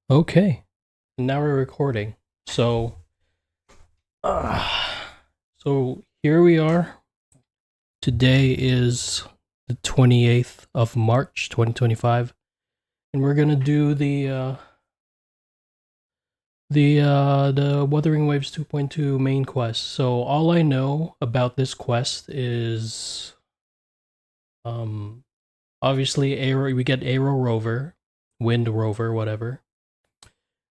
Okay, now we're recording. Uh, so here we are. Today is the 28th of March, 2025, and we're gonna do the Wuthering Waves 2.2 main quest. So all I know about this quest is um obviously Arrow. We get Arrow Rover, Wind Rover, whatever.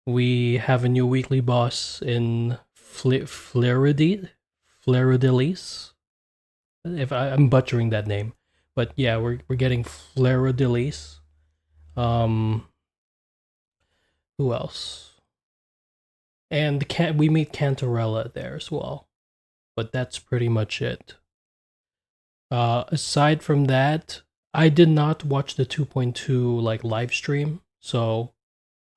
We have a new weekly boss in Fleurdelys. If I'm butchering that name, but yeah, we're getting Fleurdelys. Um, who else? And we meet Cantarella there as well, but that's pretty much it. Aside from that, I did not watch the 2.2 like live stream, so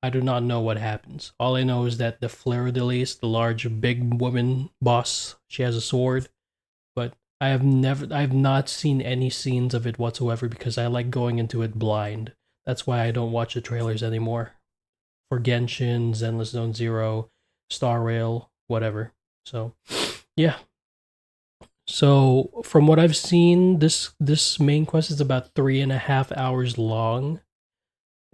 I do not know what happens. All I know is that the Fleurdelys, the large big woman boss, she has a sword, but I have not seen any scenes of it whatsoever because I like going into it blind. That's why I don't watch the trailers anymore. For Genshin, Zenless Zone Zero, Star Rail, whatever. So yeah. So from what I've seen, this main quest is about 3.5 hours long.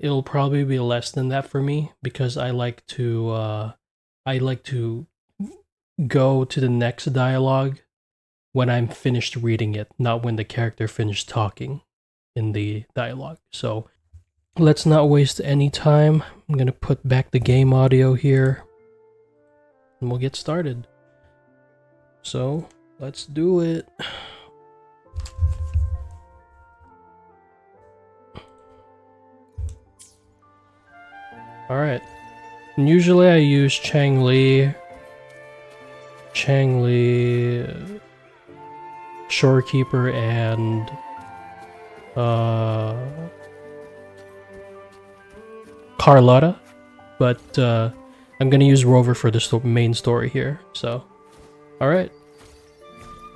It'll probably be less than that for me because I like to go to the next dialogue when I'm finished reading it, not when the character finished talking in the dialogue. So let's not waste any time. I'm gonna put back the game audio here and we'll get started. So let's do it. Alright. Usually I use Changli, Shorekeeper, and uh, Carlotta, but I'm gonna use Rover for the main story here. So, alright,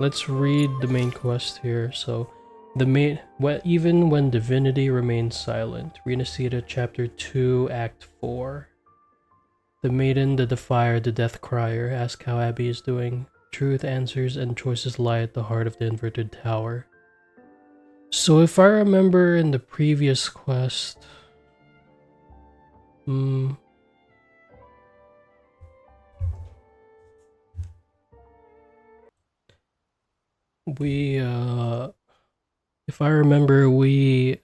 let's read the main quest here. So, even when divinity remains silent. Renacita, Chapter 2, Act 4. The maiden, the defier, the death crier ask how Abby is doing. Truth answers and choices lie at the heart of the inverted tower. So if I remember in the previous quest, we if I remember we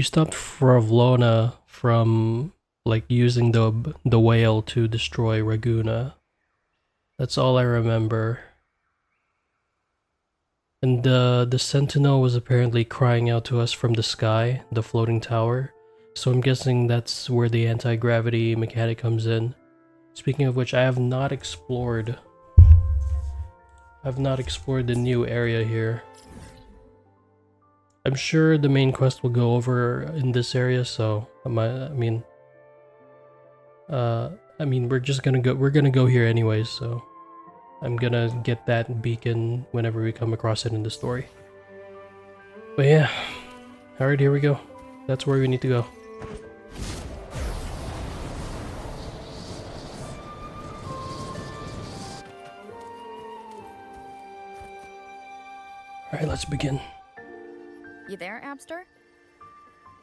stopped Fravlona from like using the whale to destroy Raguna. That's all I remember. And the sentinel was apparently crying out to us from the sky, the floating tower. So I'm guessing that's where the anti-gravity mechanic comes in. Speaking of which, I've not explored the new area here. I'm sure the main quest will go over in this area, so we're gonna go here anyways, so I'm gonna get that beacon whenever we come across it in the story. But yeah, alright, here we go. That's where we need to go. Alright, let's begin. You there, Abster?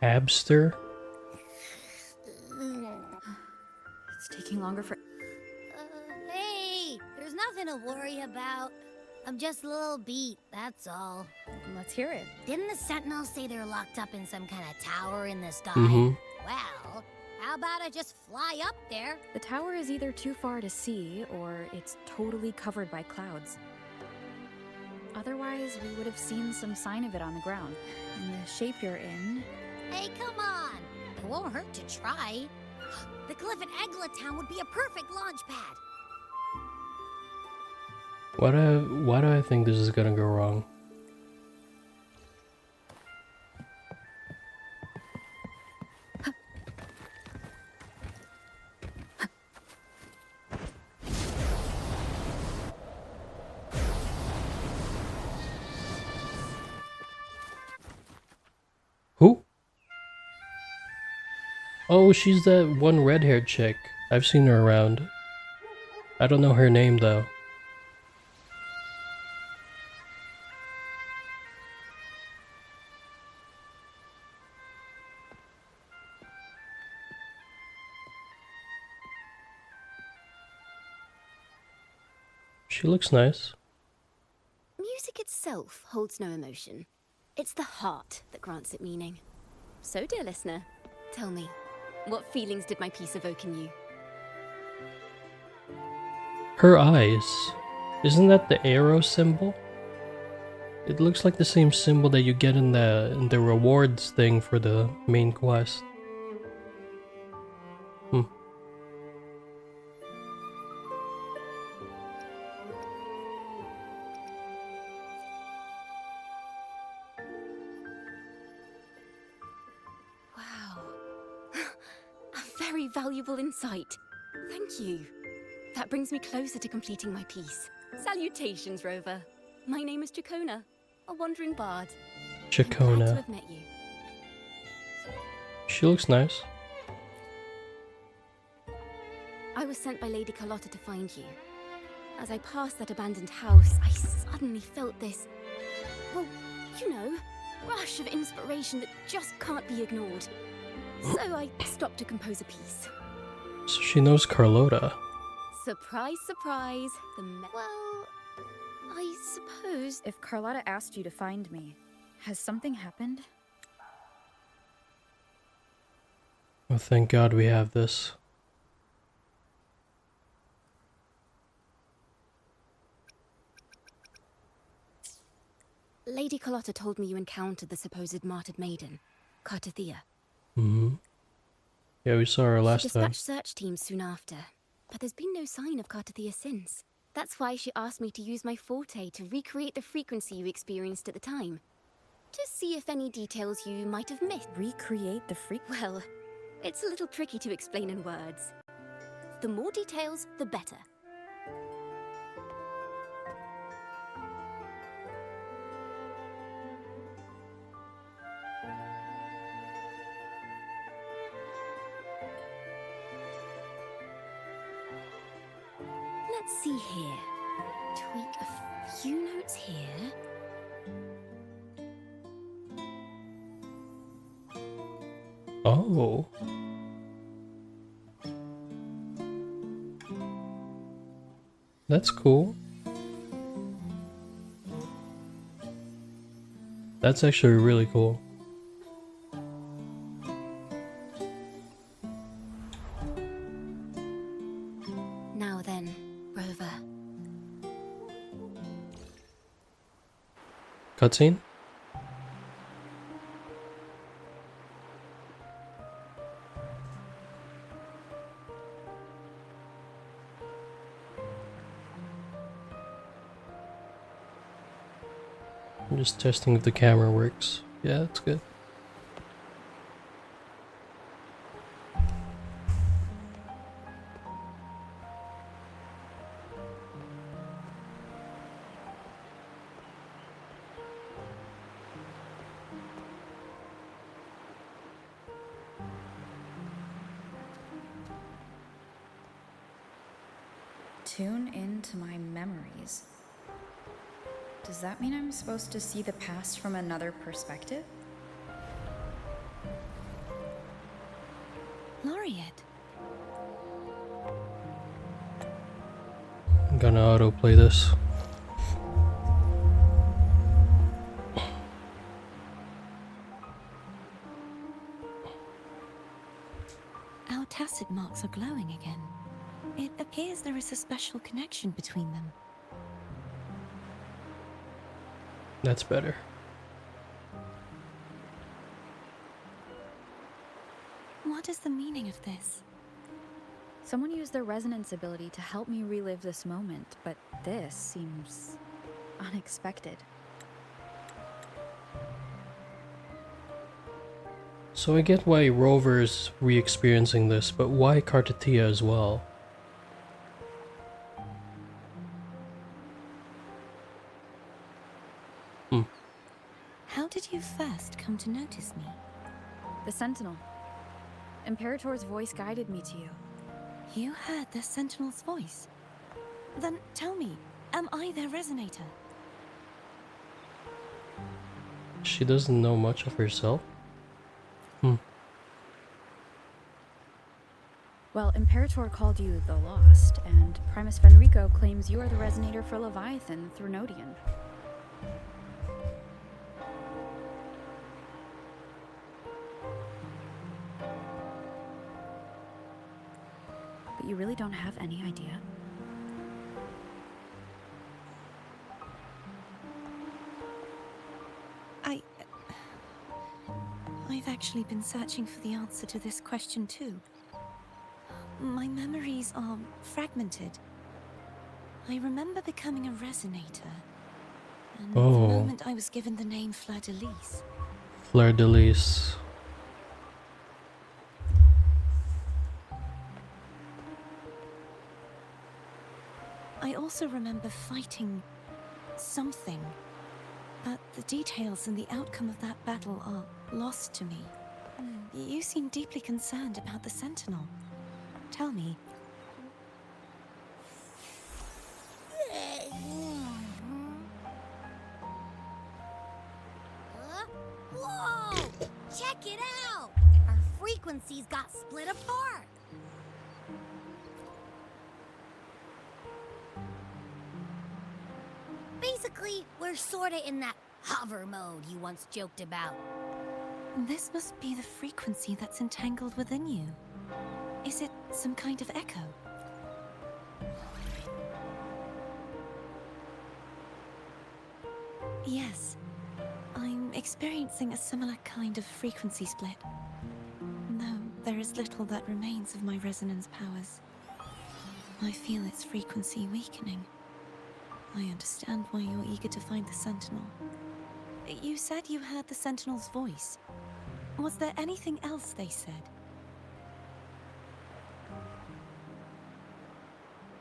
Abster? It's taking longer for... Hey, there's nothing to worry about. I'm just a little beat, that's all. Let's hear it. Didn't the Sentinels say they're locked up in some kind of tower in the sky? Well, how about I just fly up there? The tower is either too far to see, or it's totally covered by clouds. Otherwise, we would have seen some sign of it on the ground. In the shape you're in... Hey, come on! It won't hurt to try. The cliff at Eglet Town would be a perfect launch pad. Why do I think this is gonna go wrong? Who? Oh, she's that one red-haired chick. I've seen her around. I don't know her name though. She looks nice. Music itself holds no emotion. It's the heart that grants it meaning. So, dear listener, tell me, what feelings did my piece evoke in you? Her eyes. Isn't that the arrow symbol? It looks like the same symbol that you get in the rewards thing for the main quest. Hmm. Wow. A very valuable insight. Thank you. That brings me closer to completing my piece. Salutations, Rover. My name is Chacona, a wandering bard. I'm glad to Chacona. have met you. She looks nice. I was sent by Lady Carlotta to find you. As I passed that abandoned house, I suddenly felt this, well, you know, rush of inspiration that just can't be ignored. So I stopped to compose a piece. So she knows Carlotta. Surprise, surprise, well, I suppose... If Carlotta asked you to find me, has something happened? Oh, thank God we have this. Lady Carlotta told me you encountered the supposed martyred maiden, Cartathea. Mm-hmm. Yeah, we saw her She last time. dispatched search teams soon after, but there's been no sign of Cartathea since. That's why she asked me to use my forte to recreate the frequency you experienced at the time. To see if any details you might have missed. Recreate the freak? Well, it's a little tricky to explain in words. The more details, the better. Let's see here. Tweak a few notes here. Oh. That's cool. That's actually really cool. Now then, Rover. Cutscene? I'm just testing if the camera works. Yeah, that's good. Tune into my memories. Does that mean I'm supposed to see the past from another perspective? Laureate. I'm gonna autoplay this. Our tacit marks are glowing again. It appears there is a special connection between them. That's better. What is the meaning of this? Someone used their resonance ability to help me relive this moment, but this seems unexpected. So I get why Rover's re-experiencing this, but why Cartathea as well? How did you first come to notice me? The Sentinel. Imperator's voice guided me to you. You heard the Sentinel's voice? Then tell me, am I their resonator? She doesn't know much of herself. Well, Imperator called you the Lost, and Primus Fenrico claims you are the resonator for Leviathan, the Threnodian. But you really don't have any idea? I've actually been searching for the answer to this question too. My memories are fragmented. I remember becoming a resonator, and the moment I was given the name Fleurdelys. Fleurdelys. I also remember fighting something, but the details and the outcome of that battle are lost to me. You seem deeply concerned about the Sentinel. Tell me. Whoa! Check it out! Our frequencies got split apart. Basically, we're sorta in that hover mode you once joked about. This must be the frequency that's entangled within you. Is it some kind of echo? Yes. I'm experiencing a similar kind of frequency split. Though there is little that remains of my resonance powers. I feel its frequency weakening. I understand why you're eager to find the Sentinel. You said you heard the Sentinel's voice. Was there anything else they said?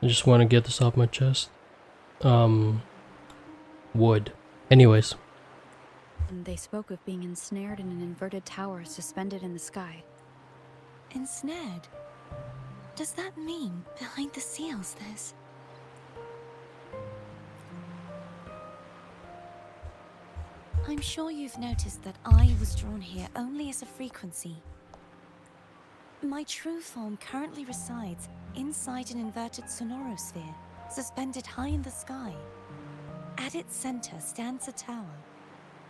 I just want to get this off my chest. Wood. Anyways. And they spoke of being ensnared in an inverted tower suspended in the sky. Ensnared? Does that mean behind the seals there's... I'm sure you've noticed that I was drawn here only as a frequency. My true form currently resides inside an inverted sonorosphere, suspended high in the sky. At its center stands a tower,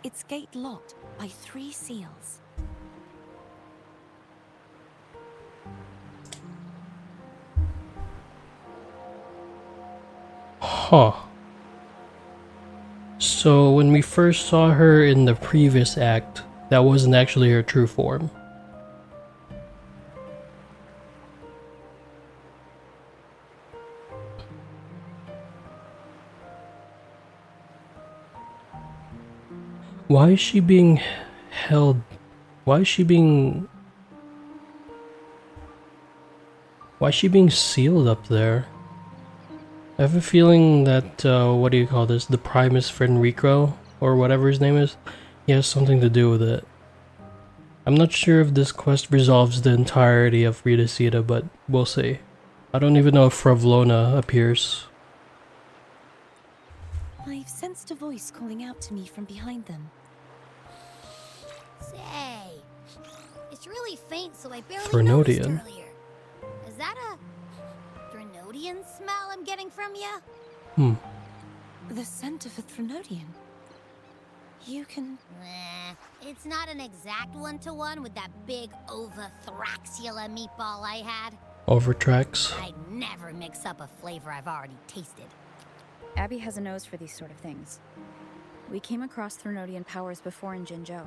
its gate locked by 3 seals. Huh. So when we first saw her in the previous act, that wasn't actually her true form. Why is she being held? Why is she being sealed up there? I have a feeling that, what do you call this? The Primus Fenrico, or whatever his name is, he has something to do with it. I'm not sure if this quest resolves the entirety of Rita Sita, but we'll see. I don't even know if Fravlona appears. I've sensed a voice calling out to me from behind them. Say, it's really faint, so I barely Threnodian. noticed earlier. Is that a Threnodian smell I'm getting from you? The scent of a Threnodian. You can... It's not an exact one-to-one with that big Ovathraxula meatball I had. Overtracks. I'd never mix up a flavor I've already tasted. Abby has a nose for these sort of things. We came across Threnodian powers before in Jinzhou,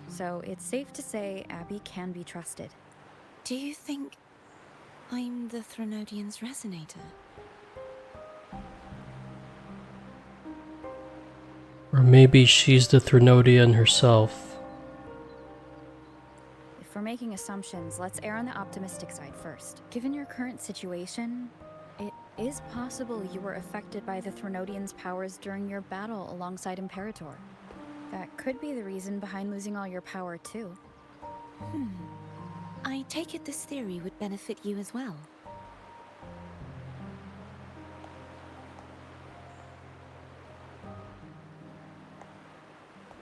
so it's safe to say Abby can be trusted. Do you think I'm the Threnodian's resonator? Or maybe she's the Threnodian herself. If we're making assumptions, let's err on the optimistic side first. Given your current situation, it is possible you were affected by the Threnodian's powers during your battle alongside Imperator. That could be the reason behind losing all your power, too. I take it this theory would benefit you as well.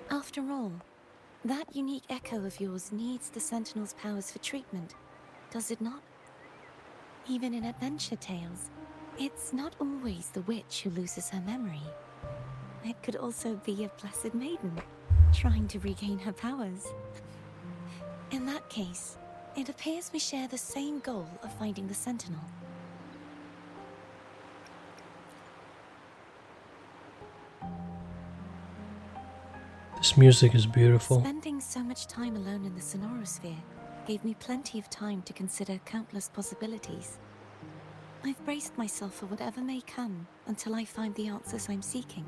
After all, that unique echo of yours needs the Sentinel's powers for treatment, does it not? Even in adventure tales, it's not always the witch who loses her memory. It could also be a blessed maiden, trying to regain her powers. In that case, it appears we share the same goal of finding the Sentinel. This music is beautiful. Spending so much time alone in the Sonorosphere gave me plenty of time to consider countless possibilities. I've braced myself for whatever may come until I find the answers I'm seeking.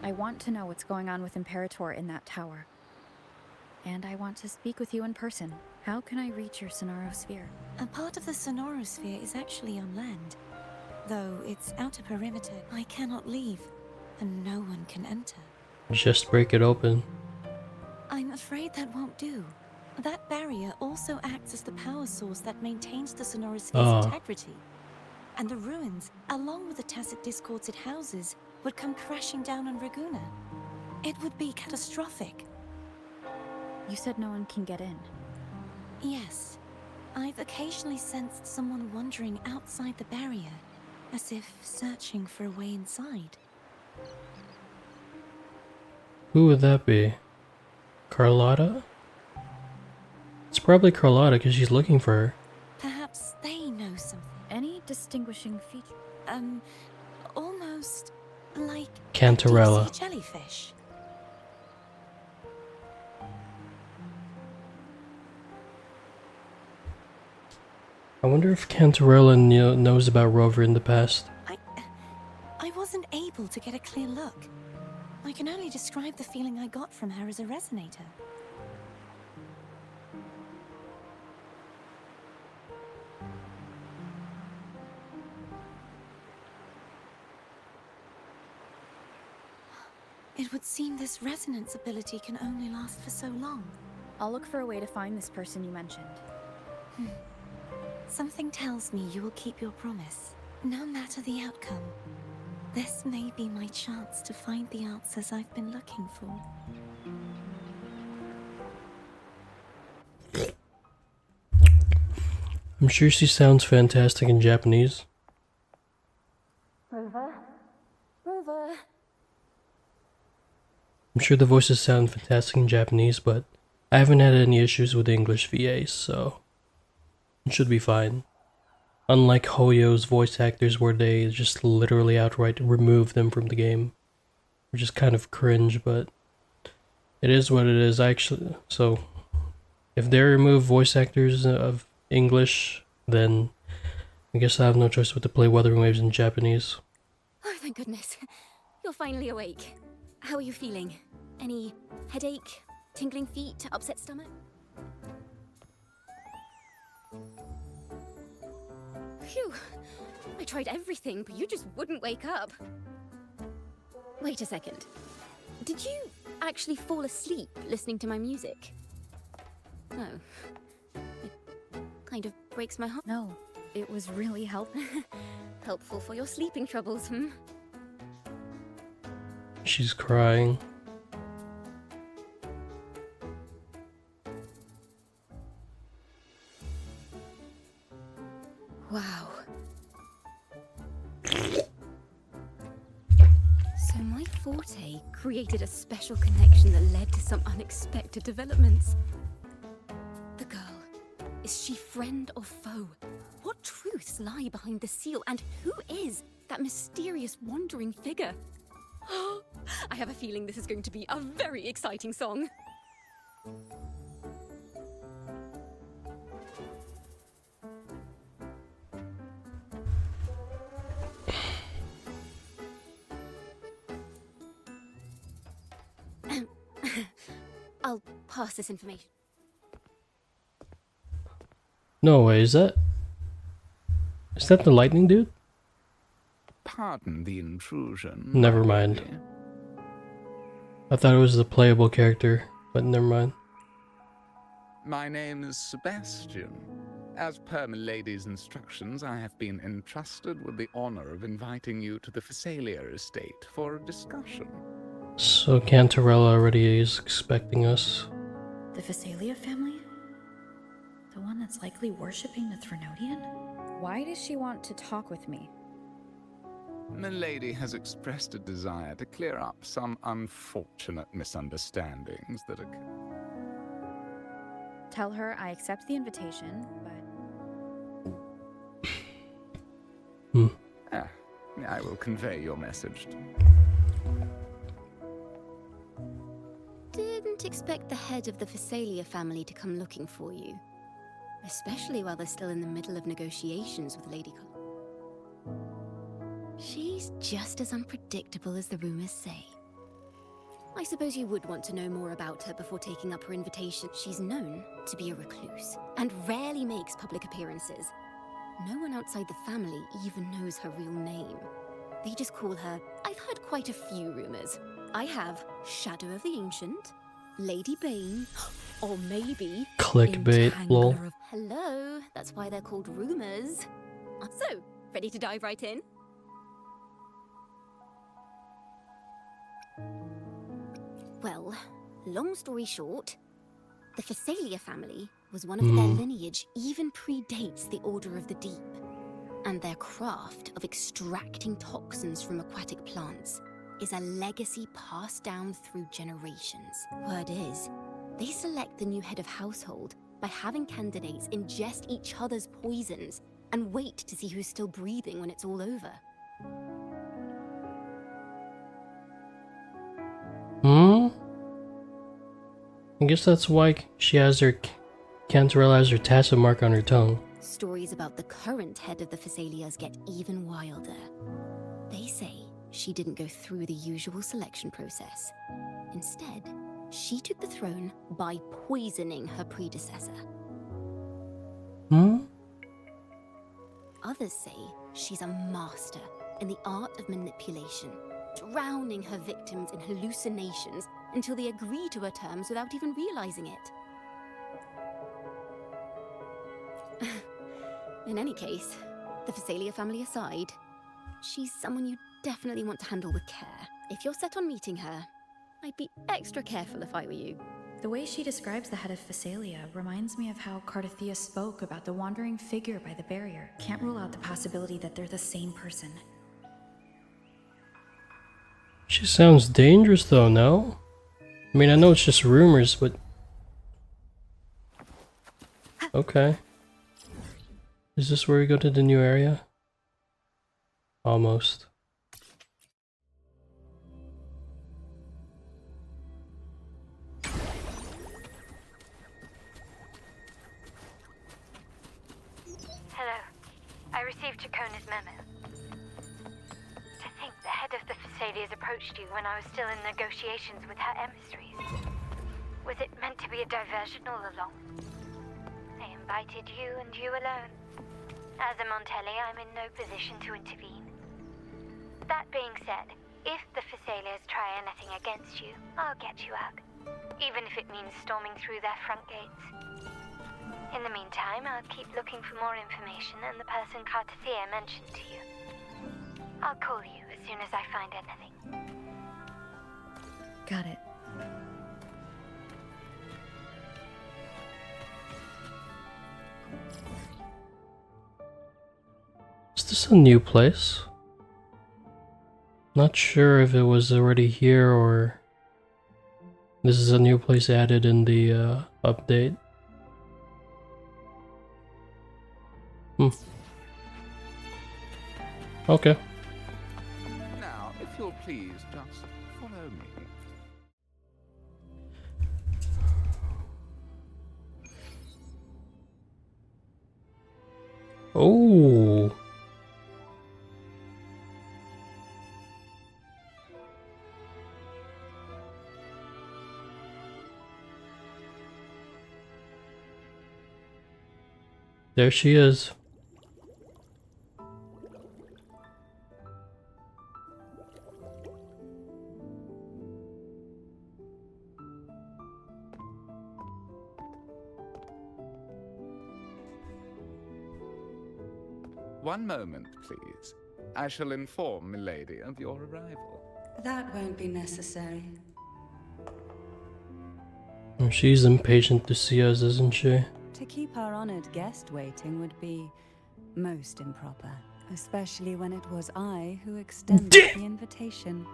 I want to know what's going on with Imperator in that tower. And I want to speak with you in person. How can I reach your Sonorosphere? A part of the Sonorosphere is actually on land. Though its outer perimeter I cannot leave, and no one can enter. Just break it open. I'm afraid that won't do. That barrier also acts as the power source that maintains the Sonorosphere's integrity. And the ruins, along with the tacit discords it houses, would come crashing down on Raguna. It would be catastrophic. You said no one can get in. Yes. I've occasionally sensed someone wandering outside the barrier, as if searching for a way inside. Who would that be? Carlotta? It's probably Carlotta because she's looking for her. Perhaps they know something. Any distinguishing feature? Almost like Cantarella. a deep-sea jellyfish. I wonder if Cantarella knows about Rover in the past. I wasn't able to get a clear look. I can only describe the feeling I got from her as a resonator. It would seem this resonance ability can only last for so long. I'll look for a way to find this person you mentioned. Something tells me you will keep your promise, no matter the outcome. This may be my chance to find the answers I've been looking for. I'm sure she sounds fantastic in Japanese. Rover? Rover? I'm sure the voices sound fantastic in Japanese, but I haven't had any issues with English VAs, so it should be fine. Unlike Hoyo's voice actors where they just literally outright remove them from the game, which is kind of cringe, but it is what it is actually. So if they remove voice actors of English, then I guess I have no choice but to play Wuthering Waves in Japanese. Oh, thank goodness. You're finally awake. How are you feeling? Any headache, tingling feet, upset stomach? Phew. I tried everything, but you just wouldn't wake up. Wait a second. Did you actually fall asleep listening to my music? Oh. It kind of breaks my heart. No, it was really helpful. Helpful for your sleeping troubles, hmm? She's crying. Wow. So my forte created a special connection that led to some unexpected developments. The girl, is she friend or foe? What truths lie behind the seal, and who is that mysterious wandering figure? I have a feeling this is going to be a very exciting song. I'll pass this information. No way, is that the lightning dude? Pardon the intrusion. Never mind. I thought it was the playable character, but never mind. My name is Sebastian. As per Milady's instructions, I have been entrusted with the honor of inviting you to the Phasalia estate for a discussion. So Cantarella already is expecting us. The Phasalia family? The one that's likely worshipping the Threnodian? Why does she want to talk with me? Milady has expressed a desire to clear up some unfortunate misunderstandings that occurred. Tell her I accept the invitation, but... I will convey your message. Didn't expect the head of the Phasalia family to come looking for you. Especially while they're still in the middle of negotiations with Lady She's just as unpredictable as the rumors say. I suppose you would want to know more about her before taking up her invitation. She's known to be a recluse, and rarely makes public appearances. No one outside the family even knows her real name. They just call her... I've heard quite a few rumors. I have Shadow of the Ancient, Lady Bane, or maybe... Clickbait, lol. Entangler of... Hello, that's why they're called rumors. So, ready to dive right in? Well, long story short, the Phasalia family was one of their lineage even predates the Order of the Deep, and their craft of extracting toxins from aquatic plants is a legacy passed down through generations. Word is, they select the new head of household by having candidates ingest each other's poisons and wait to see who's still breathing when it's all over. I guess that's why she has her... Cantarella has her tacit mark on her tongue. Stories about the current head of the Phasalias get even wilder. They say she didn't go through the usual selection process. Instead, she took the throne by poisoning her predecessor. Others say she's a master in the art of manipulation, drowning her victims in hallucinations until they agree to her terms without even realizing it. In any case, the Phasalia family aside, she's someone you definitely want to handle with care. If you're set on meeting her, I'd be extra careful if I were you. The way she describes the head of Phasalia reminds me of how Cardathia spoke about the wandering figure by the barrier. Can't rule out the possibility that they're the same person. She sounds dangerous though, no? I mean, I know it's just rumors, but... Okay. Is this where we go to the new area? Almost. Hello. I received Chacona's memo. To think the head of the Phasalias approached you when I was still in negotiations with her emissaries. Was it meant to be a diversion all along? I invited you and you alone. As a Montelli, I'm in no position to intervene. That being said, if the Phasalias try anything against you, I'll get you out. Even if it means storming through their front gates. In the meantime, I'll keep looking for more information and the person Cardathia mentioned to you. I'll call you as soon as I find anything. Got it. Is this a new place? Not sure if it was already here or... This is a new place added in the update. Okay. Now, if you'll please just follow me. Oh. There she is. One moment, please. I shall inform Milady of your arrival. That won't be necessary. She's impatient to see us, isn't she? To keep our honored guest waiting would be most improper, especially when it was I who extended the invitation.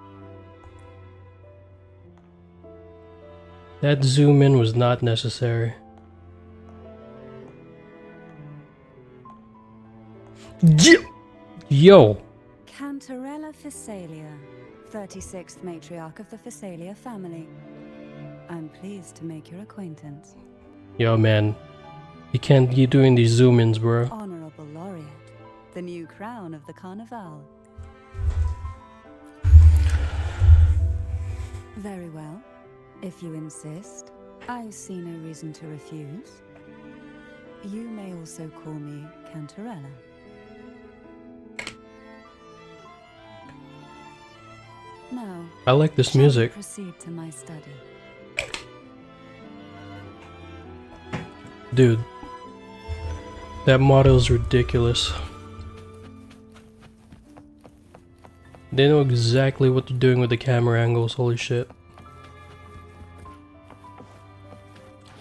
That zoom in was not necessary. Yo! Cantarella Physalia, 36th matriarch of the Physalia family. I'm pleased to make your acquaintance. Yo, man. You can't keep doing these zoom-ins, bro. Honorable Laureate, the new crown of the Carnival. Very well. If you insist, I see no reason to refuse. You may also call me Cantarella. Now, I like this shall we music. proceed to my study. Dude. That model is ridiculous. They know exactly what they're doing with the camera angles, holy shit.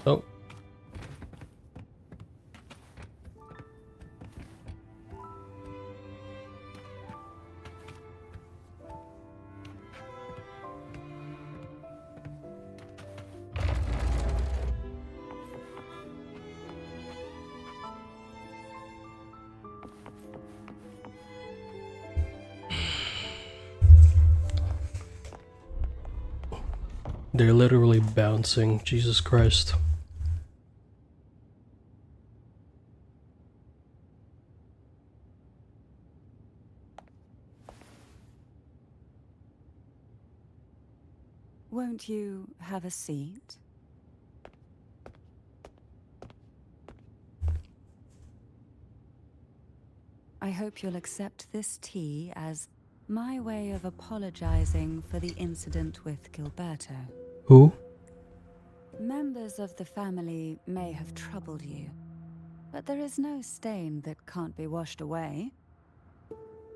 Oh. They're literally bouncing, Jesus Christ. Won't you have a seat? I hope you'll accept this tea as my way of apologizing for the incident with Gilberto. Who? Members of the family may have troubled you, but there is no stain that can't be washed away.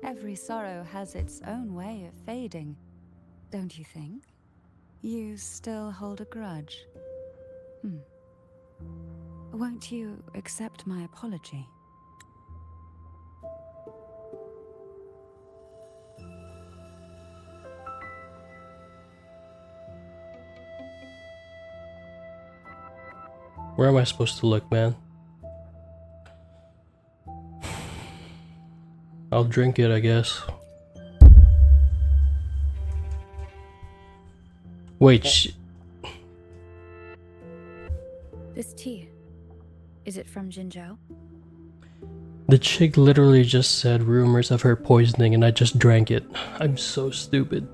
Every sorrow has its own way of fading, don't you think? You still hold a grudge. Won't you accept my apology? Where am I supposed to look, man? I'll drink it, I guess. Wait, This tea, is it from Jinzhou? the chick literally just said rumors of her poisoning and I just drank it. I'm so stupid.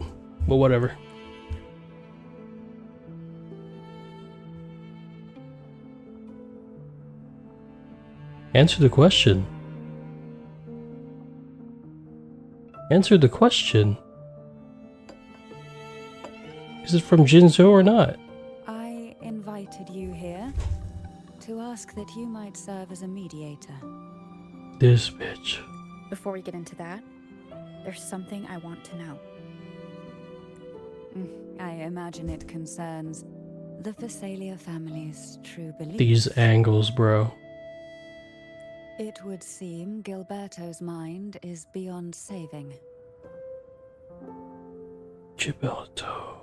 But whatever. Answer the question. Answer the question. Is it from Jinzhou or not? I invited you here to ask that you might serve as a mediator. This bitch. Before we get into that, there's something I want to know. I imagine it concerns the Physalia family's true beliefs. These angles, bro. It would seem Gilberto's mind is beyond saving. Gilberto.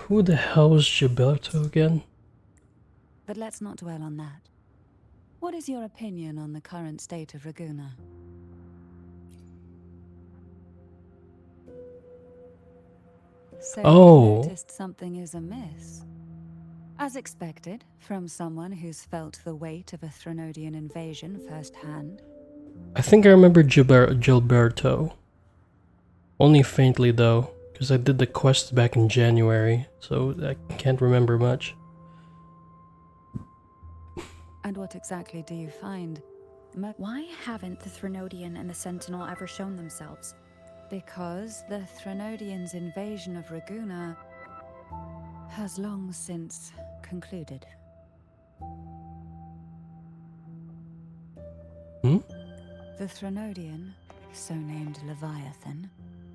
Who the hell is Gilberto again? But let's not dwell on that. What is your opinion on the current state of Raguna? So Oh. you noticed something is amiss. As expected, from someone who's felt the weight of a Threnodian invasion firsthand. I think I remember Gilberto. Only faintly though, because I did the quest back in January, so I can't remember much. And what exactly do you find? Why haven't the Threnodian and the Sentinel ever shown themselves? Because the Threnodians' invasion of Raguna has long since concluded. Hmm? The Threnodian, so named Leviathan,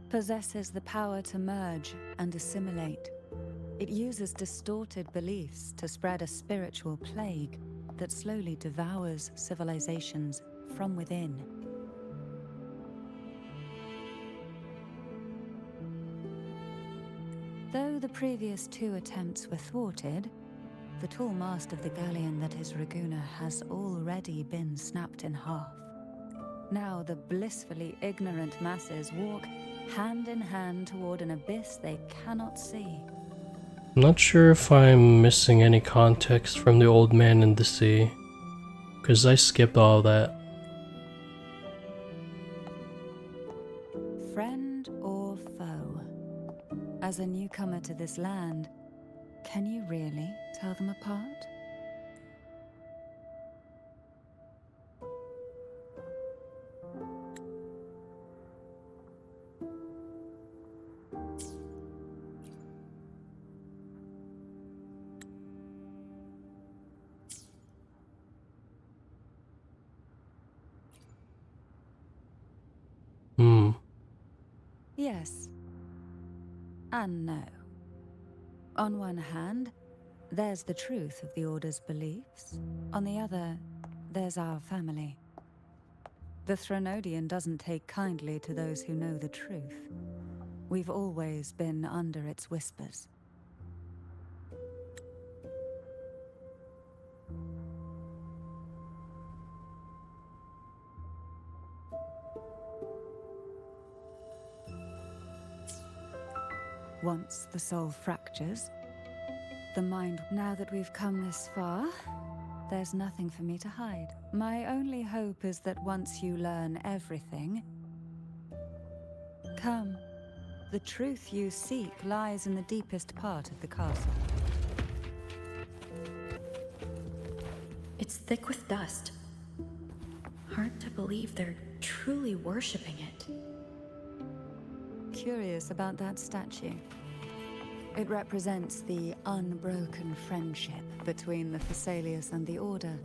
possesses the power to merge and assimilate. It uses distorted beliefs to spread a spiritual plague that slowly devours civilizations from within. Though the previous 2 attempts were thwarted, the tall mast of the galleon that is Raguna has already been snapped in half. Now the blissfully ignorant masses walk hand in hand toward an abyss they cannot see. I'm not sure if I'm missing any context from the old man in the sea, because I skipped all that. Friend or foe? As a newcomer to this land, can you really tell them apart? Yes. And no. On one hand, there's the truth of the Order's beliefs. On the other, there's our family. The Threnodian doesn't take kindly to those who know the truth. We've always been under its whispers. Once the soul fractures, the mind... Now that we've come this far, there's nothing for me to hide. My only hope is that once you learn everything... Come. The truth you seek lies in the deepest part of the castle. It's thick with dust. Hard to believe they're truly worshipping it. Curious about that statue. It represents the unbroken friendship between the Fleurdelys and the Order.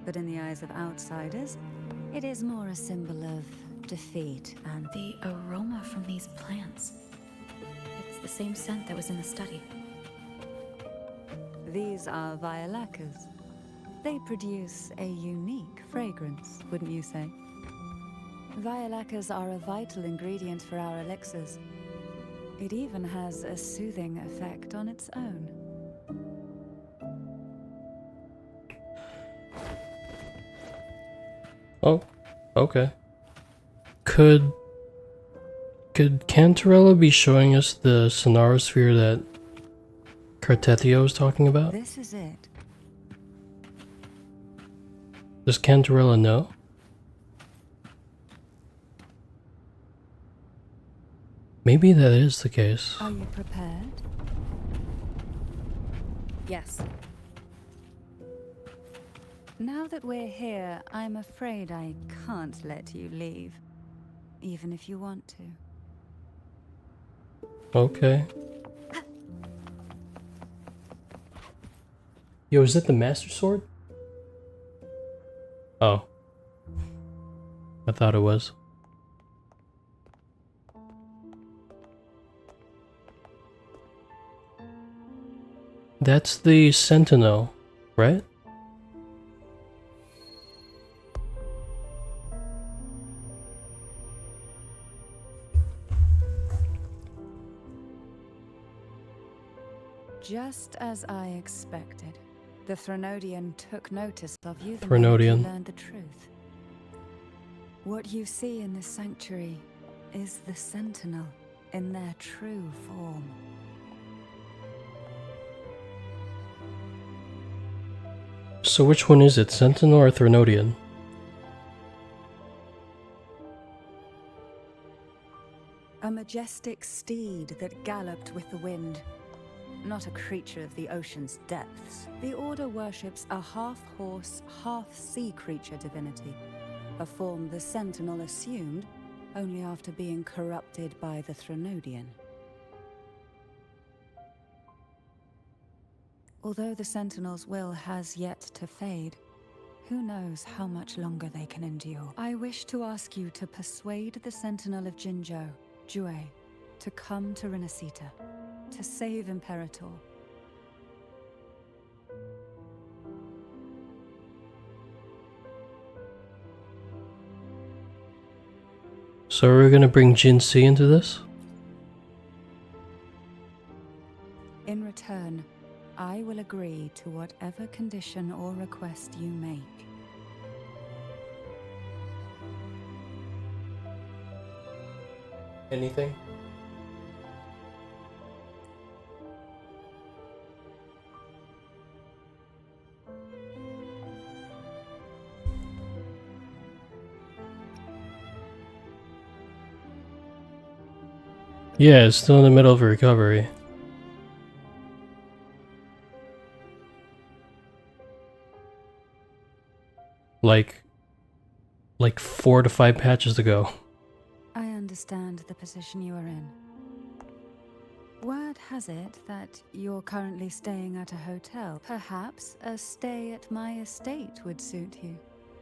But in the eyes of outsiders, it is more a symbol of defeat and... The aroma from these plants. It's the same scent that was in the study. These are violacas. They produce a unique fragrance, wouldn't you say? Violacas are a vital ingredient for our elixirs. It even has a soothing effect on its own. Oh, okay. Could Cantarella be showing us the Sonarosphere that Cartethio was talking about? This is it. Does Cantarella know? Maybe that is the case. Are you prepared? Yes. Now that we're here, I'm afraid I can't let you leave. Even if you want to. Okay. Yo, is that the Master Sword? Oh. I thought it was. That's the Sentinel, right? Just as I expected. The Threnodian took notice of you the Threnodian. moment you learned the truth. What you see in this sanctuary is the Sentinel in their true form. So which one is it, Sentinel or Threnodian? A majestic steed that galloped with the wind. Not a creature of the ocean's depths. The Order worships a half-horse, half-sea creature divinity. A form the Sentinel assumed only after being corrupted by the Threnodian. Although the Sentinel's will has yet to fade, who knows how much longer they can endure. I wish to ask you to persuade the Sentinel of Jinzhou, Jue, to come to Renacita, to save Imperator. So we're gonna bring Jin Si into this? In return, I will agree to whatever condition or request you make. Anything? Yeah, it's still in the middle of recovery. Like 4 to 5 patches ago. I understand the position you are in. Word has it that you're currently staying at a hotel. Perhaps a stay at my estate would suit you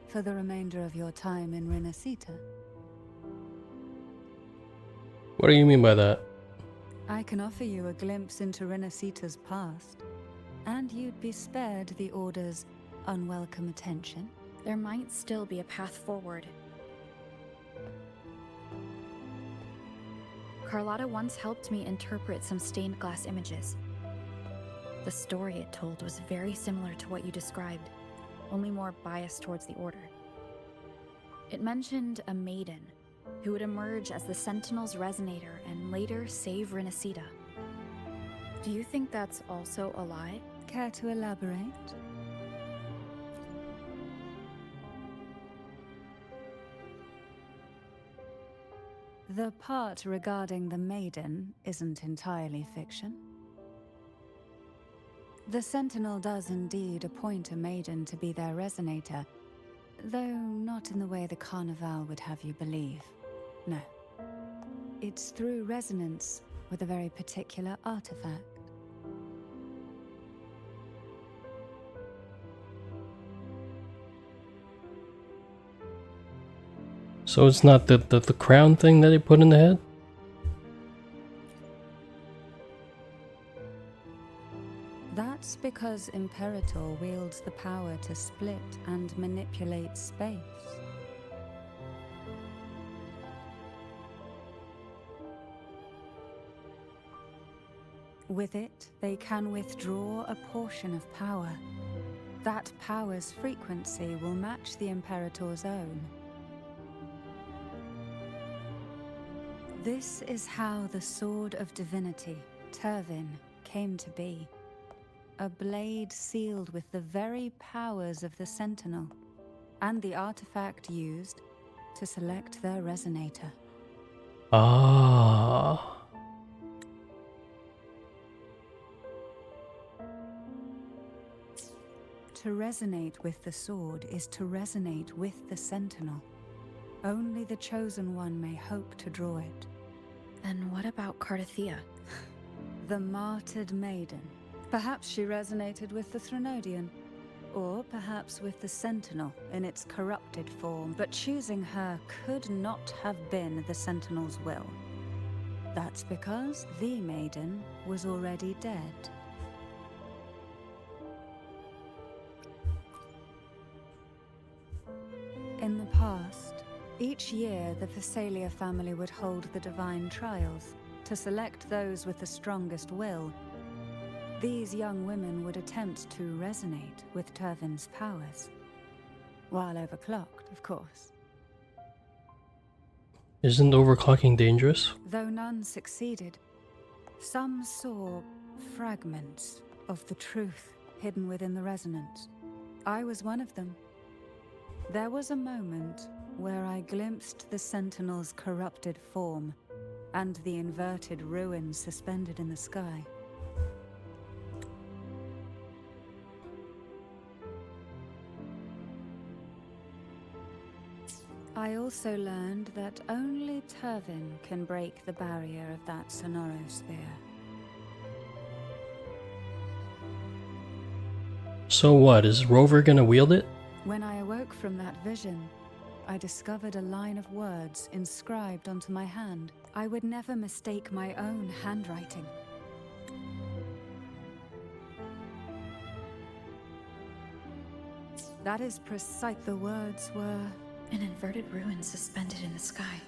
for the remainder of your time in Renacita. What do you mean by that? I can offer you a glimpse into Renacita's past, and you'd be spared the Order's unwelcome attention. There might still be a path forward. Carlotta once helped me interpret some stained glass images. The story it told was very similar to what you described, only more biased towards the Order. It mentioned a maiden who would emerge as the Sentinel's resonator and later save Renacita. Do you think that's also a lie? Care to elaborate? The part regarding the maiden isn't entirely fiction. The Sentinel does indeed appoint a maiden to be their resonator, though not in the way the Carnival would have you believe. No. It's through resonance with a very particular artifact. So it's not the crown thing that they put in the head? That's because Imperator wields the power to split and manipulate space. With it, they can withdraw a portion of power. That power's frequency will match the Imperator's own. This is how the Sword of Divinity, Turvin, came to be. A blade sealed with the very powers of the Sentinel, and the artifact used to select their resonator. Ah. To resonate with the sword is to resonate with the Sentinel. Only the Chosen One may hope to draw it. And what about Cardathea? The martyred maiden. Perhaps she resonated with the Threnodian, or perhaps with the Sentinel in its corrupted form, but choosing her could not have been the Sentinel's will. That's because the maiden was already dead. In the past, each year the Phasalia family would hold the Divine Trials to select those with the strongest will. These young women would attempt to resonate with Turvin's powers. While overclocked, of course. Isn't overclocking dangerous? Though none succeeded, some saw fragments of the truth hidden within the resonance. I was one of them. There was a moment where I glimpsed the Sentinel's corrupted form and the inverted ruins suspended in the sky. I also learned that only Turvin can break the barrier of that Sonorosphere. So what, is Rover gonna wield it? When I awoke from that vision, I discovered a line of words inscribed onto my hand. I would never mistake my own handwriting. That is precise. The words were... An inverted ruin suspended in the sky.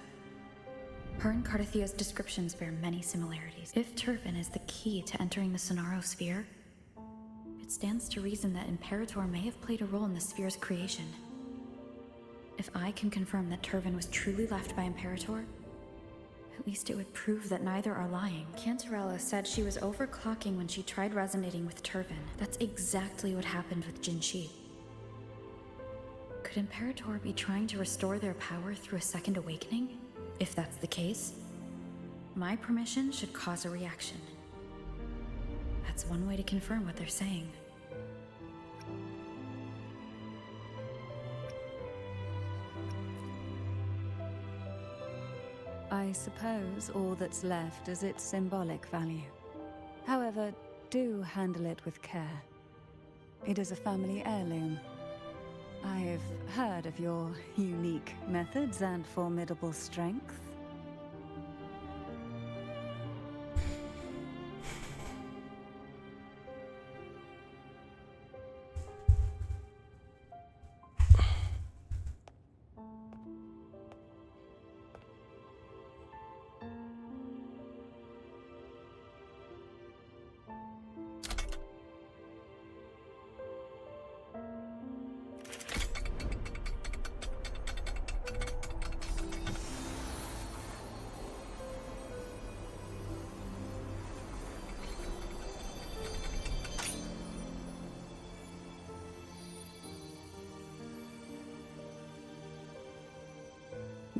Her and Cardathia's descriptions bear many similarities. If Turvin is the key to entering the Sonaro sphere, it stands to reason that Imperator may have played a role in the sphere's creation. If I can confirm that Turvin was truly left by Imperator, at least it would prove that neither are lying. Cantarella said she was overclocking when she tried resonating with Turvin. That's exactly what happened with Jinshi. Could Imperator be trying to restore their power through a second awakening? If that's the case, my permission should cause a reaction. That's one way to confirm what they're saying. I suppose all that's left is its symbolic value. However, do handle it with care. It is a family heirloom. I've heard of your unique methods and formidable strength.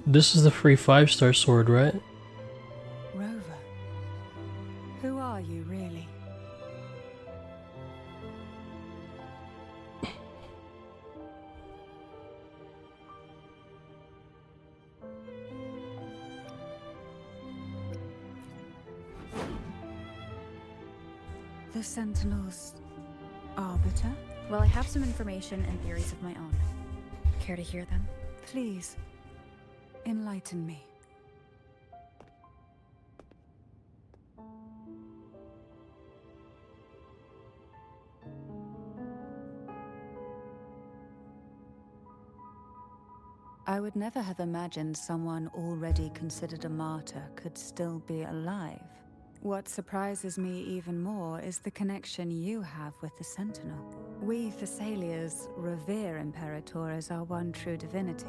This is the free 5-star sword, right? Rover, who are you really? The Sentinel's arbiter? Well, I have some information and theories of my own. Care to hear them? Please, enlighten me. I would never have imagined someone already considered a martyr could still be alive. What surprises me even more is the connection you have with the Sentinel. We Thessalians revere Imperator as our one true divinity.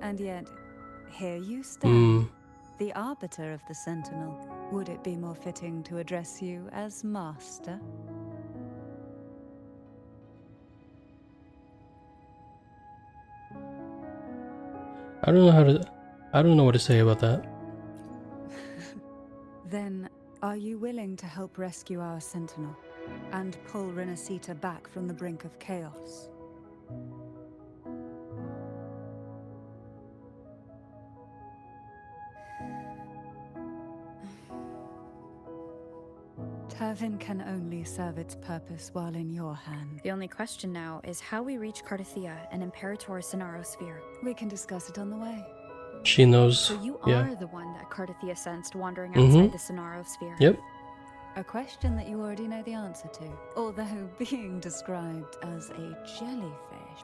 And yet, here you stand, the arbiter of the Sentinel. Would it be more fitting to address you as Master? I don't know what to say about that. Then, are you willing to help rescue our Sentinel and pull Renacita back from the brink of chaos? Turvin can only serve its purpose while in your hand. The only question now is how we reach Cardathia and Imperator's Sonaro sphere. We can discuss it on the way. She knows. So you Yeah. are the one that Cardathia sensed wandering outside the Sonaro sphere. Yep. A question that you already know the answer to, although being described as a jellyfish.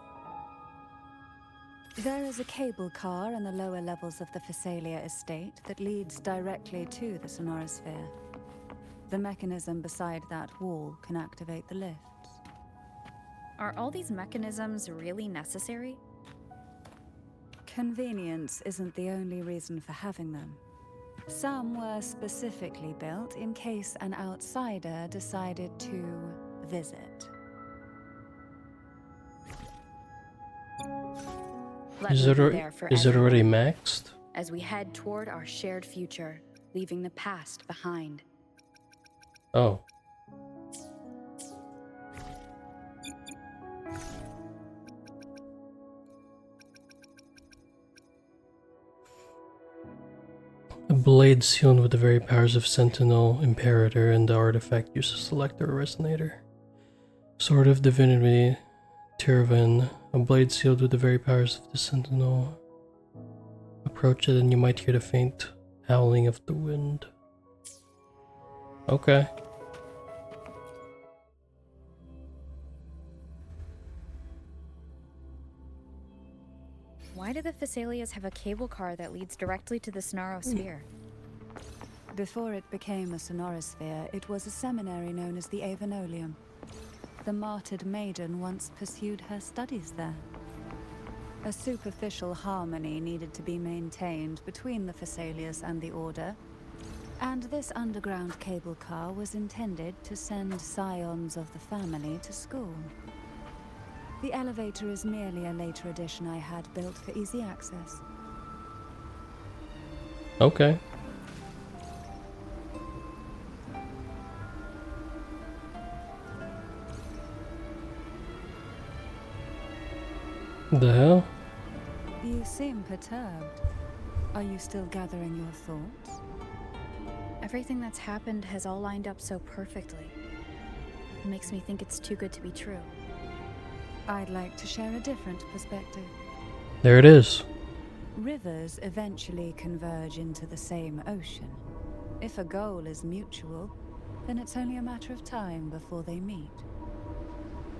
There is a cable car in the lower levels of the Thessalia estate that leads directly to the Sonorasphere. The mechanism beside that wall can activate the lifts. Are all these mechanisms really necessary? Convenience isn't the only reason for having them. Some were specifically built in case an outsider decided to visit. Is it already maxed? As we head toward our shared future, leaving the past behind. Oh. A blade sealed with the very powers of Sentinel, Imperator, and the artifact used to select the resonator. Sword of Divinity, Tirvan, a blade sealed with the very powers of the Sentinel. Approach it and you might hear the faint howling of the wind. Okay. Why do the Phasalias have a cable car that leads directly to the Sonorosphere? Before it became a sonorosphere, it was a seminary known as the Avenolium. The martyred maiden once pursued her studies there. A superficial harmony needed to be maintained between the Phasalias and the Order, and this underground cable car was intended to send scions of the family to school. The elevator is merely a later addition I had built for easy access. Okay. The hell? You seem perturbed. Are you still gathering your thoughts? Everything that's happened has all lined up so perfectly. It makes me think it's too good to be true. I'd like to share a different perspective. There it is. Rivers eventually converge into the same ocean. If a goal is mutual, then it's only a matter of time before they meet.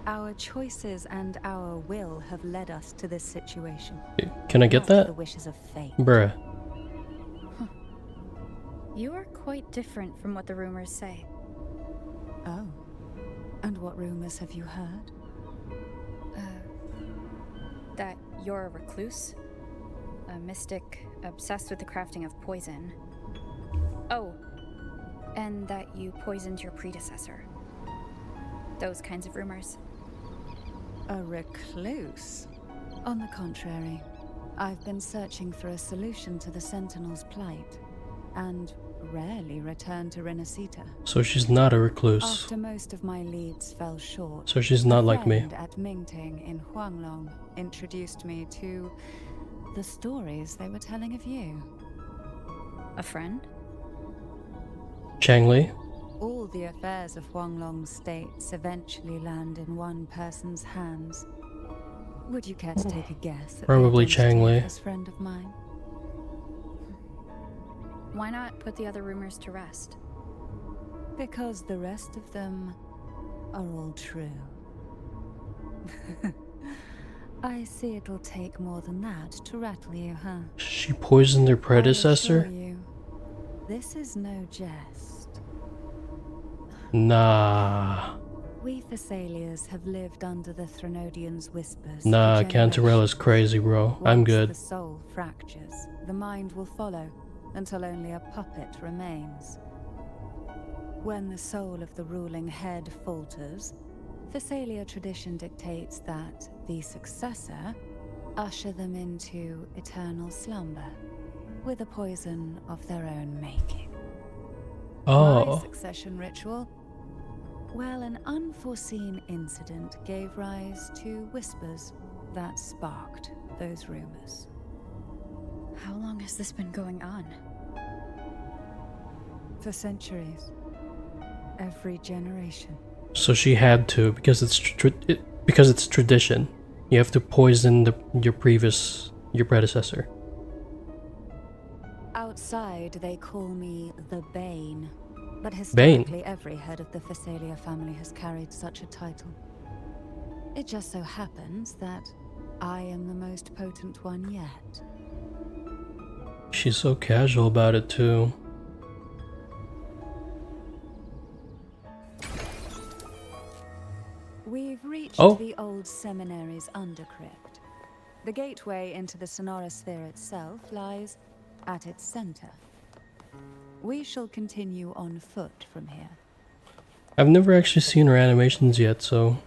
Our choices and our will have led us to this situation. Can I get not that? The wishes of fate. Bruh. You are quite different from what the rumors say. Oh. And what rumors have you heard? That you're a recluse, a mystic obsessed with the crafting of poison. Oh, and that you poisoned your predecessor. Those kinds of rumors. A recluse? On the contrary, I've been searching for a solution to the Sentinel's plight, and rarely return to Renacita. So she's not a recluse. After most of my leads fell short, So she's not like me. a friend at Mingting in Huanglong introduced me to the stories they were telling of you. A friend? Changli. All the affairs of Huanglong states eventually land in one person's hands. Would you care to take a guess at Probably the identity Changli. of this friend of mine? Why not put the other rumors to rest? Because the rest of them are all true. I see it'll take more than that to rattle you, huh? She poisoned her I predecessor? assure you, this is no jest. Nah. We Thessalias have lived under the Threnodians' whispers. Nah, for Cantarella's generations. crazy, bro. I'm Once good. the soul fractures, the mind will follow, until only a puppet remains. When the soul of the ruling head falters, Thessalia tradition dictates that the successor usher them into eternal slumber, with a poison of their own making. My Oh. succession ritual? Well, an unforeseen incident gave rise to whispers that sparked those rumors. How long has this been going on? For centuries. Every generation. So she had to, because it's because it's tradition. You have to poison your predecessor. Outside, they call me the Bane. But historically, every head of the Thessalia family has carried such a title. It just so happens that I am the most potent one yet. She's so casual about it too. We've reached Oh. the old seminary's undercrypt. The gateway into the Sonorosphere itself lies at its center. We shall continue on foot from here. I've never actually seen her animations yet, so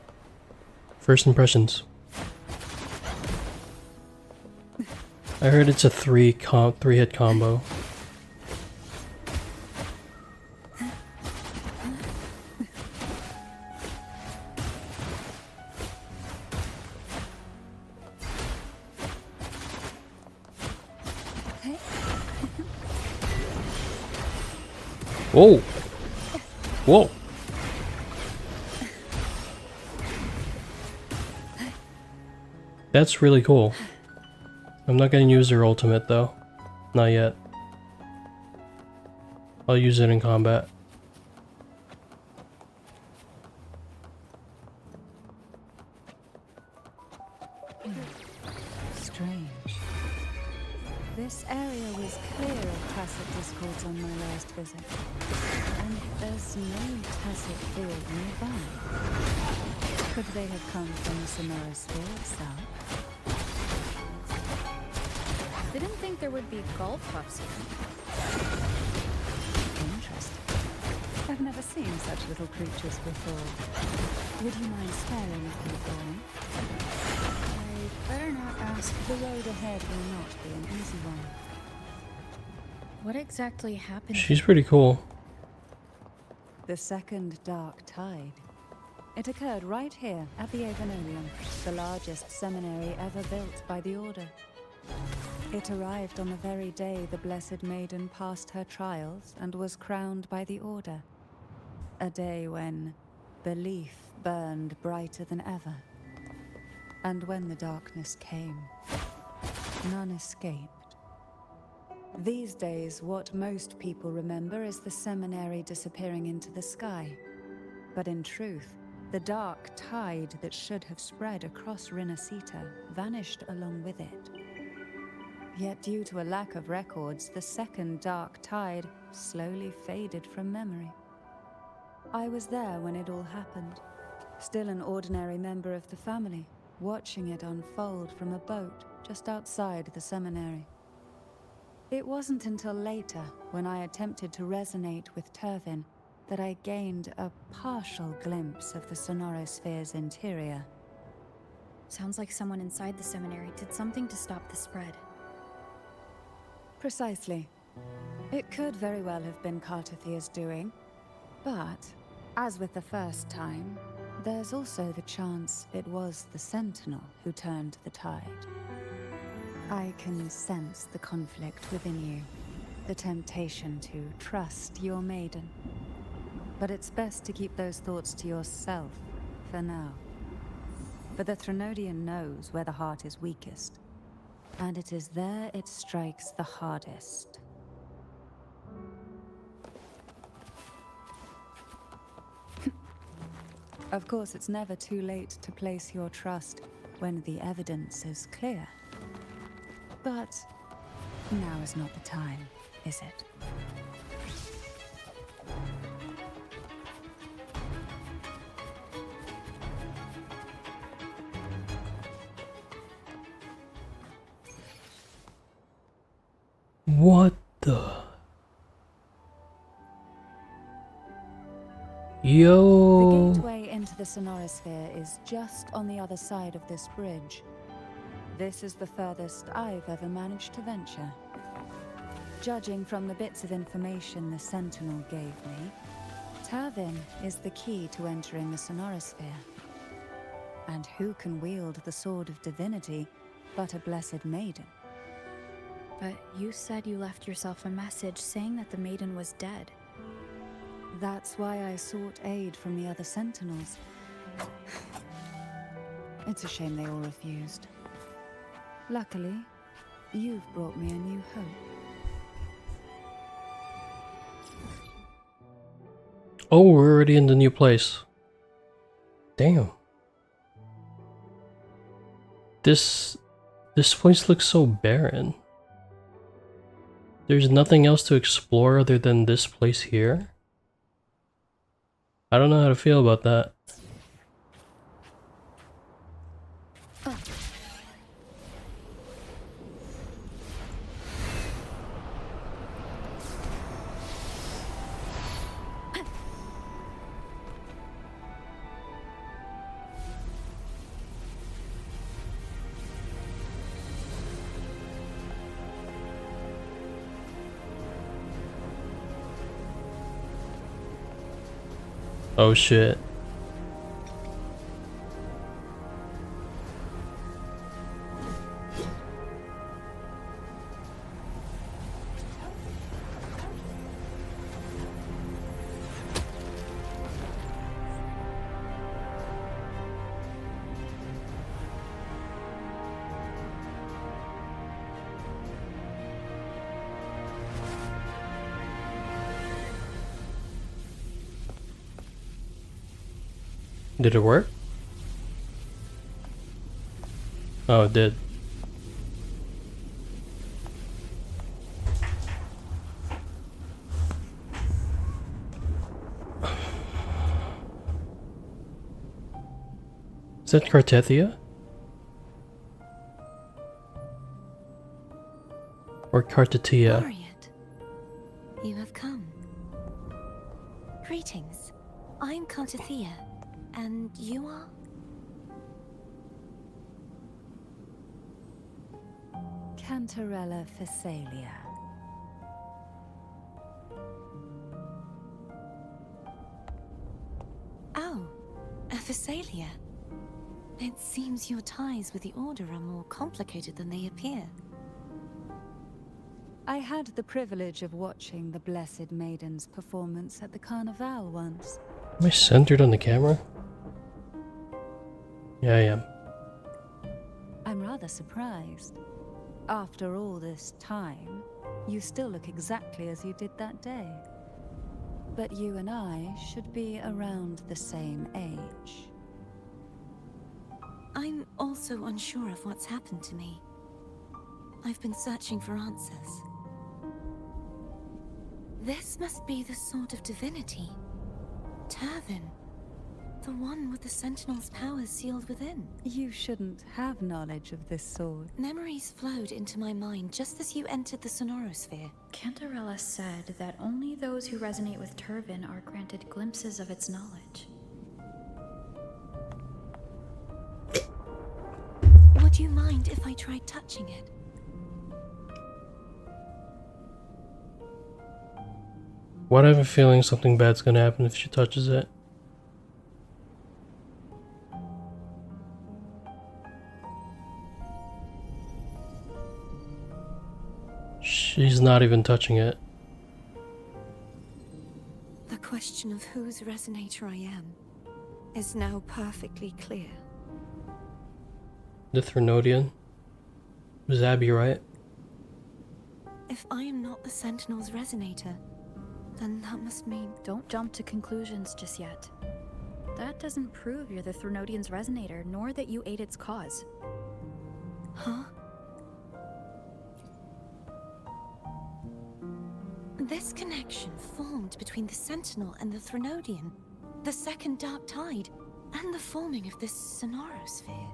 first impressions. I heard it's a three hit combo. Whoa! Whoa! That's really cool. I'm not gonna use their ultimate though. Not yet. I'll use it in combat. Strange. This area was clear of tacet discords on my last visit. And there's no tacet field nearby. Could they have come from the Sonora sphere itself? Didn't think there would be golf clubs here. Interesting. I've never seen such little creatures before. Would you mind sparing a few for me? I better not ask. The road ahead will not be an easy one. What exactly happened? She's pretty cool. The second dark tide. It occurred right here at the Avenolium, the largest seminary ever built by the Order. It arrived on the very day the Blessed Maiden passed her trials and was crowned by the Order. A day when belief burned brighter than ever. And when the darkness came, none escaped. These days, what most people remember is the seminary disappearing into the sky. But in truth, the dark tide that should have spread across Rinascita vanished along with it. Yet due to a lack of records, the second dark tide slowly faded from memory. I was there when it all happened, still an ordinary member of the family, watching it unfold from a boat just outside the seminary. It wasn't until later, when I attempted to resonate with Turvin, that I gained a partial glimpse of the Sonorosphere's interior. Sounds like someone inside the seminary did something to stop the spread. Precisely. It could very well have been Cartathia's doing, but, as with the first time, there's also the chance it was the Sentinel who turned the tide. I can sense the conflict within you, the temptation to trust your maiden. But it's best to keep those thoughts to yourself, for now. For the Threnodian knows where the heart is weakest, and it is there it strikes the hardest. Of course, it's never too late to place your trust when the evidence is clear. But now is not the time, is it? What the? Yo. The gateway into the Sonorosphere is just on the other side of this bridge. This is the furthest I've ever managed to venture. Judging from the bits of information the Sentinel gave me, Turvin is the key to entering the Sonorosphere. And who can wield the Sword of Divinity but a Blessed Maiden? But you said you left yourself a message saying that the maiden was dead. That's why I sought aid from the other Sentinels. It's a shame they all refused. Luckily, you've brought me a new hope. Oh, we're already in the new place. Damn. This place looks so barren. There's nothing else to explore other than this place here. I don't know how to feel about that. Oh shit. Did it work? Oh, it did. Is that Cartethia? Or Cartetia? Harriet, you have come. Greetings. I'm Cartethia, and you are? Cantarella Phasalia. Oh, a Phasalia. It seems your ties with the Order are more complicated than they appear. I had the privilege of watching the Blessed Maiden's performance at the Carnival once. Am I centered on the camera? Yeah, I am. I'm rather surprised. After all this time, you still look exactly as you did that day. But you and I should be around the same age. I'm also unsure of what's happened to me. I've been searching for answers. This must be the Sword of Divinity. Turvin. The one with the Sentinel's powers sealed within. You shouldn't have knowledge of this sword. Memories flowed into my mind just as you entered the Sonorosphere. Cantarella said that only those who resonate with Turvin are granted glimpses of its knowledge. Would you mind if I tried touching it? Why do I have a feeling something bad's gonna happen if she touches it? She's not even touching it. The question of whose resonator I am is now perfectly clear. The Threnodian? Was Abby right? If I am not the Sentinel's resonator, then that must mean... Don't jump to conclusions just yet. That doesn't prove you're the Threnodian's resonator, nor that you aid its cause. Huh? This connection formed between the Sentinel and the Threnodian, the second Dark Tide, and the forming of this Sonorosphere.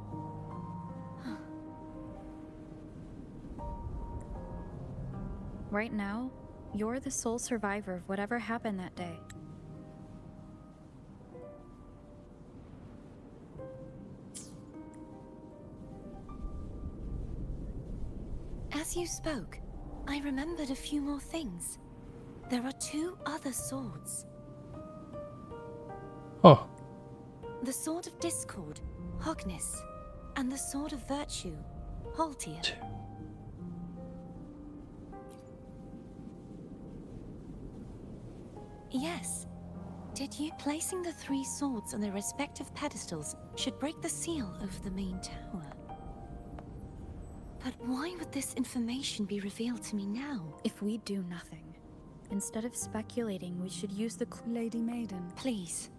Right now, you're the sole survivor of whatever happened that day. As you spoke, I remembered a few more things. There are 2 other swords. Huh. The Sword of Discord, Hognis, and the Sword of Virtue, Haltia. Yes. Did you? Placing the 3 swords on their respective pedestals should break the seal over the main tower. But why would this information be revealed to me now? If we do nothing, instead of speculating, we should use the Lady Maiden. Please.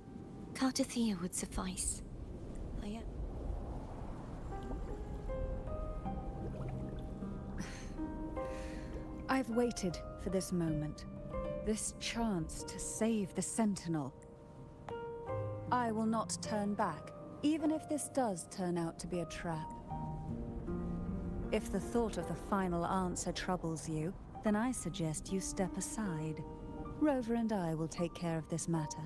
Cartethia would suffice. I've waited for this moment. This chance to save the Sentinel. I will not turn back, even if this does turn out to be a trap. If the thought of the final answer troubles you, then I suggest you step aside. Rover and I will take care of this matter.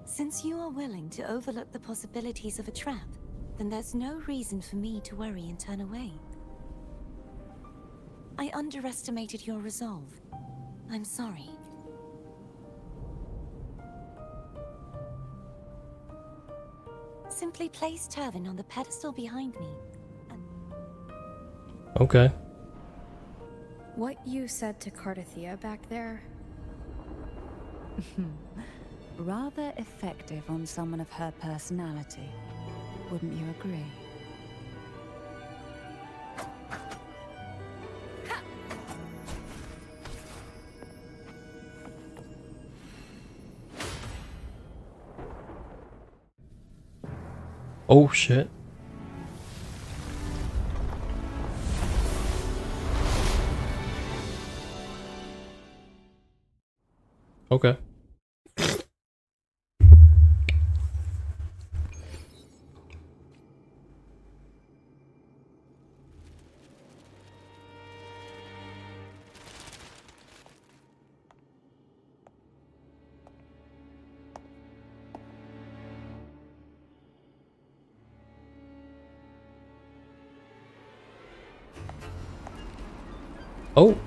Since you are willing to overlook the possibilities of a trap, then there's no reason for me to worry and turn away. I underestimated your resolve. I'm sorry. Simply place Turvin on the pedestal behind me. Okay. What you said to Cartethia back there? Rather effective on someone of her personality. Wouldn't you agree? Oh shit. Okay. Oh.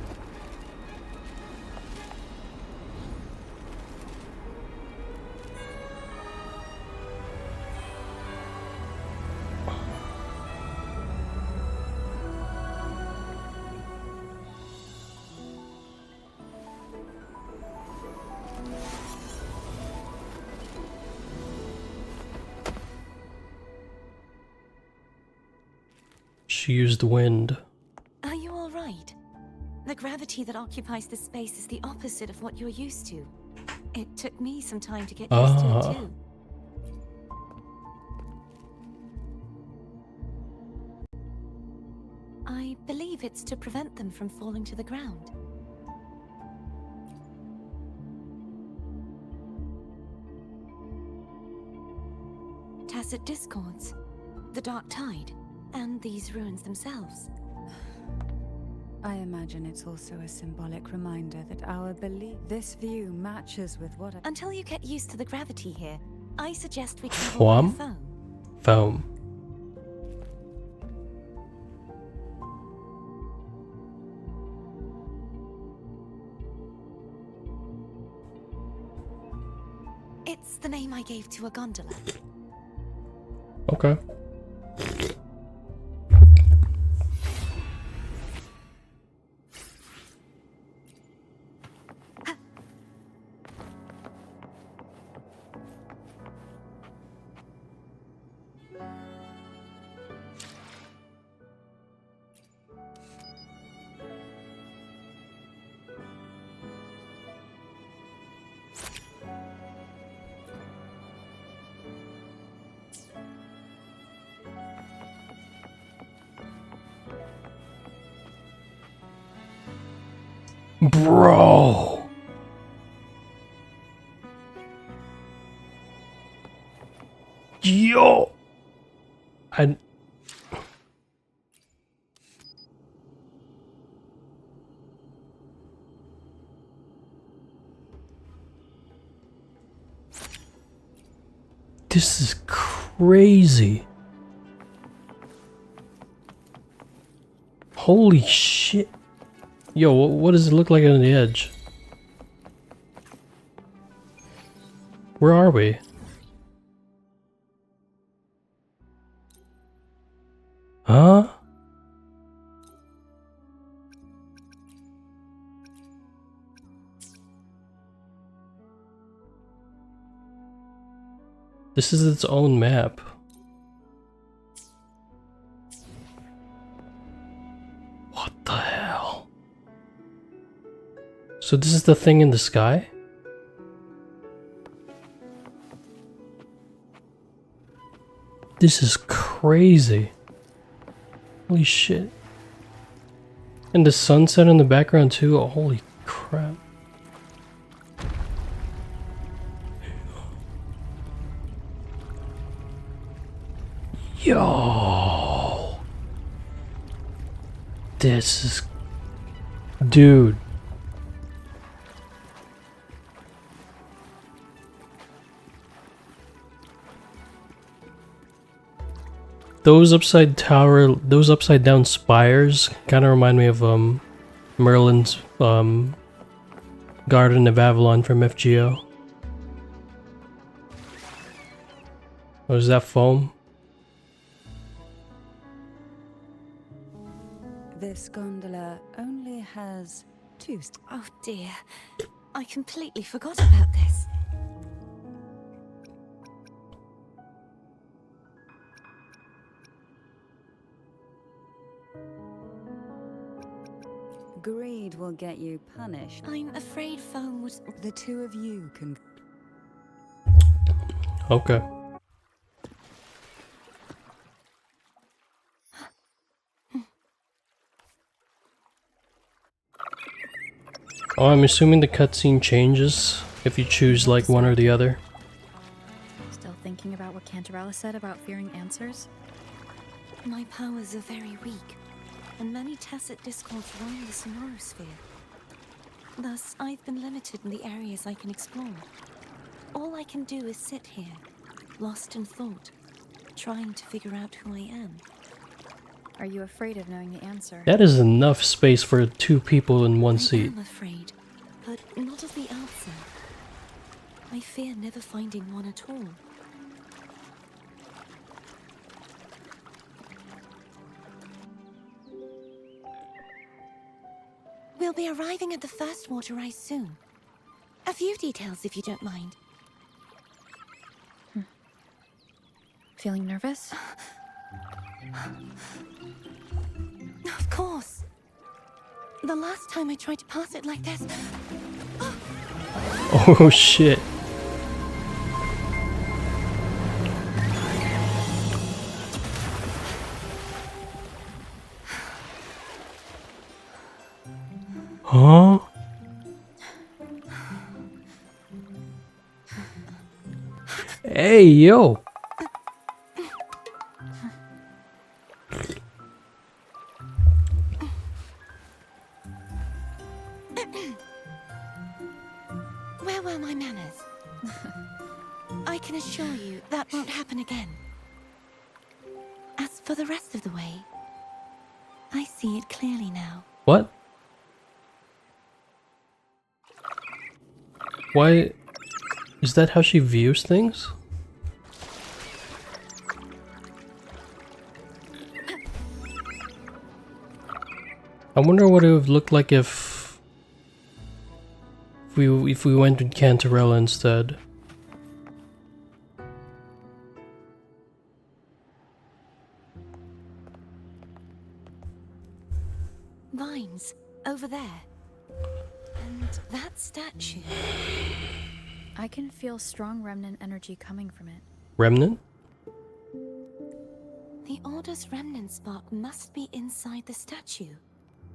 She used wind. Are you all right? The gravity that occupies this space is the opposite of what you're used to. It took me some time to get used to it too. I believe it's to prevent them from falling to the ground. Tacit discords, the dark tide, and these ruins themselves. I imagine it's also a symbolic reminder that our belief, this view matches with what Until you get used to the gravity here, I suggest we travel by foam. Foam. It's the name I gave to a gondola. Okay. Bro. Yo. This is crazy. Holy shit. Yo, what does it look like on the edge? Where are we? Huh? This is its own map. What the hell? So this is the thing in the sky? This is crazy. Holy shit. And the sunset in the background too? Oh, holy crap. Yo. This is... Dude. Those upside down spires kind of remind me of Merlin's Garden of Avalon from FGO. Oh, is that foam? This gondola only has 2 Oh dear, I completely forgot about this. Greed will get you punished. I'm afraid foam would... The 2 of you can... Okay. Oh, I'm assuming the cutscene changes if you choose like one or the other. Still thinking about what Cantarella said about fearing answers? My powers are very weak, and many tacit discords roam the sonorosphere. Thus, I've been limited in the areas I can explore. All I can do is sit here, lost in thought, trying to figure out who I am. Are you afraid of knowing the answer? That is enough space for 2 people in one seat. I am afraid, but not of the answer. I fear never finding one at all. We'll be arriving at the first water ice soon. A few details, if you don't mind. Feeling nervous? Of course. The last time I tried to pass it like this... Oh shit. Huh? Hey, yo. Where were my manners? I can assure you that won't happen again. As for the rest of the way, I see it clearly now. What? Why? Is that how she views things? I wonder what it would look like if we went with Cantarella instead. Vines, over there. And that statue. I can feel strong remnant energy coming from it. Remnant? The Order's remnant spark must be inside the statue.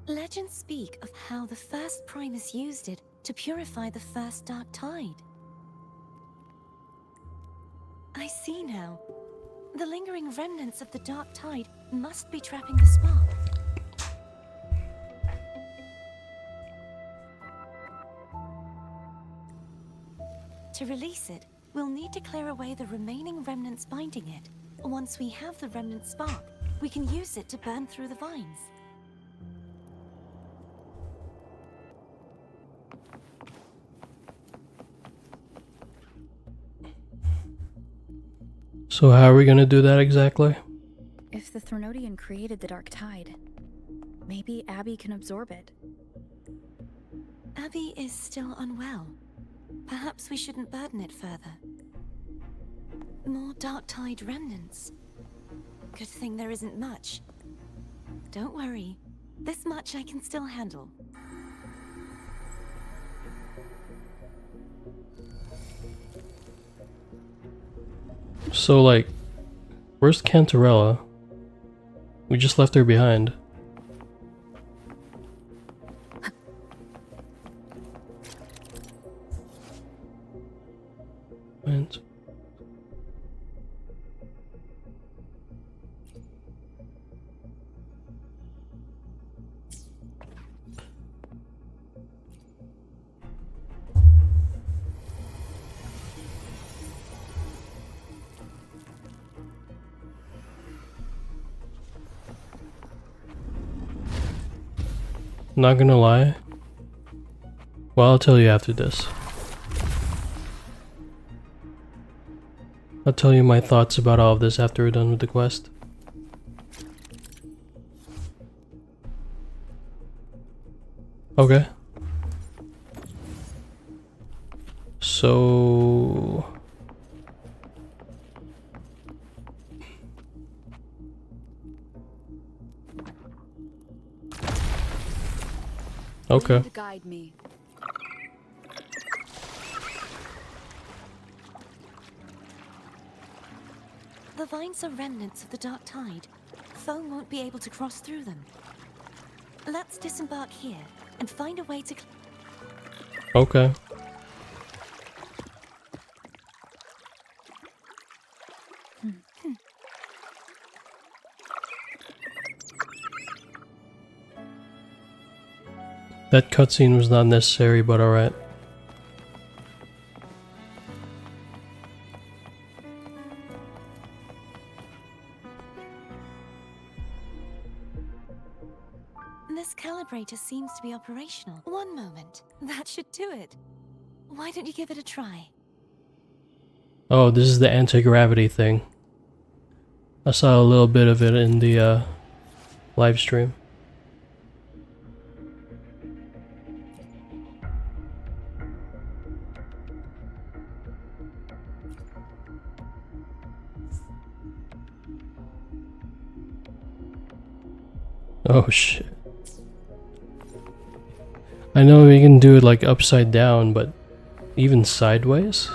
Legends speak of how the first Primus used it to purify the first Dark Tide. I see now. The lingering remnants of the Dark Tide must be trapping the spark. To release it, we'll need to clear away the remaining remnants binding it. Once we have the remnant spark, we can use it to burn through the vines. So how are we gonna do that exactly? If the Threnodian created the Dark Tide, maybe Abby can absorb it. Abby is still unwell. Perhaps we shouldn't burden it further. More Dark Tide remnants. Good thing there isn't much. Don't worry. This much I can still handle. So like, where's Cantarella? We just left her behind. And not gonna lie. Well, I'll tell you after this. I'll tell you my thoughts about all of this after we're done with the quest. Okay. So... Okay. Guide me. The vines are remnants of the Dark Tide. Foe won't be able to cross through them. Let's disembark here and find a way to... Okay. That cutscene was not necessary, but alright. This calibrator seems to be operational. One moment. That should do it. Why don't you give it a try? Oh, this is the anti-gravity thing. I saw a little bit of it in the live stream. Oh shit. I know we can do it like upside down, but even sideways?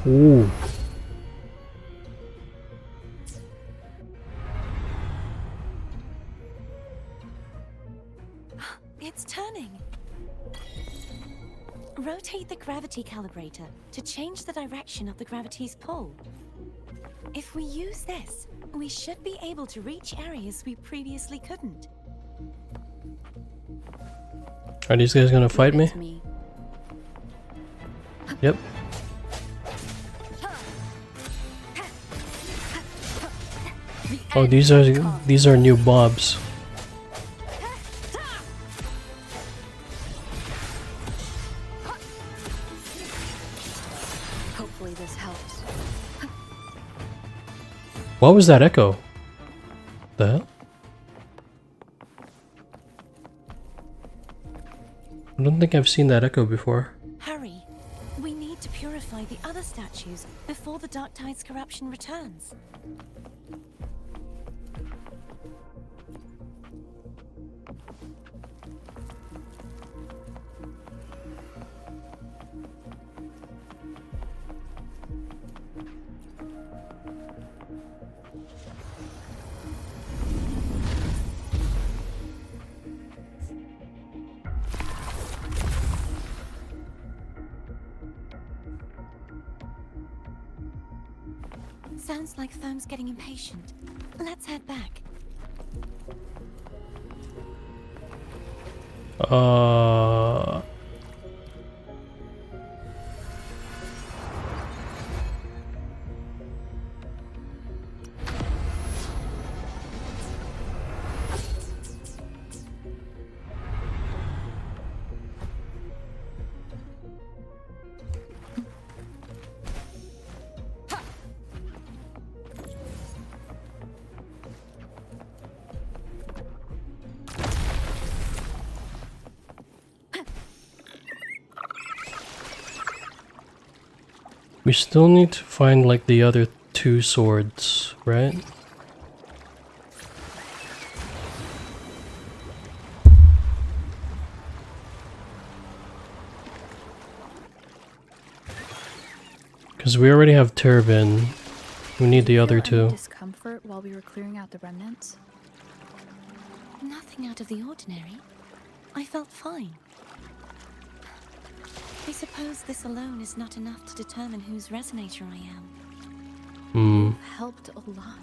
Ooh. It's turning. Rotate the gravity calibrator to change the direction of the gravity's pull. If we use this, we should be able to reach areas we previously couldn't. Are these guys gonna fight me? Yep. Oh, these are new mobs. Hopefully this helps. What was that echo? The hell? I don't think I've seen that echo before. Hurry. We need to purify the other statues before the Dark Tide's corruption returns. Sounds like Foam's getting impatient. Let's head back. We still need to find like the other two swords, right? Because we already have Turban. We need the other two. Discomfort while we were clearing out the remnants? Nothing out of the ordinary. I felt fine. I suppose this alone is not enough to determine whose resonator I am. Helped a lot.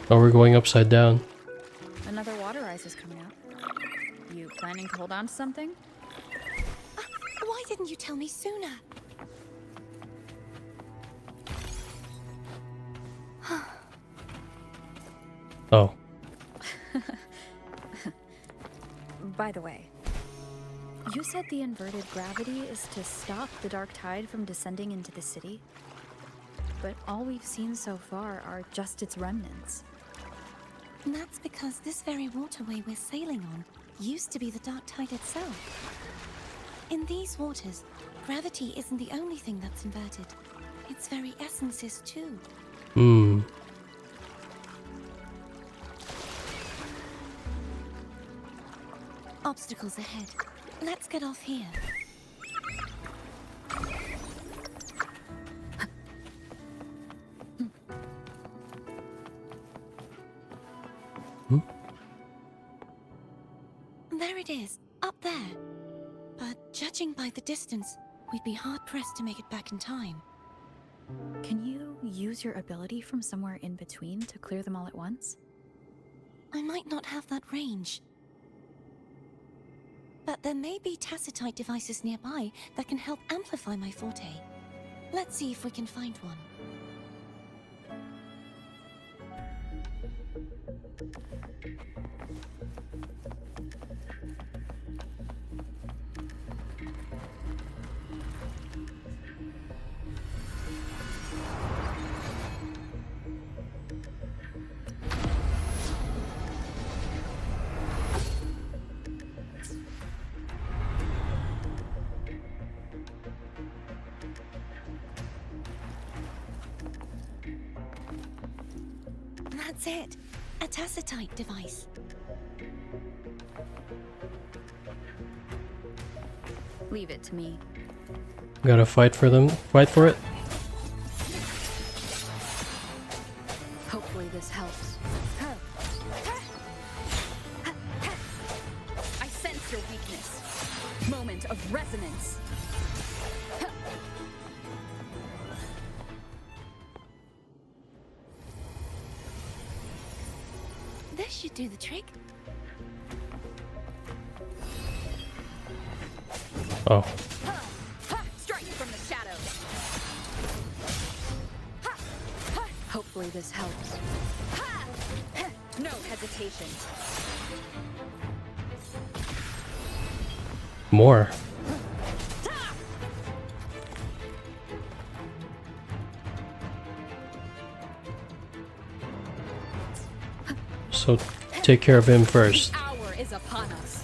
Oh, we're going upside down. Another water ice is coming out. You planning to hold on to something? Why didn't you tell me sooner? Oh. By the way, you said the inverted gravity is to stop the Dark Tide from descending into the city? But all we've seen so far are just its remnants. And that's because this very waterway we're sailing on used to be the Dark Tide itself. In these waters, gravity isn't the only thing that's inverted. its very essence is too. Hmm. Obstacles ahead. Let's get off here. Hmm? There it is, up there. But judging by the distance, we'd be hard-pressed to make it back in time. Can you use your ability from somewhere in between to clear them all at once? I might not have that range. But there may be tacitite devices nearby that can help amplify my forte. Let's see if we can find one. That's it. A tacitite device. Leave it to me. Gotta fight for them. Fight for it. Hopefully this helps. I sense your weakness. Moment of resonance. This should do the trick. Oh. Strike from the shadows. Hopefully this helps. No hesitation. More. So take care of him first. The hour is upon us.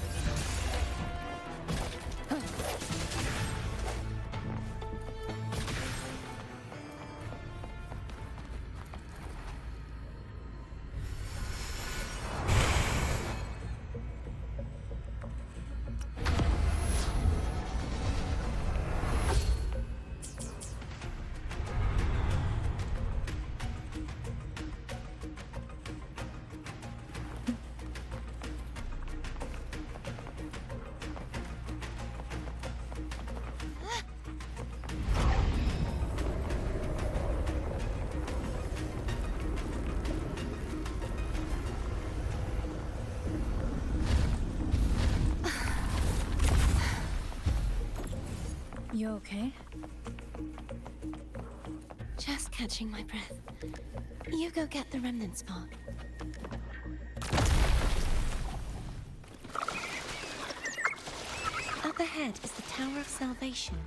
You okay? Just catching my breath. You go get the remnant spark. Up ahead is the Tower of Salvation.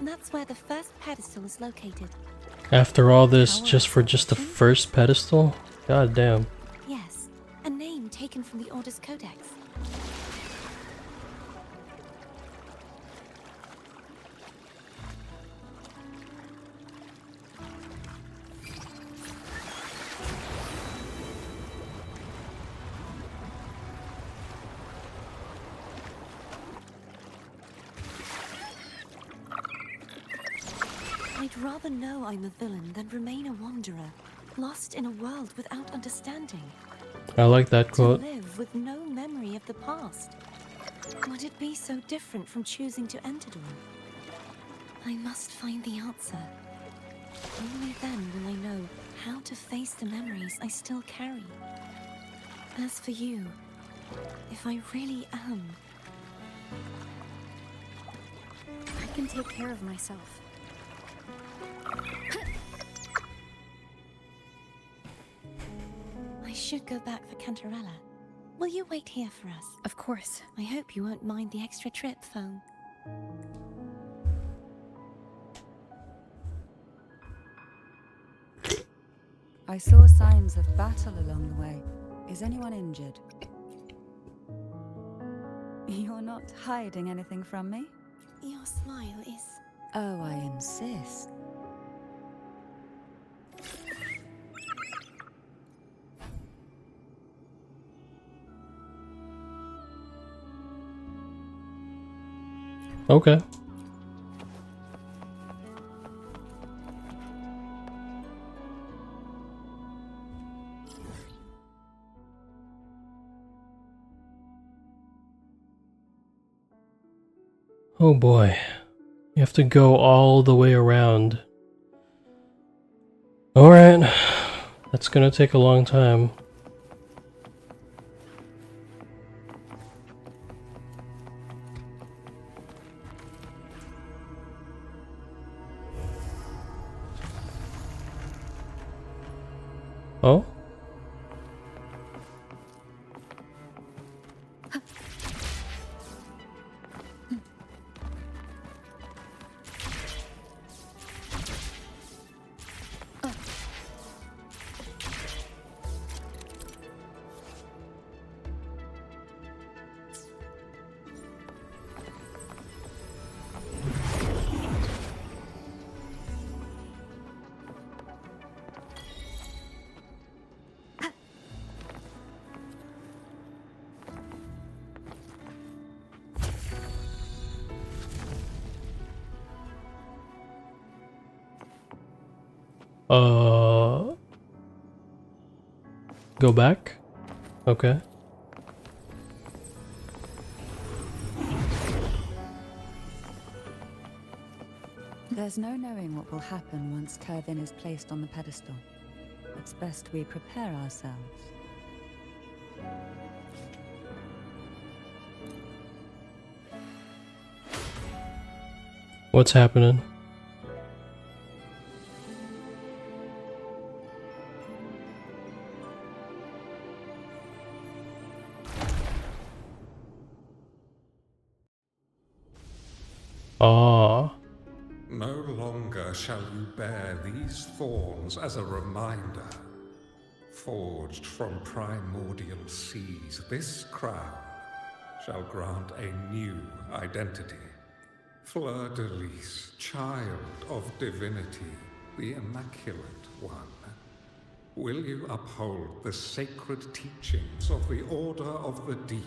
That's where the first pedestal is located. After all this, just for the first pedestal? God damn. Yes, a name taken from the Order's Codex. I'd rather know I'm a villain than remain a wanderer, lost in a world without understanding. I like that quote. To live with no memory of the past. Would it be so different from choosing to end it all? I must find the answer. Only then will I know how to face the memories I still carry. As for you, if I really am... I can take care of myself. I should go back for Cantarella. Will you wait here for us? Of course. I hope you won't mind the extra trip, phone. I saw signs of battle along the way. Is anyone injured? You're not hiding anything from me? Your smile is... Oh, I insist. Okay. Oh boy. You have to go all the way around. Alright. That's gonna take a long time. Oh? Go back? Okay. There's no knowing what will happen once Turvin is placed on the pedestal. It's best we prepare ourselves. What's happening? Ah. No longer shall you bear these thorns as a reminder. Forged from primordial seas, this crown shall grant a new identity. Fleurdelys, child of divinity, the Immaculate One. Will you uphold the sacred teachings of the Order of the Deep?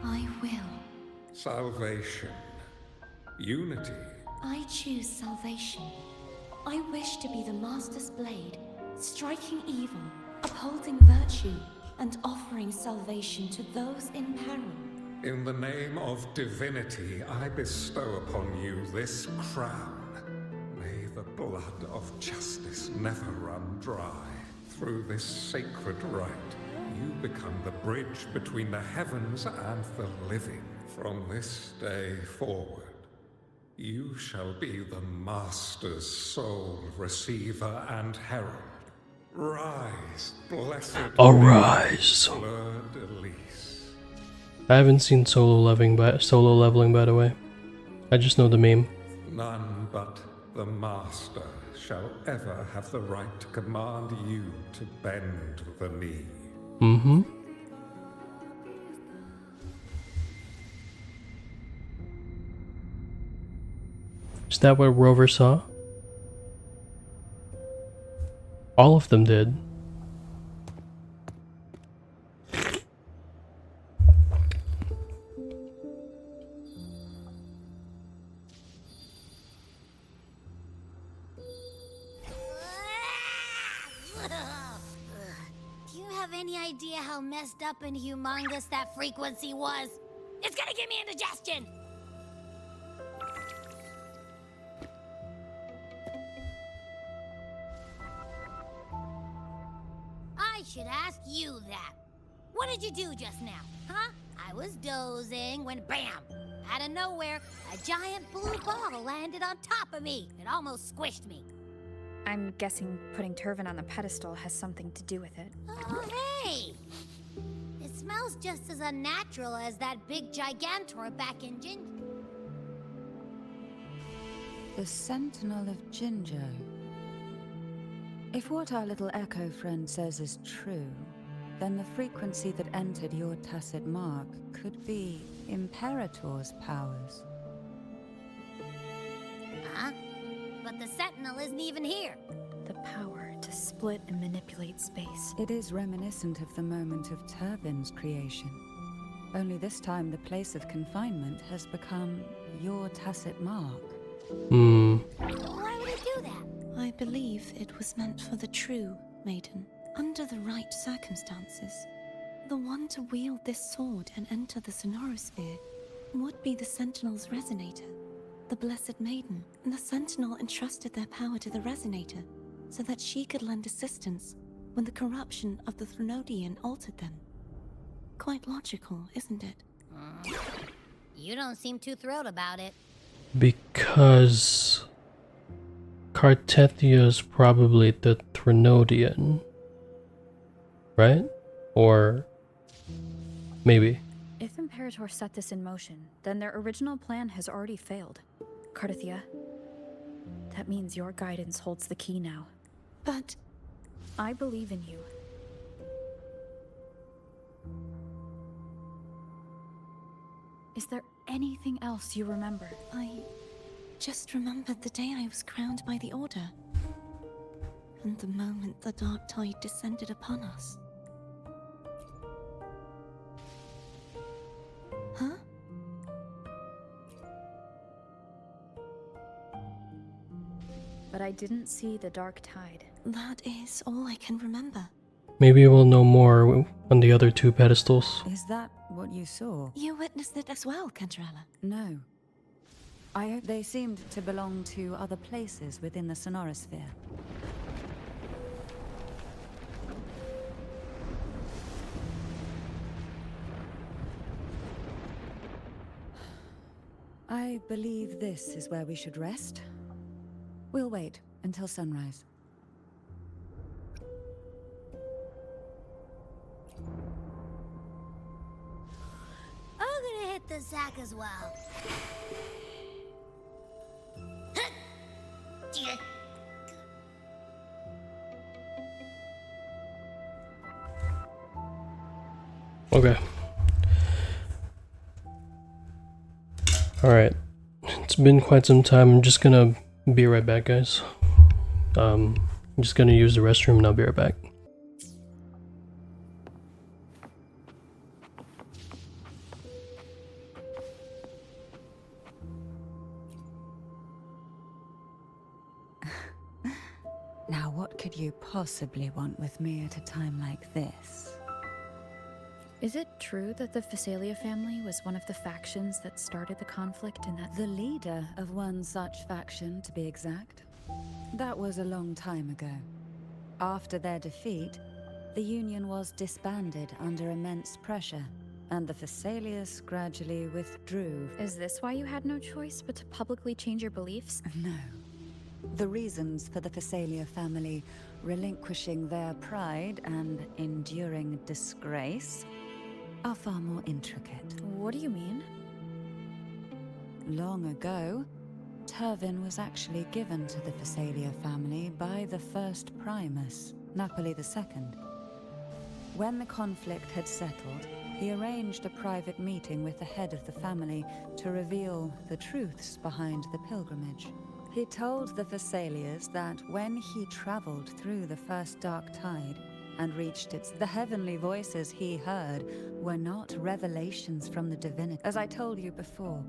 I will. Salvation. Unity. I choose salvation. I wish to be the Master's blade, striking evil, upholding virtue, and offering salvation to those in peril. In the name of divinity, I bestow upon you this crown. May the blood of justice never run dry. Through this sacred rite, you become the bridge between the heavens and the living. From this day forward, you shall be the Master's sole receiver and herald. Rise, blessed. Arise. Fleurdelys. I haven't seen solo leveling by the way. I just know the meme. None but the Master shall ever have the right to command you to bend the knee. Mm-hmm. Is that what Rover saw? All of them did. Do you have any idea how messed up and humongous that frequency was? It's gonna give me indigestion! I should ask you that. What did you do just now, huh? I was dozing when bam! Out of nowhere, a giant blue ball landed on top of me. It almost squished me. I'm guessing putting Turvin on the pedestal has something to do with it. Oh, hey! It smells just as unnatural as that big Gigantor back in Ginger. The Sentinel of Ginger. If what our little echo friend says is true, then the frequency that entered your tacit mark could be Imperator's powers. Huh? But the Sentinel isn't even here. The power to split and manipulate space. It is reminiscent of the moment of Turvin's creation. Only this time the place of confinement has become your tacit mark. Why would it do that? I believe it was meant for the true maiden. Under the right circumstances, the one to wield this sword and enter the Sonorosphere would be the Sentinel's Resonator, the Blessed Maiden. And the Sentinel entrusted their power to the Resonator so that she could lend assistance when the corruption of the Threnodian altered them. Quite logical, isn't it? You don't seem too thrilled about it. Because Cartethia is probably the Threnodian, right? Or maybe. If Imperator set this in motion, then their original plan has already failed. Cartethia, that means your guidance holds the key now. But I believe in you. Is there anything else you remember? I just remembered the day I was crowned by the Order. And the moment the dark tide descended upon us. Huh? But I didn't see the dark tide. That is all I can remember. Maybe we'll know more on the other two pedestals. Is that what you saw? You witnessed it as well, Cantarella. No. They seemed to belong to other places within the Sonorosphere. I believe this is where we should rest. We'll wait until sunrise. I'm gonna hit the sack as well. Okay. Alright. It's been quite some time. I'm just gonna be right back, guys. I'm just gonna use the restroom and I'll be right back. Now, what could you possibly want with me at a time like this? Is it true that the Phasalia family was one of the factions that started the conflict in that... The leader of one such faction, to be exact. That was a long time ago. After their defeat, the Union was disbanded under immense pressure, and the Phasalias gradually withdrew. Is this why you had no choice but to publicly change your beliefs? No. The reasons for the Phasalia family relinquishing their pride and enduring disgrace are far more intricate. What do you mean? Long ago, Turvin was actually given to the Phasalia family by the first Primus, Napoli II. When the conflict had settled, he arranged a private meeting with the head of the family to reveal the truths behind the pilgrimage. He told the Phasalias that when he traveled through the first dark tide and reached the heavenly voices he heard were not revelations from the divinity. As I told you before,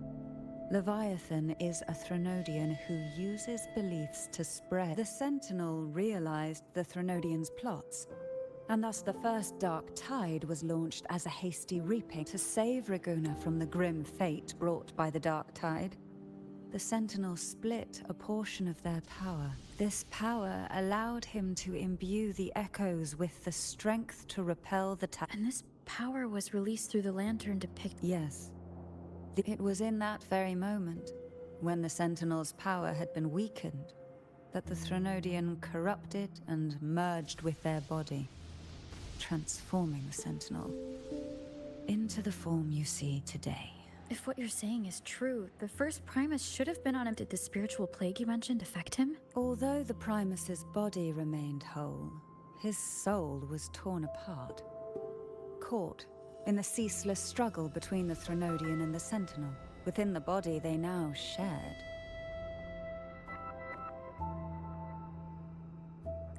Leviathan is a Threnodian who uses beliefs to spread. The Sentinel realized the Threnodians' plots, and thus the first dark tide was launched as a hasty reaping to save Reguna from the grim fate brought by the dark tide. The Sentinel split a portion of their power. This power allowed him to imbue the echoes with the strength to repel the And this power was released through the lantern to pick... Yes. It was in that very moment, when the Sentinel's power had been weakened, that the Threnodian corrupted and merged with their body, transforming the Sentinel into the form you see today. If what you're saying is true, the first Primus should have been on him. Did the spiritual plague you mentioned affect him? Although the Primus's body remained whole, his soul was torn apart, caught in the ceaseless struggle between the Threnodian and the Sentinel. Within the body they now shared.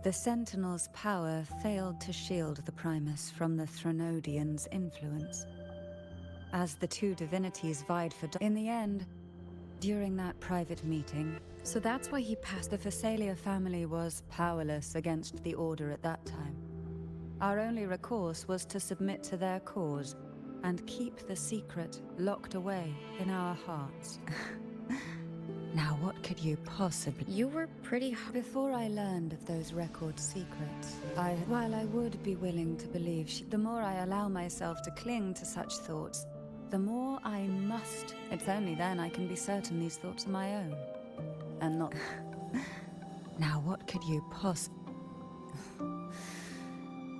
The Sentinel's power failed to shield the Primus from the Threnodians' influence. As the two divinities vied for in the end, during that private meeting, So that's why he passed. the Phasalia family was powerless against the Order at that time. Our only recourse was to submit to their cause and keep the secret locked away in our hearts. Now what could you possibly... You were pretty Before I learned of those record secrets, while I would be willing to believe the more I allow myself to cling to such thoughts, the more I must. It's only then I can be certain these thoughts are my own, and not... Now what could you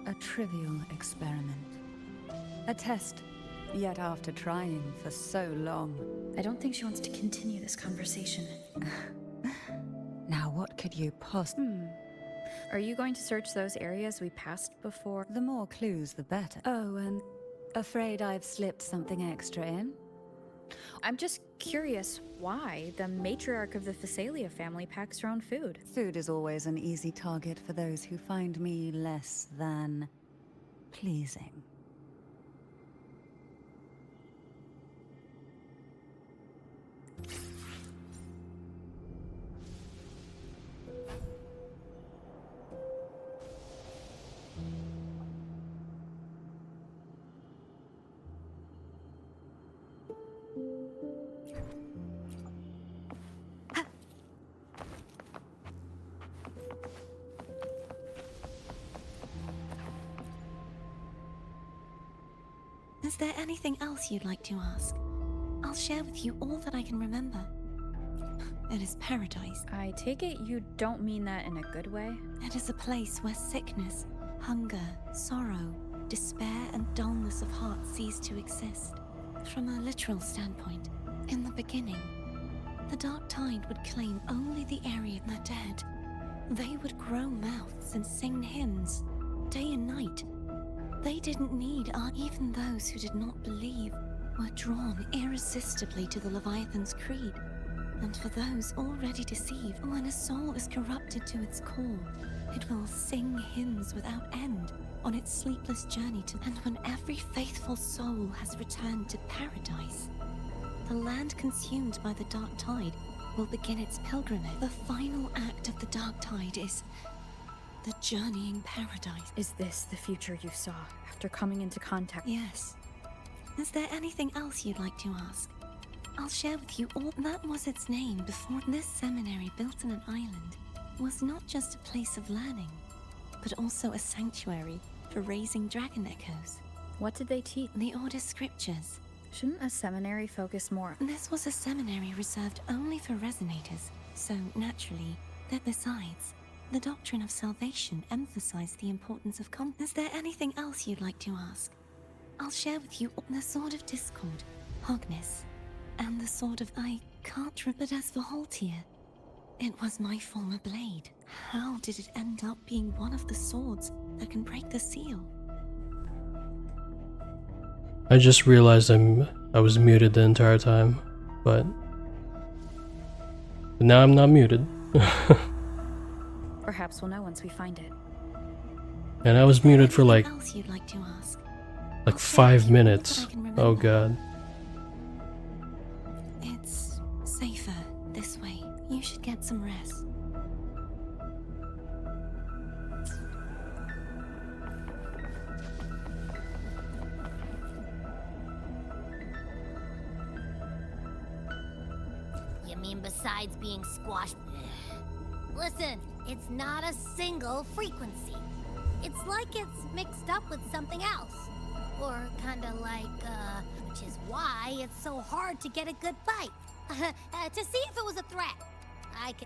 A trivial experiment. A test. Yet after trying for so long... I don't think she wants to continue this conversation. Now what could you Are you going to search those areas we passed before? The more clues, the better. Oh, and afraid I've slipped something extra in? I'm just curious why the matriarch of the Phasalia family packs her own food. Food is always an easy target for those who find me less than pleasing. Is there anything else you'd like to ask? I'll share with you all that I can remember. It is paradise. I take it you don't mean that in a good way? It is a place where sickness, hunger, sorrow, despair, and dullness of heart cease to exist. From a literal standpoint, in the beginning, the Dark Tide would claim only the area of the dead. They would grow mouths and sing hymns, day and night. They didn't need art. Even those who did not believe were drawn irresistibly to the Leviathan's creed. And for those already deceived, when a soul is corrupted to its core, it will sing hymns without end on its sleepless journey to... And when every faithful soul has returned to paradise, the land consumed by the Dark Tide will begin its pilgrimage. The final act of the Dark Tide is the journeying paradise. Is this the future you saw after coming into contact? Yes. Is there anything else you'd like to ask? I'll share with you all. That was its name before. This seminary, built on an island, was not just a place of learning, but also a sanctuary for raising dragon echoes. What did they teach? The Order scriptures. Shouldn't a seminary focus more? This was a seminary reserved only for resonators, so naturally, that besides, the doctrine of salvation emphasized the importance of Is there anything else you'd like to ask? I'll share with you the Sword of Discord, Hogness, and the Sword of I can't but as for Haltier, it was my former blade. How did it end up being one of the swords that can break the seal? I just realized I was muted the entire time, but now I'm not muted. Perhaps we'll know once we find it. And I was muted for like else you'd like to ask? 5 minutes. Oh god. It's safer this way. You should get some rest. You mean besides being squashed? Listen, it's not a single frequency. It's like it's mixed up with something else. Or kinda like, which is why it's so hard to get a good bite. To see if it was a threat.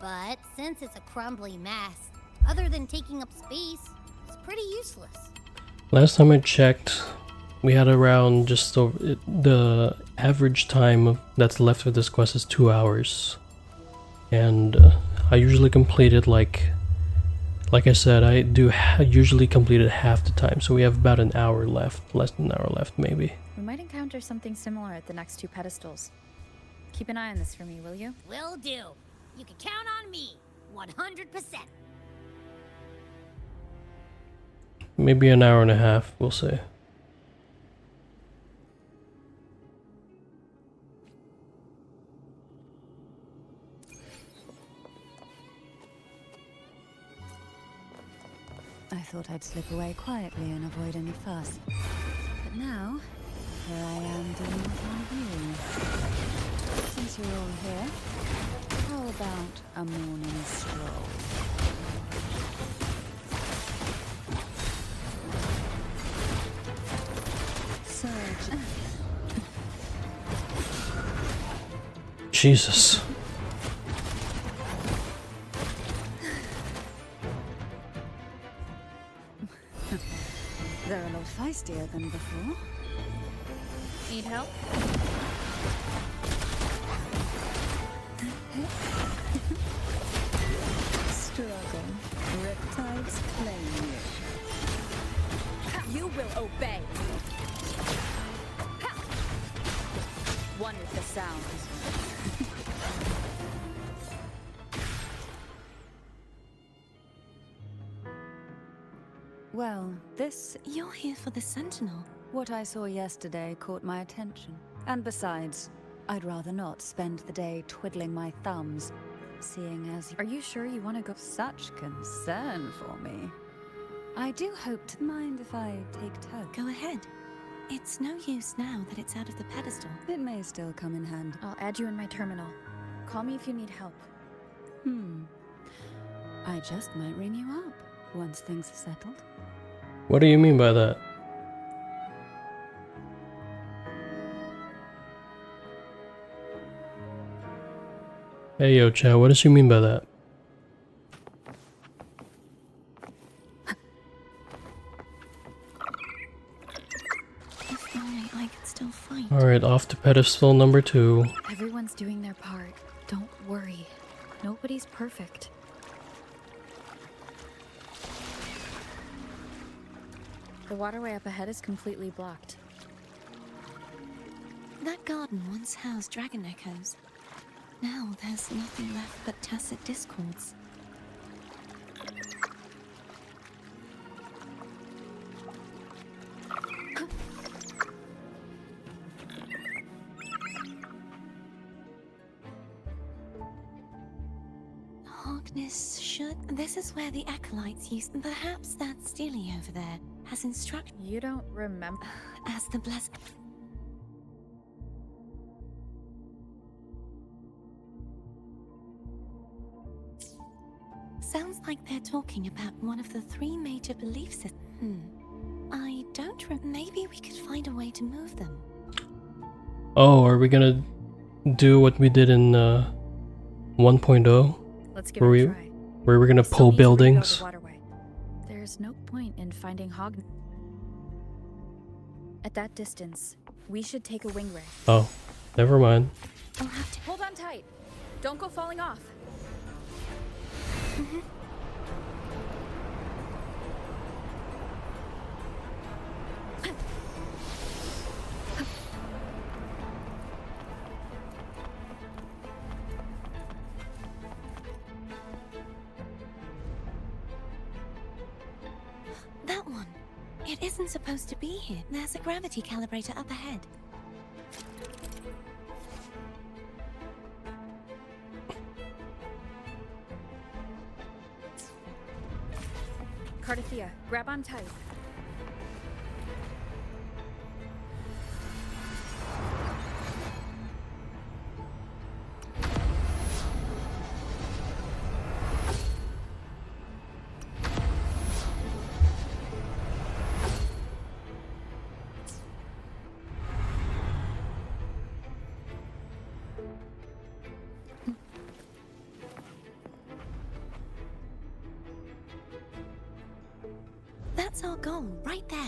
But since it's a crumbly mess, other than taking up space, it's pretty useless. Last time I checked, we had around just over the average time that's left for this quest is 2 hours. And I usually complete it like I said, I usually complete it half the time, so we have about an hour left, less than an hour left maybe. We might encounter something similar at the next 2 pedestals. Keep an eye on this for me, will you? Will do. You can count on me, 100%. Maybe an hour and a half, we'll say. I thought I'd slip away quietly and avoid any fuss. But now, here I am doing it on you. Since you're all here, how about a morning stroll? Surge. Jesus. They're a lot feistier than before. Need help? Struggle. Riptides claim you. You will obey. One with the sound. Well, this... You're here for the Sentinel. What I saw yesterday caught my attention. And besides, I'd rather not spend the day twiddling my thumbs, seeing as... Are you sure you want to go? Such concern for me. I do hope to... Mind if I take tow? Go ahead. It's no use now that it's out of the pedestal. It may still come in handy. I'll add you in my terminal. Call me if you need help. I just might ring you up once things are settled. What do you mean by that? Hey yo, chat, what does you mean by that? If only I could still fight. Alright, off to pedestal number 2. Everyone's doing their part. Don't worry. Nobody's perfect. The waterway up ahead is completely blocked. That garden once housed dragon echoes. Now there's nothing left but tacit discords. Harkness should... This is where the acolytes used... Perhaps that Steely over there has instructed... You don't remember? As the blessed... Sounds like they're talking about one of the 3 major belief systems. I don't maybe we could find a way to move them. Oh, are we gonna do what we did in 1.0? Let's give it a try. Where we're gonna Still pull need to reroute buildings? the waterway. There's no point in finding Hog. At that distance, we should take a wing ray. Oh, never mind. I'll have to... Hold on tight. Don't go falling off. That one. It isn't supposed to be here. There's a gravity calibrator up ahead. Cardathea, grab on tight. That's our goal, right there.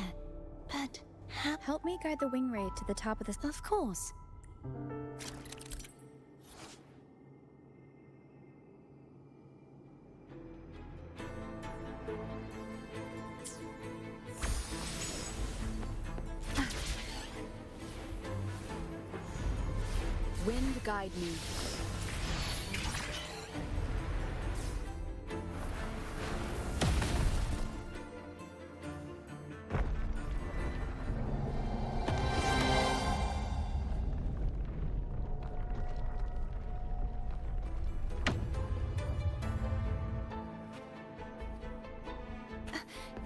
But how... Help me guide the wing ray to the top of this. Of course. Wind guide me.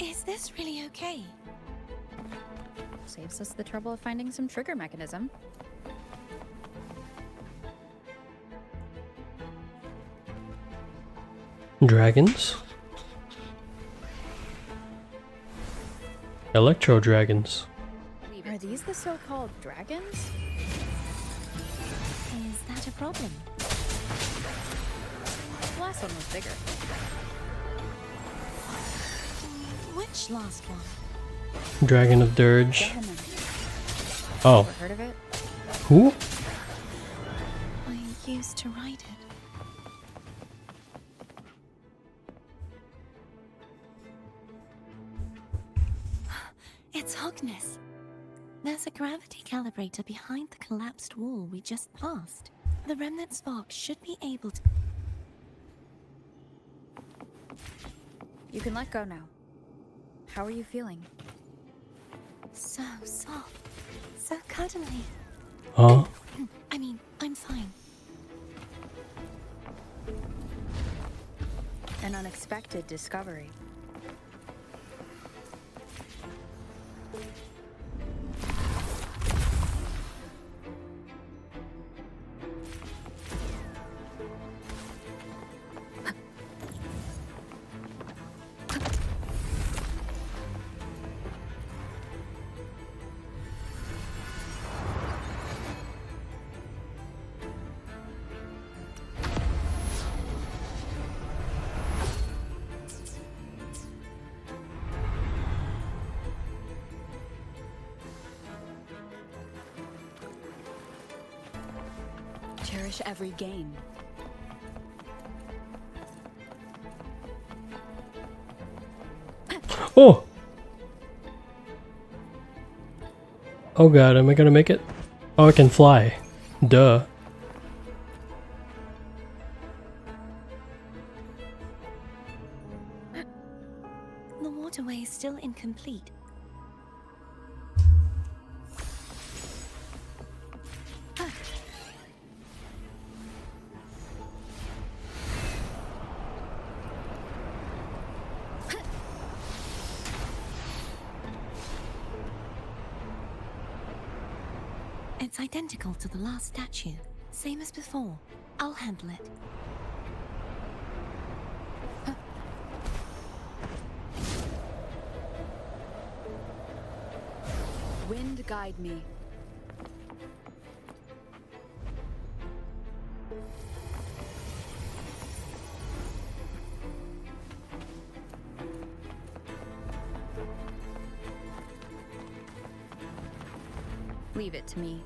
Is this really okay? Saves us the trouble of finding some trigger mechanism. Dragons? Electro dragons. Are these the so-called dragons? Is that a problem? The last one was bigger. Which last one? Dragon of Dirge. Gehenna. Oh. Ever heard of it? Who? I used to ride it. It's Hogness. There's a gravity calibrator behind the collapsed wall we just passed. The remnant spark should be able to... You can let go now. How are you feeling? So soft. So cuddly. Huh? I mean, I'm fine. An unexpected discovery. Cherish every gain. Oh! Oh god, am I gonna make it? Oh, I can fly. Duh. The waterway is still incomplete. It's identical to the last statue. Same as before. I'll handle it. Wind guide me. Leave it to me.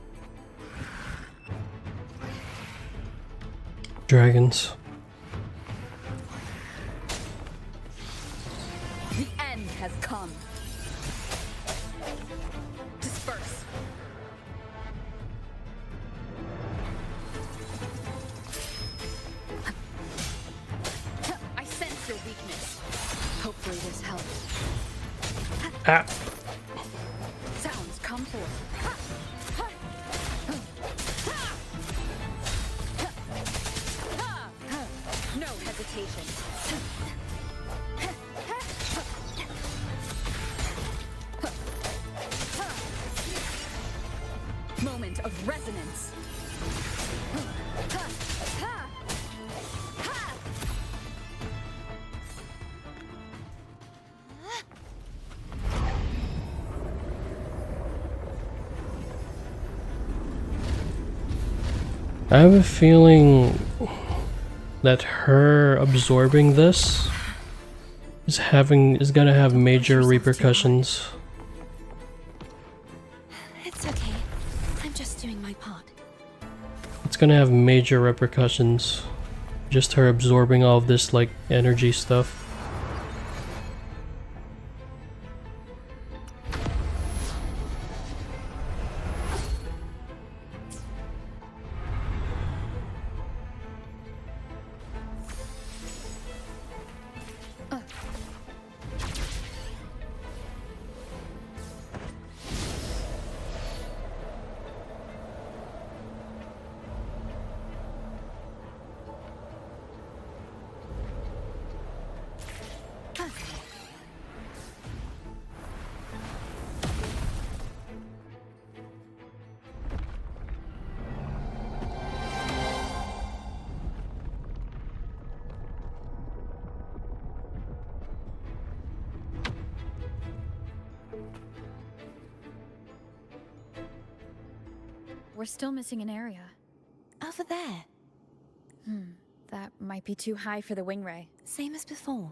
Dragons. The end has come. Disperse. I sense your weakness. Hopefully this helps. Ah. Sounds come forth. No hesitation. Moment of resonance. I have a feeling that her absorbing this is gonna have major repercussions. It's okay. I'm just doing my part. It's gonna have major repercussions. Just her absorbing all of this like energy stuff. We're still missing an area. Over there. That might be too high for the wing ray. Same as before.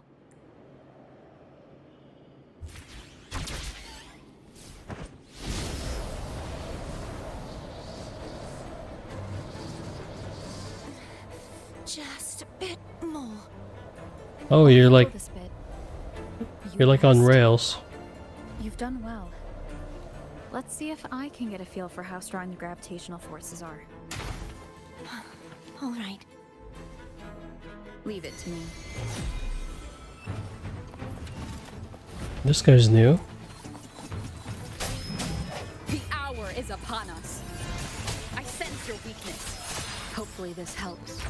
Just a bit more. Oh, you're like This bit. you're like on missed. rails. You've done well. Let's see if I can get a feel for how strong the gravitational forces are. All right. Leave it to me. This guy's new. The hour is upon us. I sense your weakness. Hopefully this helps.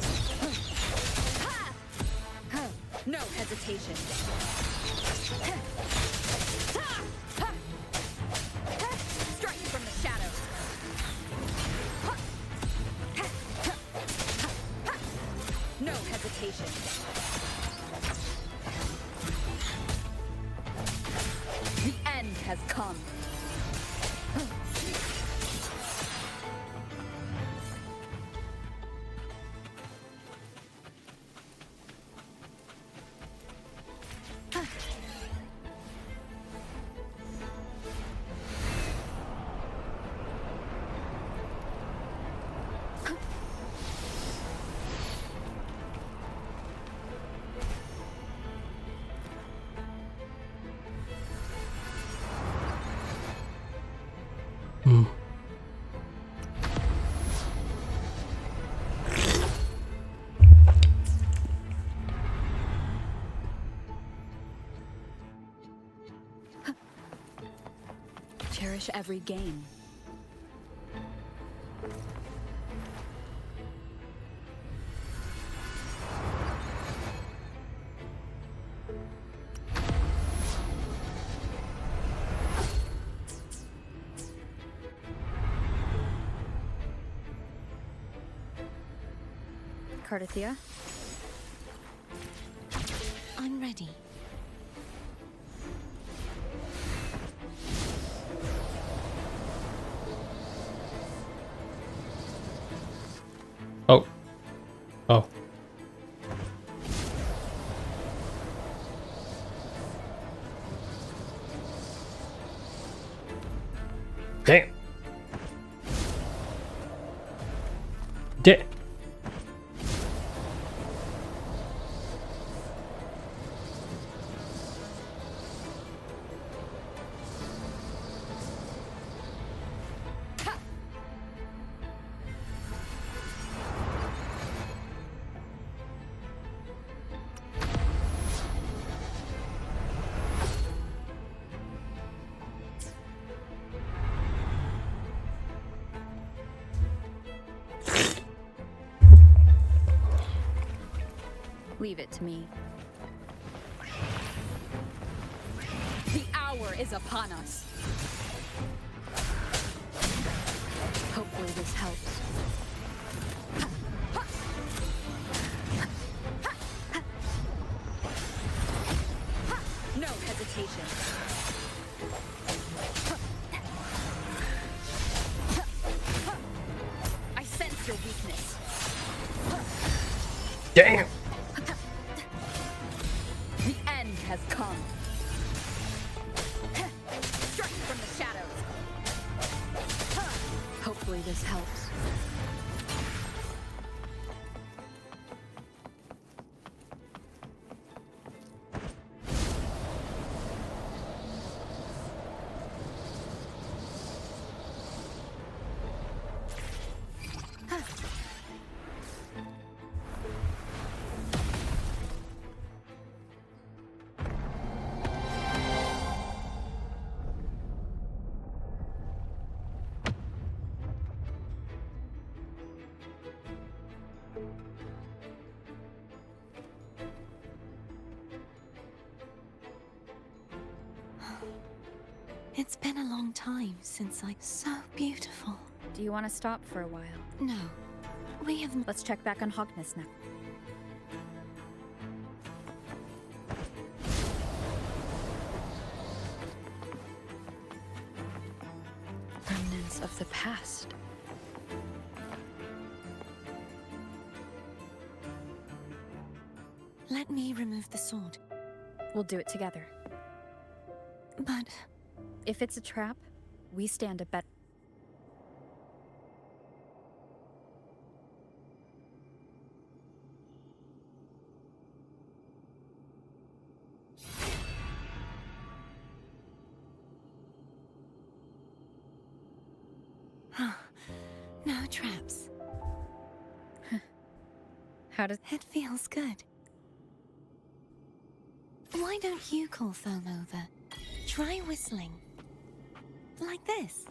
No hesitation. Strike from the shadows. No hesitation. The end has come. Cherish every gain. Cardathia? I'm ready. Oh. Oh. Damn. Damn. Leave it to me. The hour is upon us. Hopefully this helps. No hesitation. I sense your weakness. Damn. The end has come. Strike from the shadows. Hopefully this helps. It's been a long time since I... So beautiful. Do you want to stop for a while? No. We have... Let's check back on Hogness now. of the past. Let me remove the sword. We'll do it together. But If it's a trap, we stand a bet. no traps. How does... It feels good. Why don't you call Foam over? Try whistling. Like this.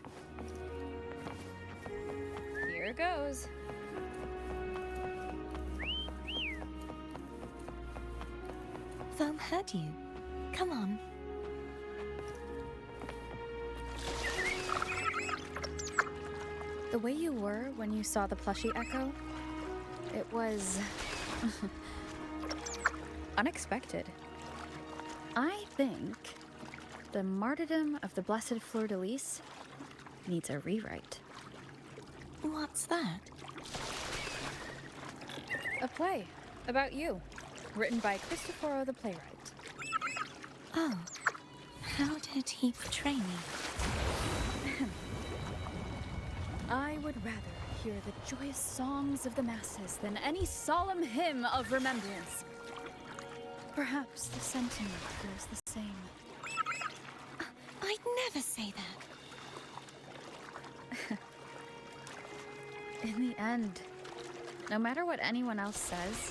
Here goes. Foam heard you. Come on. The way you were when you saw the plushie Echo, it was... unexpected. I think the martyrdom of the Blessed Fleurdelys needs a rewrite. What's that? A play about you, written by Cristoforo the playwright. Oh. How did he portray me? I would rather hear the joyous songs of the masses than any solemn hymn of remembrance. Perhaps the Sentinel feels the same. I'd never say that. In the end, no matter what anyone else says,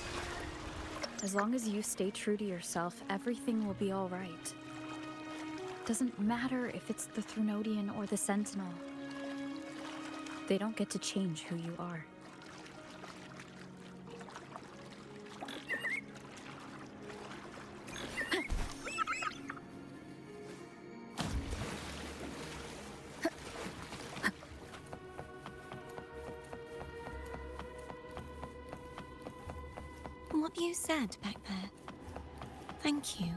as long as you stay true to yourself, everything will be all right. Doesn't matter if it's the Threnodian or the Sentinel. They don't get to change who you are. What you said back there. Thank you.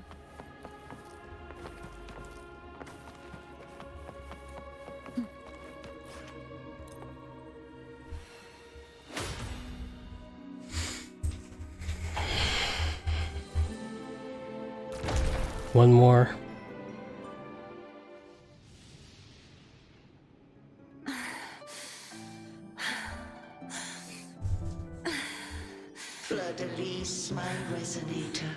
One more. Fleurdelys, my resonator,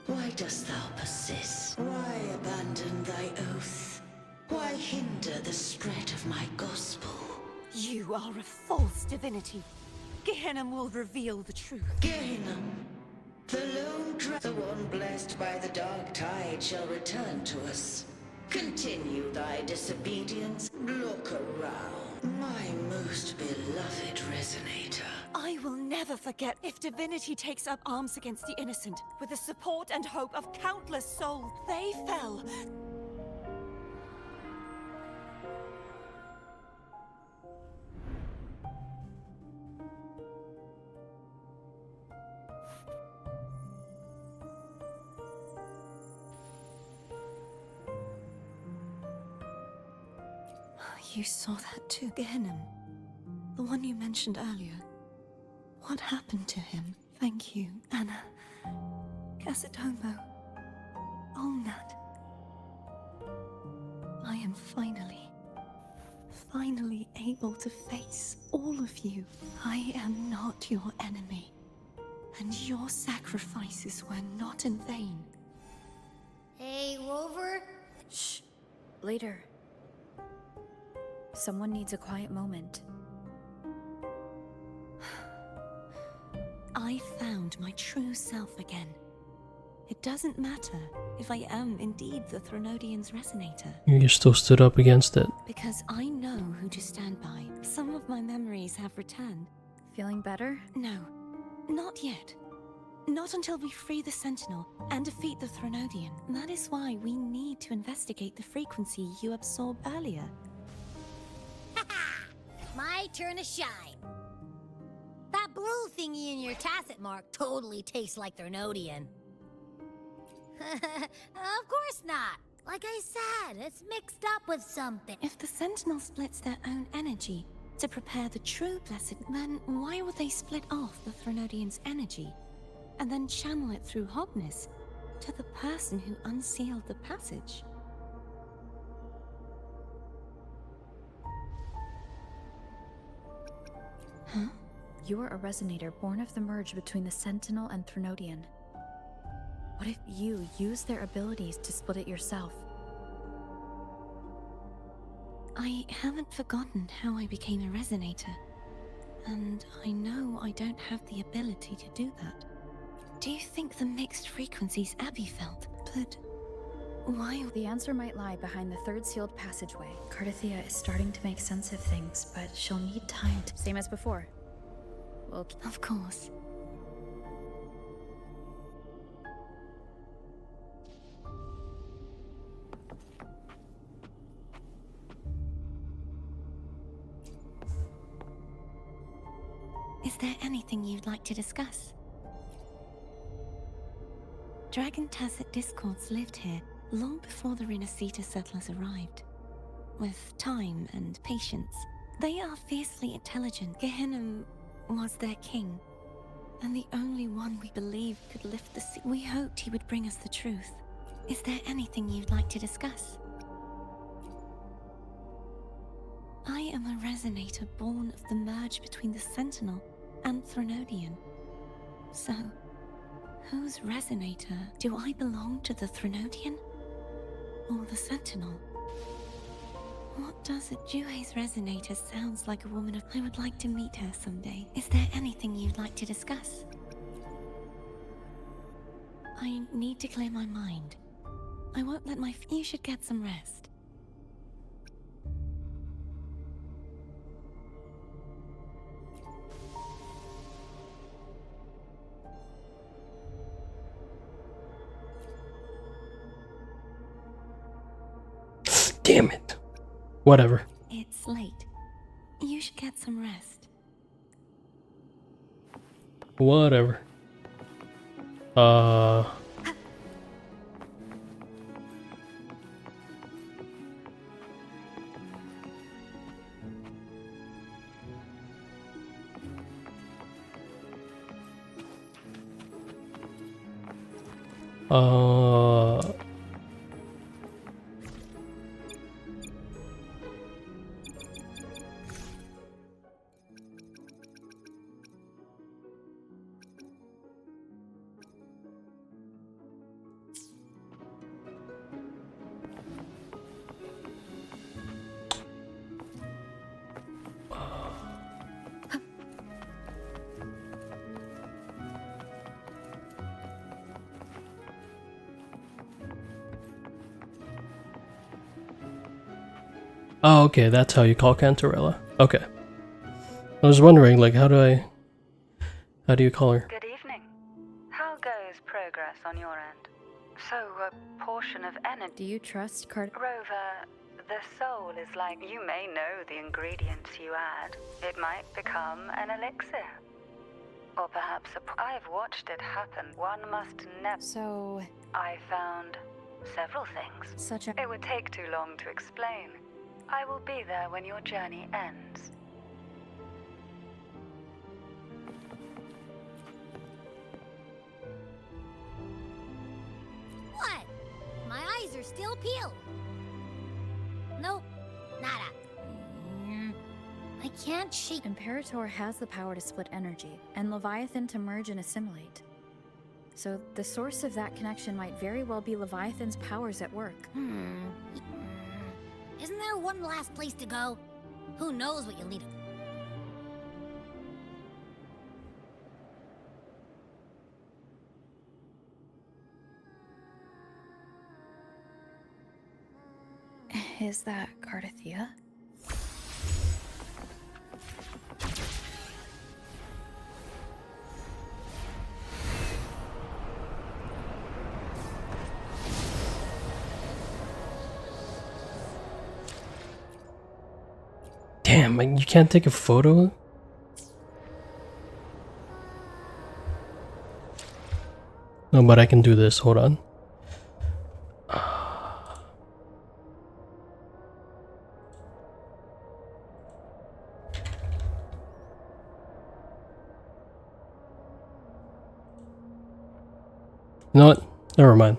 why dost thou persist? Why abandon thy oath? Why hinder the spread of my gospel? You are a false divinity. Gehenna will reveal the truth. Gehenna, the lone the one blessed by the dark tide shall return to us. Continue thy disobedience. Look around, my most beloved resonator. I will never forget if divinity takes up arms against the innocent. With the support and hope of countless souls, they fell. You saw that too, Gehenna. The one you mentioned earlier. What happened to him? Thank you, Anna. Casatomo. Olnat. I am finally able to face all of you. I am not your enemy. And your sacrifices were not in vain. Hey, Rover? Shh. Later. Someone needs a quiet moment. I found my true self again. It doesn't matter if I am indeed the Threnodian's resonator. You still stood up against it. Because I know who to stand by. Some of my memories have returned. Feeling better? No, not yet. Not until we free the Sentinel and defeat the Threnodian. That is why we need to investigate the frequency you absorbed earlier. My turn to shine. That blue thingy in your tacit mark totally tastes like Threnodian. Of course not. Like I said, it's mixed up with something. If the Sentinel splits their own energy to prepare the true Blessed, then why would they split off the Threnodian's energy and then channel it through Hognis to the person who unsealed the passage? Huh? You're a resonator born of the merge between the Sentinel and Threnodian. What if you use their abilities to split it yourself? I haven't forgotten how I became a resonator, and I know I don't have the ability to do that. Do you think the mixed frequencies Abby felt? But why? The answer might lie behind the third sealed passageway. Cardathia is starting to make sense of things, but she'll need time to... Same as before. Well, of course. Is there anything you'd like to discuss? Dragon Tacet Discords lived here long before the Renacita settlers arrived. With time and patience, they are fiercely intelligent. Gehinnom was their king, and the only one we believed could lift the sea. We hoped he would bring us the truth. Is there anything you'd like to discuss? I am a resonator born of the merge between the Sentinel and Threnodian. So, whose resonator? Do I belong to the Threnodian? Or the Sentinel? What does it? Juhe's resonator sounds like a woman of... I would like to meet her someday. Is there anything you'd like to discuss? I need to clear my mind. I won't let my... You should get some rest. Damn it. Whatever. It's late. You should get some rest. Whatever. Oh, okay, that's how you call Cantarella. Okay. I was wondering, like, how do you call her? Good evening. How goes progress on your end? So, a portion of energy... Do you trust Rover, the soul is like... You may know the ingredients you add. It might become an elixir. Or perhaps I've watched it happen. One must never... So... I found several things. Such a... It would take too long to explain. I will be there when your journey ends. What? My eyes are still peeled. Nope, nada. I can't shake. Imperator has the power to split energy, and Leviathan to merge and assimilate. So the source of that connection might very well be Leviathan's powers at work. Isn't there one last place to go? Who knows what you'll need? Is that Cardathia? Damn, you can't take a photo? No, but I can do this. Hold on. You know what? Never mind.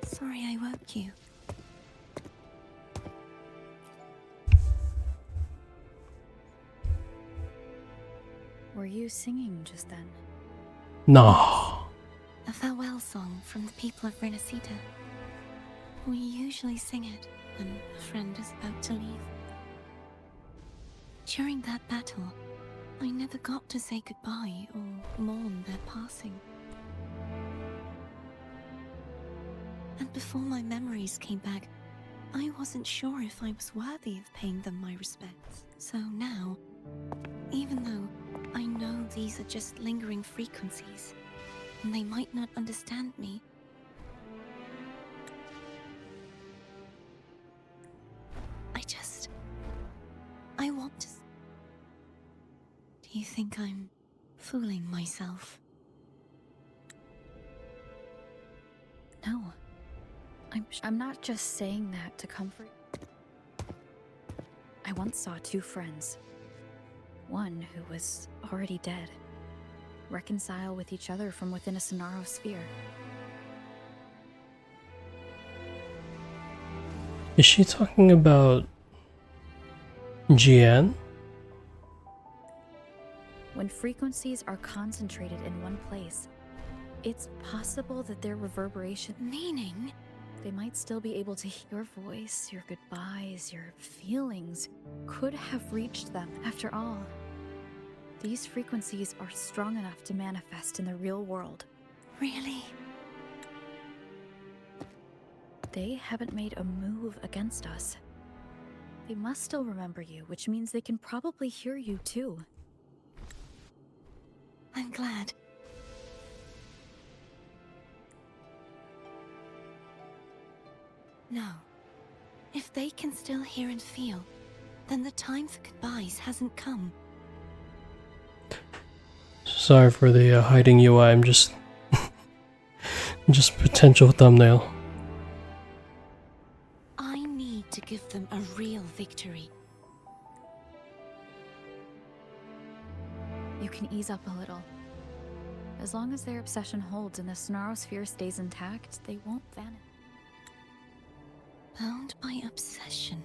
Sorry I woke you. Were you singing just then? No. A farewell song from the people of Renacita. We usually sing it when a friend is about to leave. During that battle, I never got to say goodbye or mourn their passing. And before my memories came back, I wasn't sure if I was worthy of paying them my respects. So now, even though I know these are just lingering frequencies, and they might not understand me, I want to... Do you think I'm fooling myself? No. I'm not just saying that to comfort. I once saw two friends. One who was already dead. Reconcile with each other from within a Sonaro sphere. Is she talking about Jian? When frequencies are concentrated in one place, it's possible that their reverberation, meaning they might still be able to hear your voice, your goodbyes, your feelings, could have reached them. After all, these frequencies are strong enough to manifest in the real world. Really? They haven't made a move against us. They must still remember you, which means they can probably hear you too. I'm glad. No. If they can still hear and feel, then the time for goodbyes hasn't come. Sorry for the hiding UI, I'm just... just potential thumbnail. I need to give them a real victory. You can ease up a little. As long as their obsession holds and the Sonaro sphere stays intact, they won't vanish. Bound by obsession.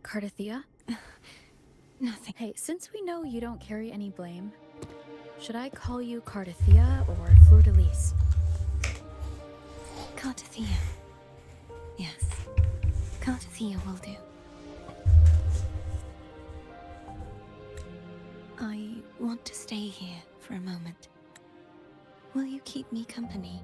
Cardathia? Nothing. Hey, since we know you don't carry any blame, should I call you Cardathia or Fleurdelys? Cardathia. Yes. Cardathia will do. I want to stay here for a moment. Will you keep me company?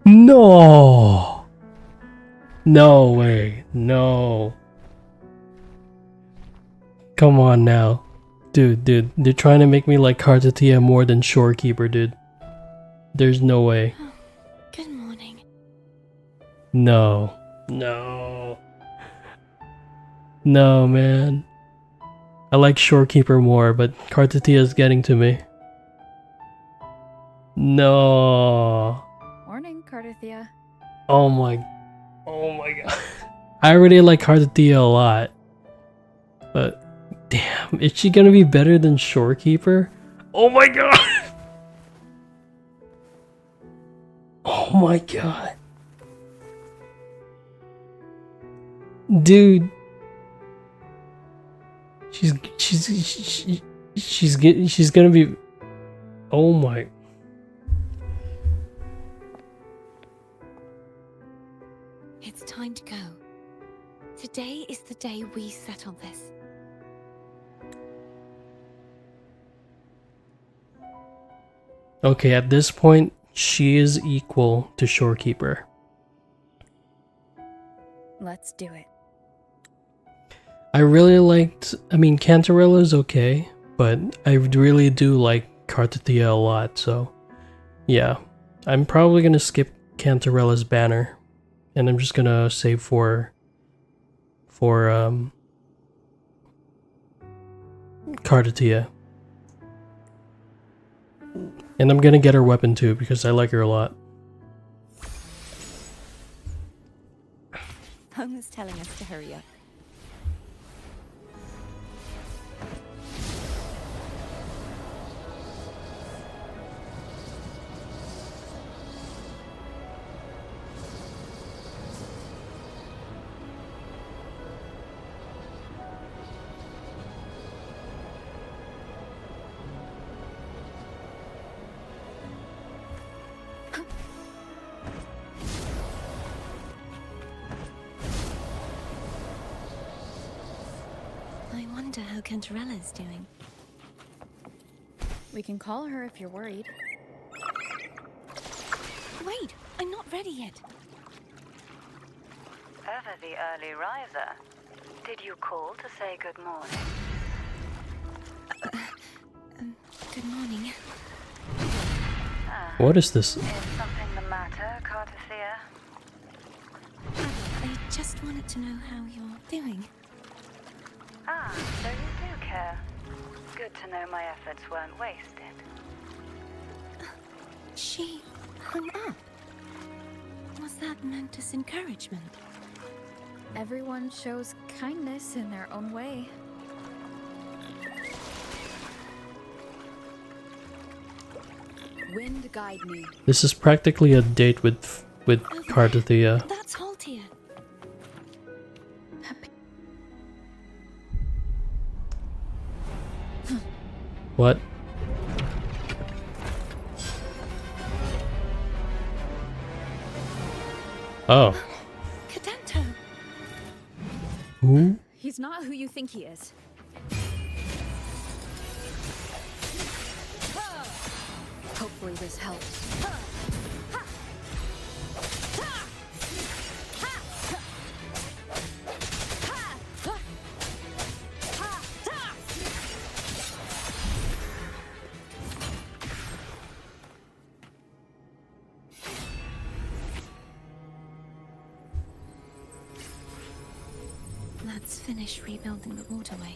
No! No way. No. Come on now. Dude, they're trying to make me like Cardathia more than Shorekeeper, dude. There's no way. Good morning. No. No. No, man. I like Shorekeeper more, but Kartatia is getting to me. No. Morning, Cardathia. Oh my god. I already like Kartatia a lot. But damn, is she gonna be better than Shorekeeper? Oh my god. Oh my god. Dude. She's gonna be. Oh my. It's time to go. Today is the day we settle this. Okay, at this point, she is equal to Shorekeeper. Let's do it. I really liked. I mean, Cantarella's okay, but I really do like Kartatia a lot. So, yeah, I'm probably gonna skip Cantarella's banner, and I'm just gonna save for Kartatia. And I'm gonna get her weapon too because I like her a lot. Homer's telling us to hurry up. I wonder how Cantarella's doing. We can call her if you're worried. Wait, I'm not ready yet. Ever the early riser. Did you call to say good morning? Good morning. What is this? Is something the matter, Kartathea? I just wanted to know how you're doing. Ah, so you do care. Good to know my efforts weren't wasted. She hung up. Was that meant as encouragement? Everyone shows kindness in their own way. Wind guide me. This is practically a date with Kartathea. That's Haltia. What? Oh. Cadento. Who? He's not who you think he is. Hopefully this helps. Let's finish rebuilding the waterway.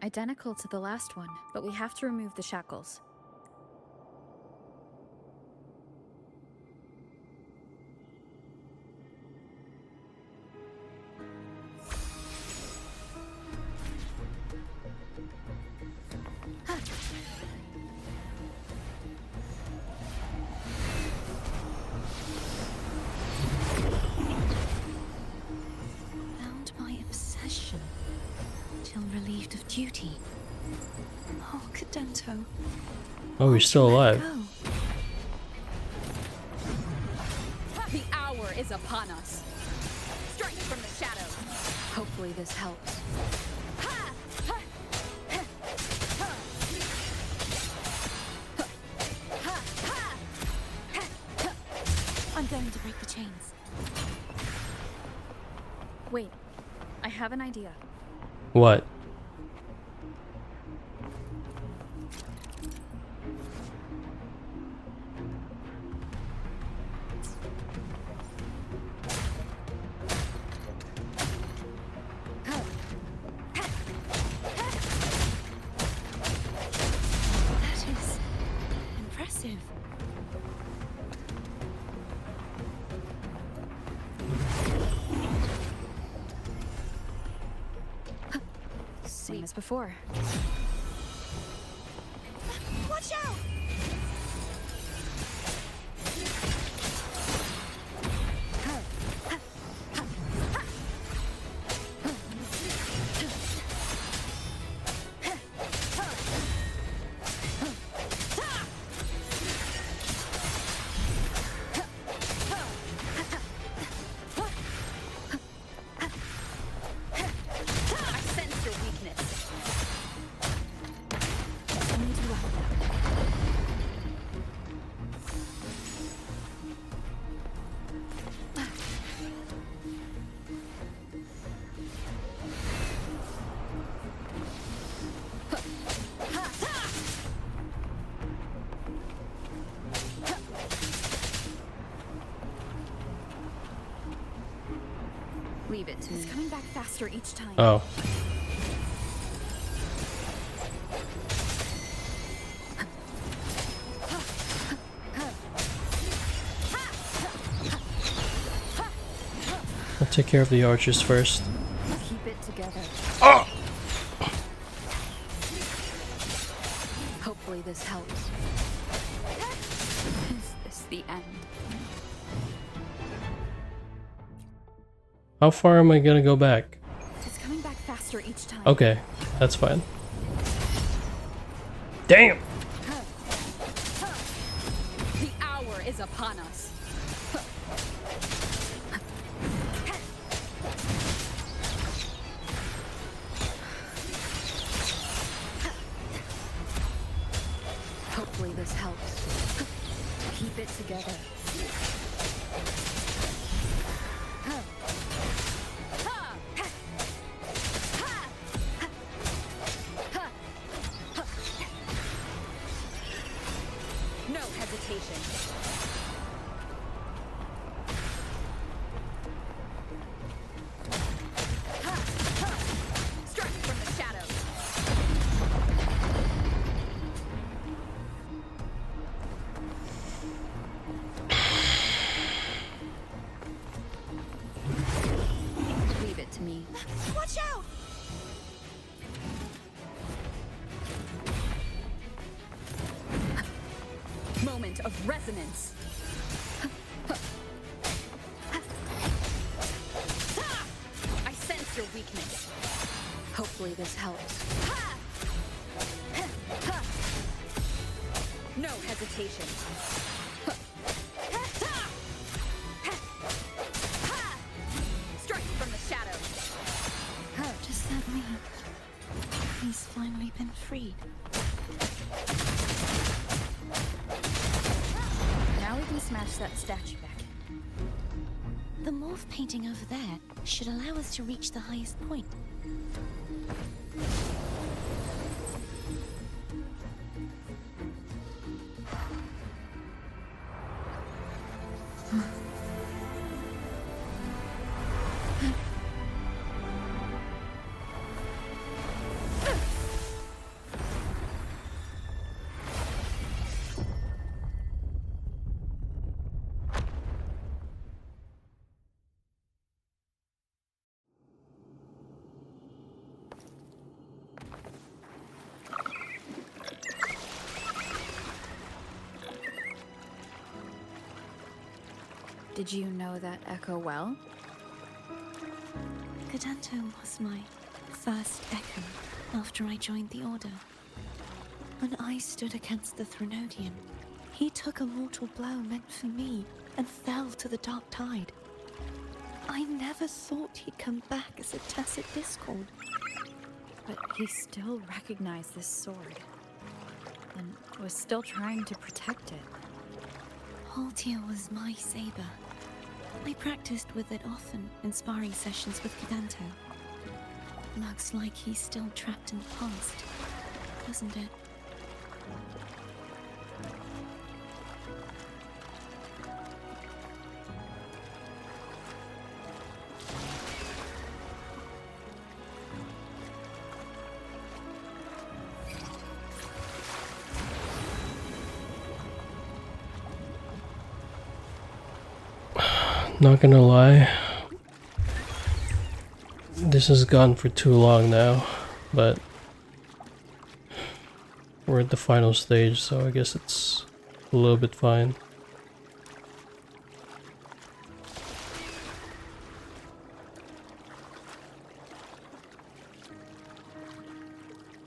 Identical to the last one, but we have to remove the shackles. Bound by obsession, till relieved of duty. Oh, Cadento. Oh, he's still alive. The hour is upon us. Strike from the shadows. Hopefully this helps. I'm going to break the chains. Wait, I have an idea. What? same as before. Watch out! Leave it to me. It's coming back faster each time. Oh. I'll take care of the archers first. Keep it together. Oh! Hopefully this helps. Is this the end? How far am I gonna go back? It's coming back faster each time. Okay, that's fine. Damn! The hour is upon us. Hopefully this helps. Keep it together. No hesitation. Strike from the shadows. Leave it to me. Watch out! Moment of resonance. I sense your weakness. Hopefully this helps. No hesitation. Strike from the shadows. Does that mean he's finally been freed? Now we can smash that statue back in. The morph painting over there should allow us to reach the highest point. Did you know that echo well? Giganto was my first echo after I joined the Order. When I stood against the Threnodian, he took a mortal blow meant for me and fell to the dark tide. I never thought he'd come back as a tacit discord. But he still recognized this sword. And was still trying to protect it. Haltia was my saber. I practiced with it often in sparring sessions with Giganto. Looks like he's still trapped in the past, doesn't it? Not gonna lie, this has gone for too long now. but we're at the final stage, so I guess it's a little bit fine.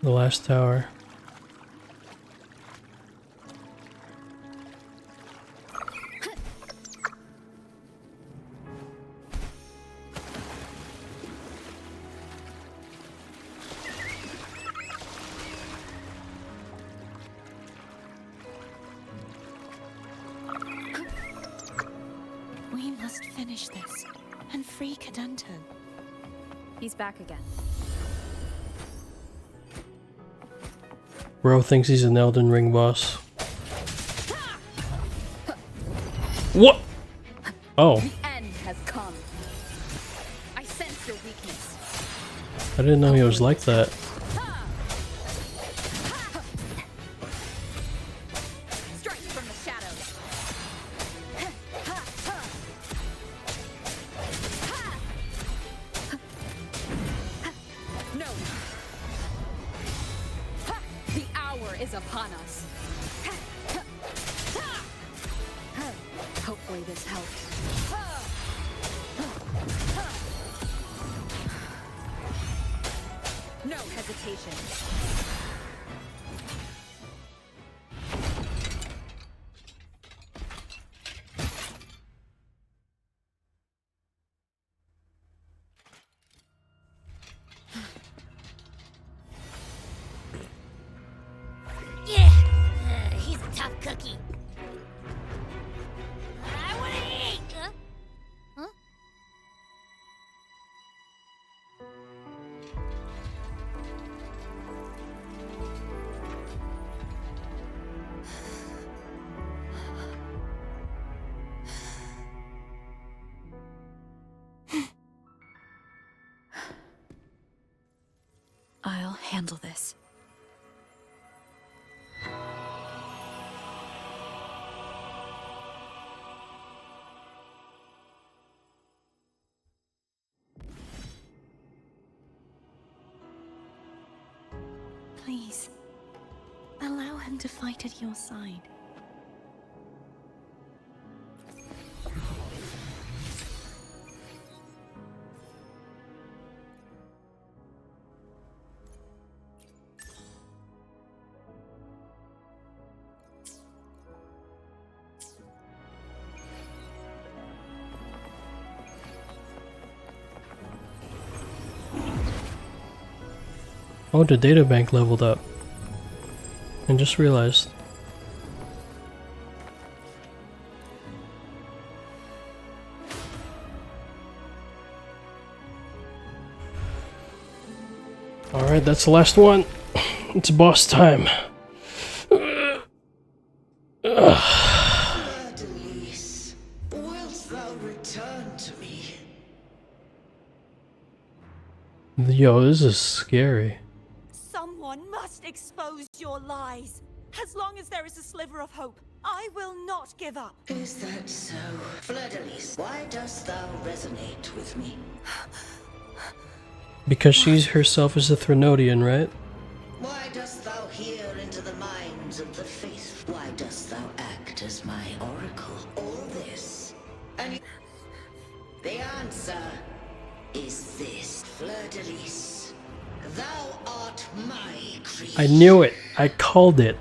The last tower. We must finish this and free Cadanto. He's back again. Bro thinks he's an Elden Ring boss. What? Oh. The end has come. I sense your weakness. I didn't know he was like that. Strike from the shadows. No. The hour is upon us. Hopefully this helps. No hesitation. Yeah, he's a tough cookie. I wanna eat. Huh? I'll handle this. Please, allow him to fight at your side. Oh, the databank leveled up. I just realized. Alright, that's the last one. It's boss time. Fleurdelys, wilt thou return to me? Yo, this is scary. Someone must expose your lies. As long as there is a sliver of hope, I will not give up. Is that so? Fleurdelys, why dost thou resonate with me? Because she herself is a Threnodian, right? Why dost thou hear into the minds of the faithful? Why dost thou act as my oracle? All this, and the answer is this, Fleurdelys. Thou art my creation. I knew it. I called it.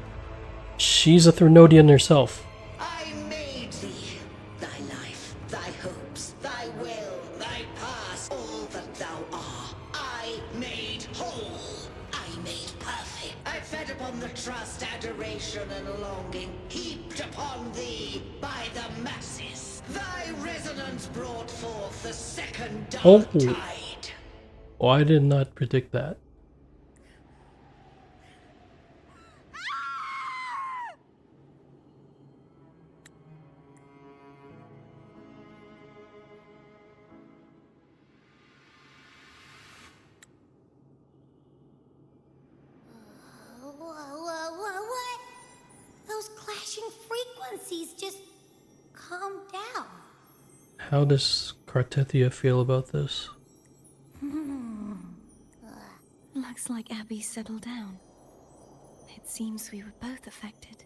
She's a Threnodian herself. I made thee, thy life, thy hopes, thy will, thy past, all that thou art. I made whole. I made perfect. I fed upon the trust, adoration, and longing heaped upon thee by the masses. Thy resonance brought forth the second dark tide. Oh, I did not predict that. What? Those clashing frequencies just calm down. How does Cartethia feel about this? Looks like Abby settled down. It seems we were both affected.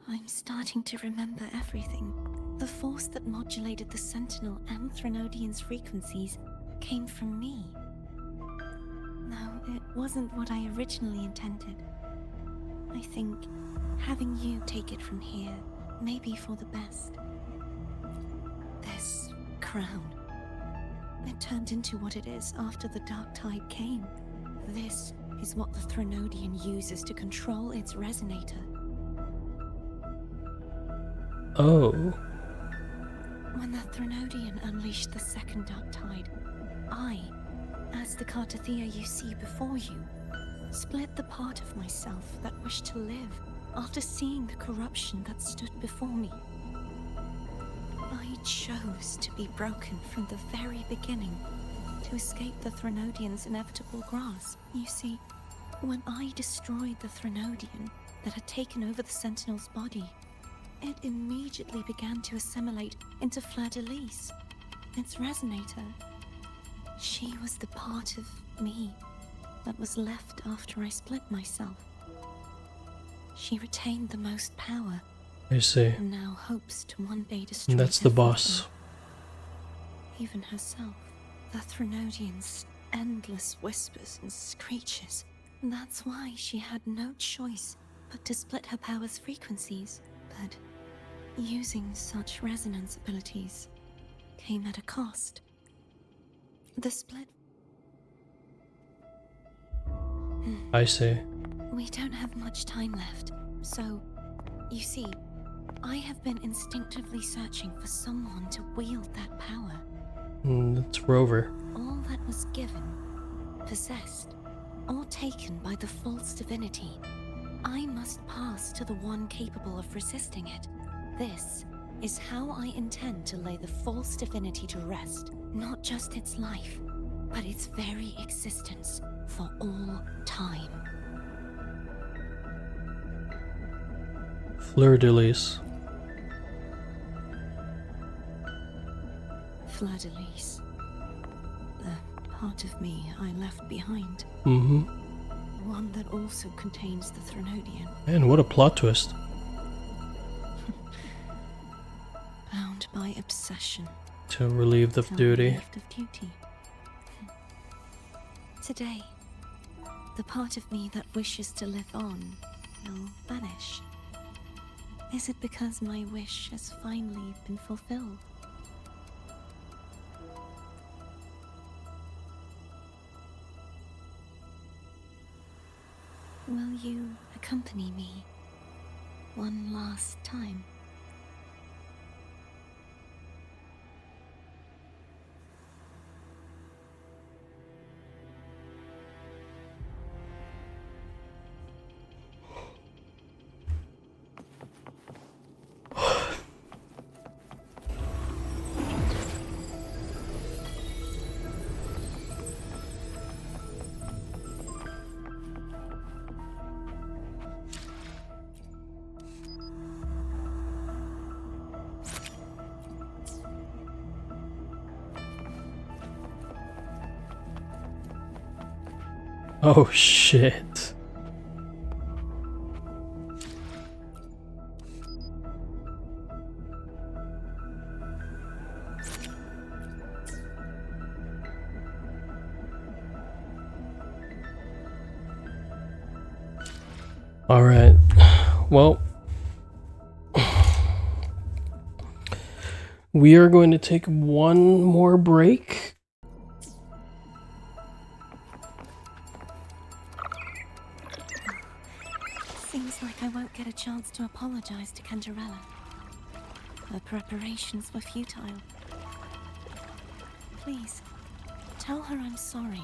I'm starting to remember everything. The force that modulated the Sentinel and Threnodian's frequencies came from me. No, it wasn't what I originally intended. I think having you take it from here may be for the best. This crown. It turned into what it is after the Dark Tide came. This is what the Threnodian uses to control its resonator. Oh. When the Threnodian unleashed the second Dark Tide, I, as the Cartathea you see before you, split the part of myself that wished to live after seeing the corruption that stood before me. I chose to be broken from the very beginning, to escape the Threnodian's inevitable grasp. You see, when I destroyed the Threnodian that had taken over the Sentinel's body, it immediately began to assimilate into Fleurdelys, its resonator. She was the part of me that was left after I split myself. She retained the most power. I see. And now hopes to one day destroy And that's the everything, boss. even herself. The Threnodian's endless whispers and screeches. That's why she had no choice but to split her power's frequencies. But using such resonance abilities came at a cost. The split. I see. We don't have much time left, so, you see, I have been instinctively searching for someone to wield that power. It's Rover. All that was given, possessed, or taken by the false divinity, I must pass to the one capable of resisting it. This is how I intend to lay the false divinity to rest. Not just its life, but its very existence for all time. Fleurdelys. Fleurdelys. The part of me I left behind. Mm-hmm. One that also contains the Threnodian. Man, what a plot twist. Bound by obsession. To relieve the duty. Relieved of duty. Today, the part of me that wishes to live on will vanish. Is it because my wish has finally been fulfilled? Will you accompany me one last time? Oh shit. All right. Well, we are going to take one more break. Seems like I won't get a chance to apologize to Cantarella. Her preparations were futile. Please, tell her I'm sorry.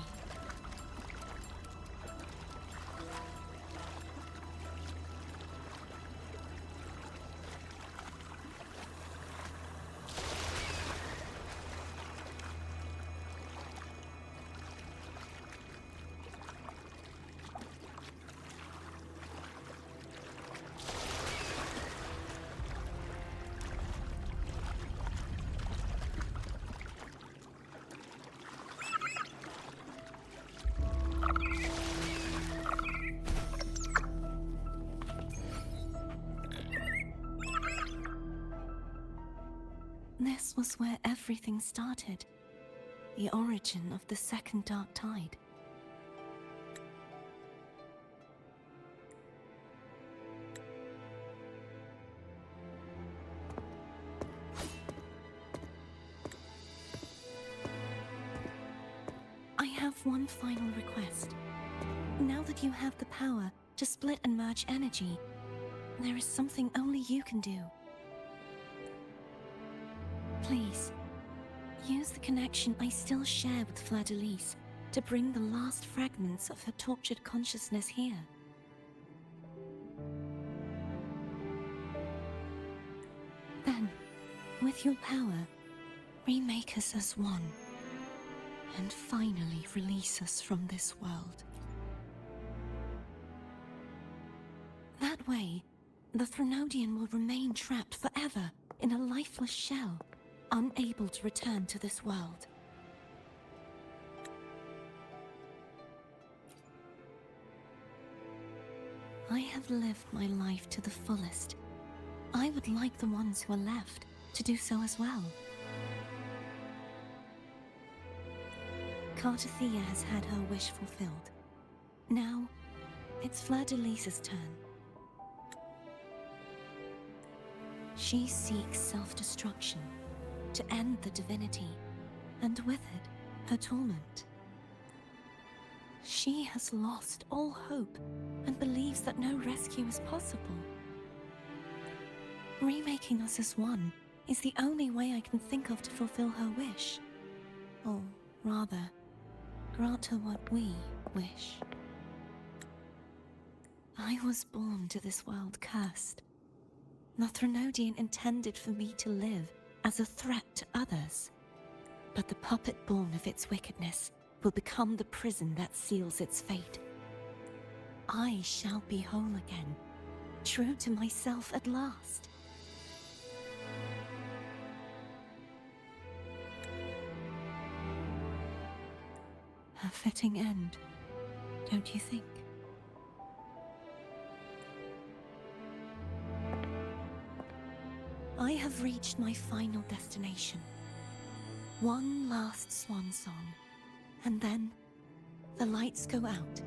This was where everything started. The origin of the second dark tide. I have one final request. Now that you have the power to split and merge energy, there is something only you can do. Please, use the connection I still share with Fleurdelys to bring the last fragments of her tortured consciousness here. Then, with your power, remake us as one, and finally release us from this world. That way, the Threnodian will remain trapped forever in a lifeless shell, unable to return to this world. I have lived my life to the fullest. I would like the ones who are left to do so as well. Cartathea has had her wish fulfilled. Now, it's Fleurdelys' turn. She seeks self-destruction to end the divinity, and with it, her torment. She has lost all hope and believes that no rescue is possible. Remaking us as one is the only way I can think of to fulfill her wish. Or rather, grant her what we wish. I was born to this world cursed. The Threnodian intended for me to live as a threat to others. But the puppet born of its wickedness will become the prison that seals its fate. I shall be whole again, true to myself at last. A fitting end, don't you think? I have reached my final destination. One last swan song, and then the lights go out.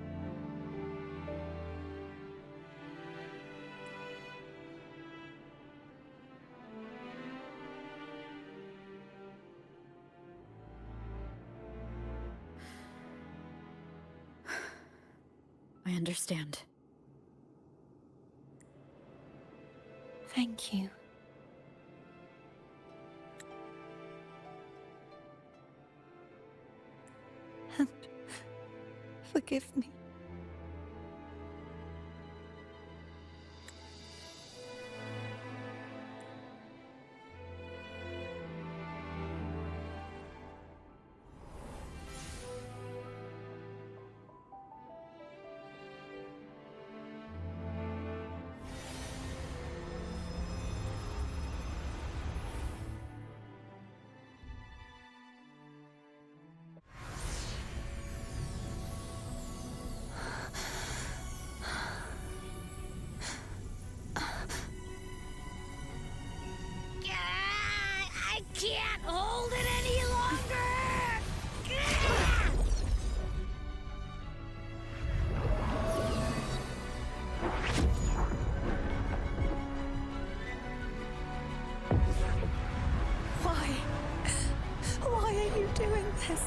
I understand. Thank you. And forgive me. I can't hold it any longer! Why are you doing this?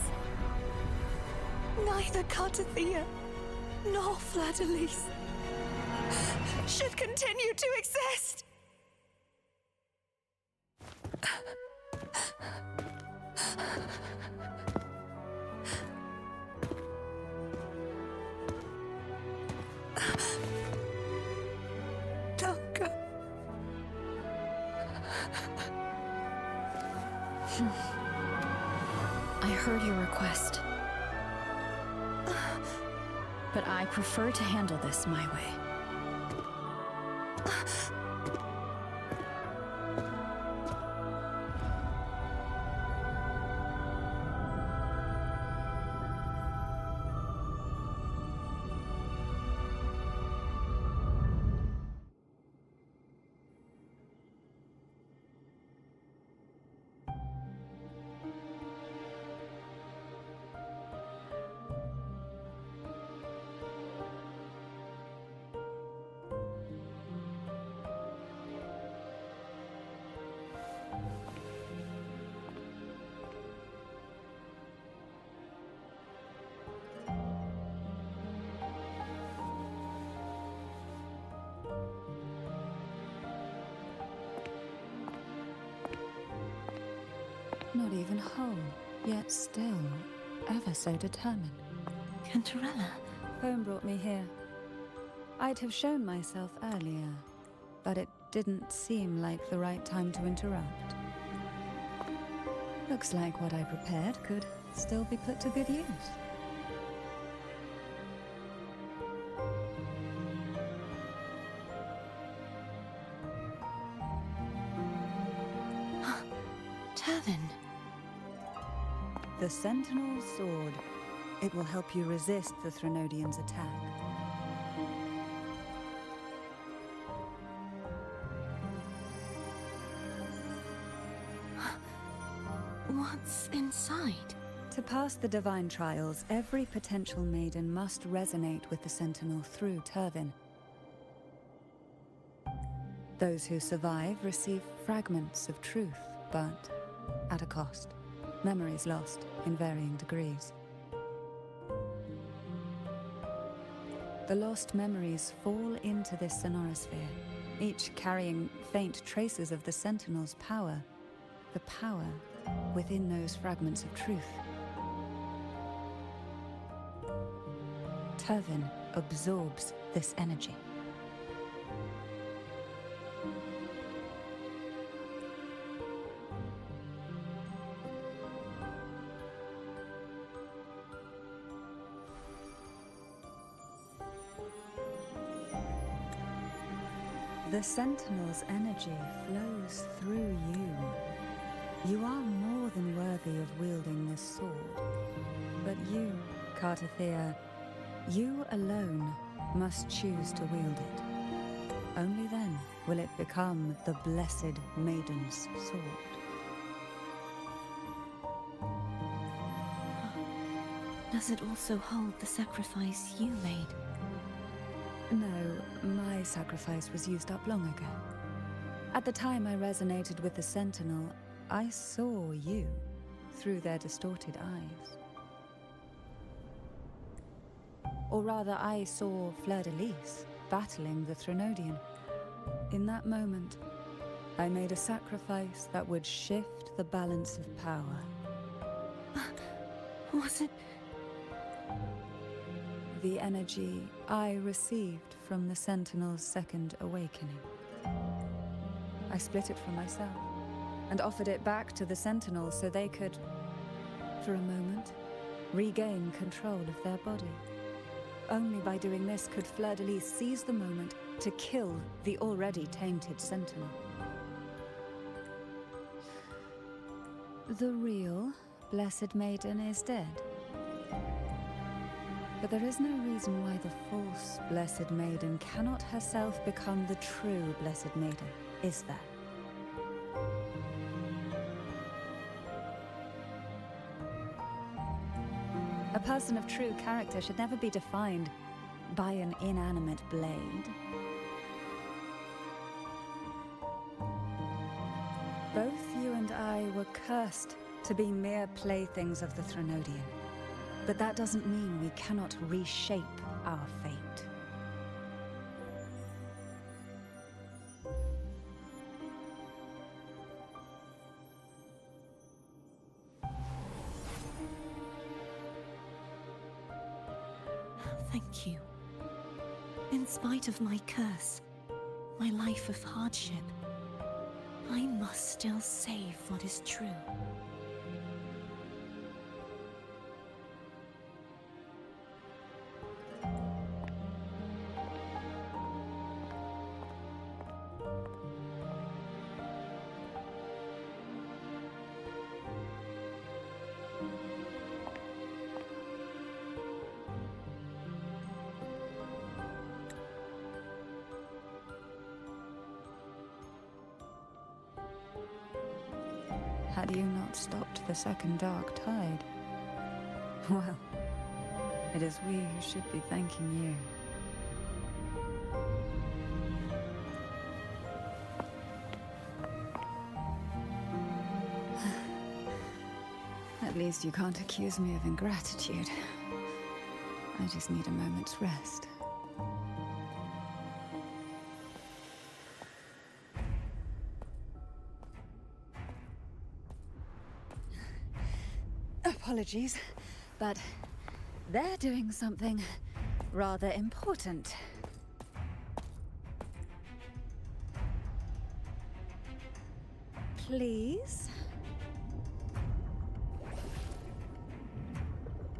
Neither Cartathea nor Fleurdelys should continue to exist! Don't go. I heard your request. But I prefer to handle this my way. not even whole, yet still ever so determined. Cantarella? Home brought me here. I'd have shown myself earlier, but it didn't seem like the right time to interrupt. Looks like what I prepared could still be put to good use. Turvin. The Sentinel's Sword. It will help you resist the Threnodian's attack. What's inside? To pass the divine trials, every potential maiden must resonate with the Sentinel through Turvin. Those who survive receive fragments of truth, but at a cost. Memories lost in varying degrees. The lost memories fall into this sonorosphere, each carrying faint traces of the Sentinel's power, the power within those fragments of truth. Turvin absorbs this energy. The Sentinel's energy flows through you. You are more than worthy of wielding this sword. But you, Cartathea, you alone must choose to wield it. Only then will it become the Blessed Maiden's sword. Does it also hold the sacrifice you made? No, my sacrifice was used up long ago. At the time I resonated with the Sentinel, I saw you through their distorted eyes. Or rather, I saw Fleurdelys battling the Threnodian. In that moment, I made a sacrifice that would shift the balance of power. Was it? The energy I received from the Sentinel's second awakening. I split it from myself and offered it back to the Sentinels so they could, for a moment, regain control of their body. Only by doing this could Fleurdelys seize the moment to kill the already tainted Sentinel. The real Blessed Maiden is dead. But there is no reason why the false Blessed Maiden cannot herself become the true Blessed Maiden, is there? A person of true character should never be defined by an inanimate blade. Both you and I were cursed to be mere playthings of the Threnodian. But that doesn't mean we cannot reshape our fate. Thank you. In spite of my curse, my life of hardship, I must still save what is true. Had you not stopped the second dark tide? Well, it is we who should be thanking you. At least you can't accuse me of ingratitude. I just need a moment's rest. apologies, but they're doing something rather important. Please?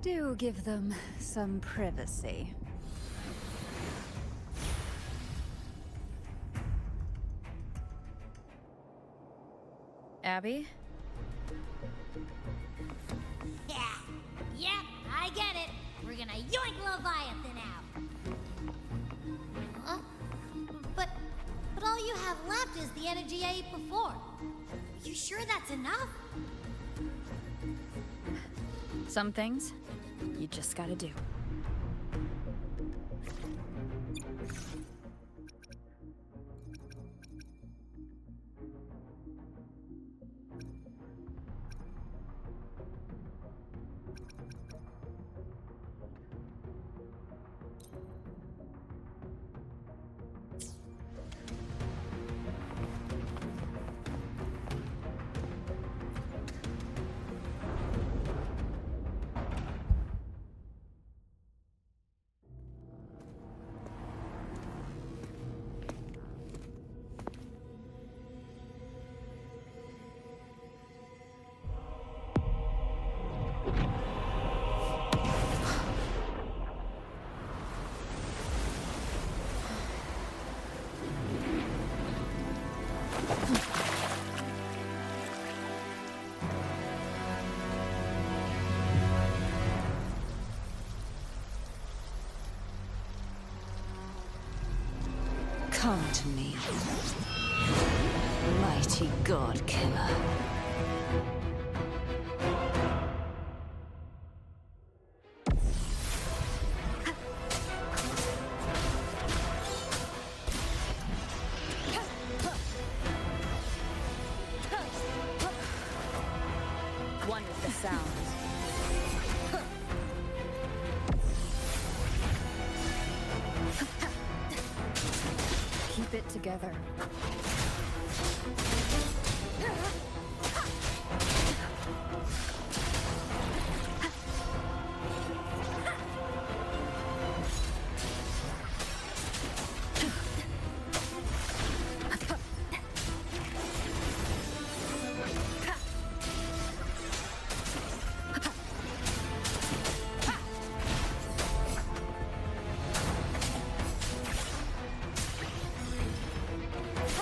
Do give them some privacy. Abby? Yeah, yep, I get it. We're gonna yoink Leviathan out. Huh? But all you have left is the energy I ate before. You sure that's enough? Some things, you just gotta do. Come to me, mighty god killer. One with the sounds. Keep it together.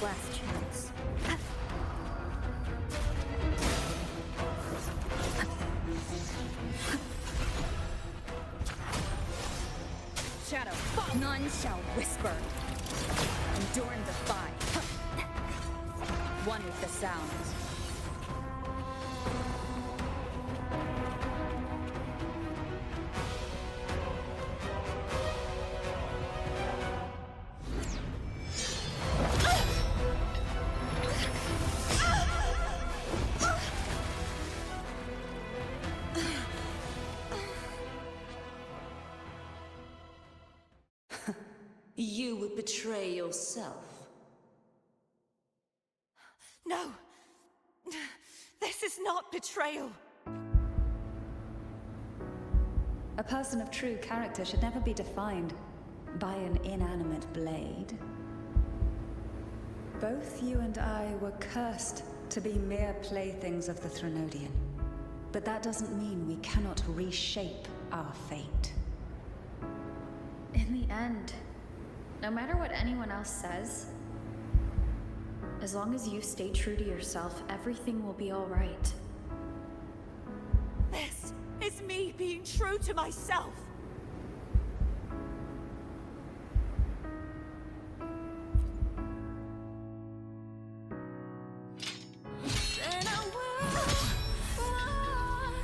Last chance. Shadow, none shall whisper. Endure and defy. One with the sounds. You would betray yourself. No! This is not betrayal! A person of true character should never be defined by an inanimate blade. Both you and I were cursed to be mere playthings of the Threnodian. But that doesn't mean we cannot reshape our fate. In the end, no matter what anyone else says, as long as you stay true to yourself, everything will be all right. This is me being true to myself!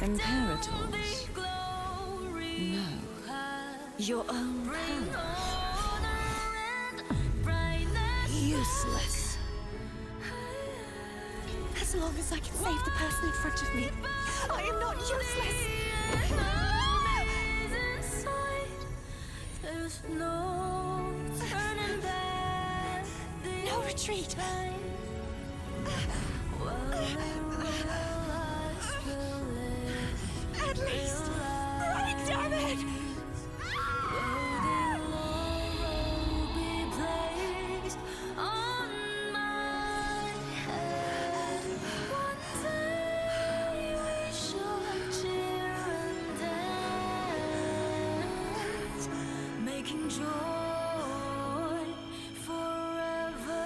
Imperators? No. Your own power. Useless. As long as I can save the person in front of me, I am not useless! No retreat! At joy forever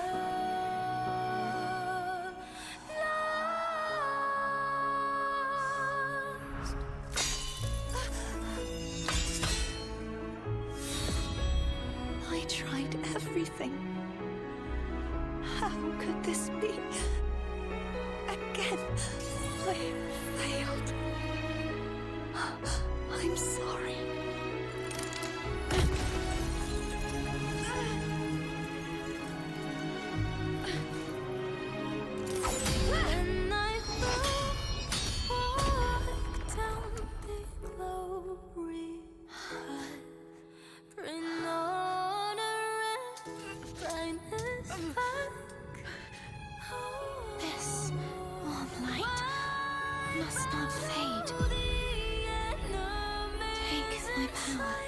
lost. I tried everything. How could this be? Again, I failed. I'm sorry. When I walk down the glory path, bring order and brightness back. This warm light must not fade. Take my power,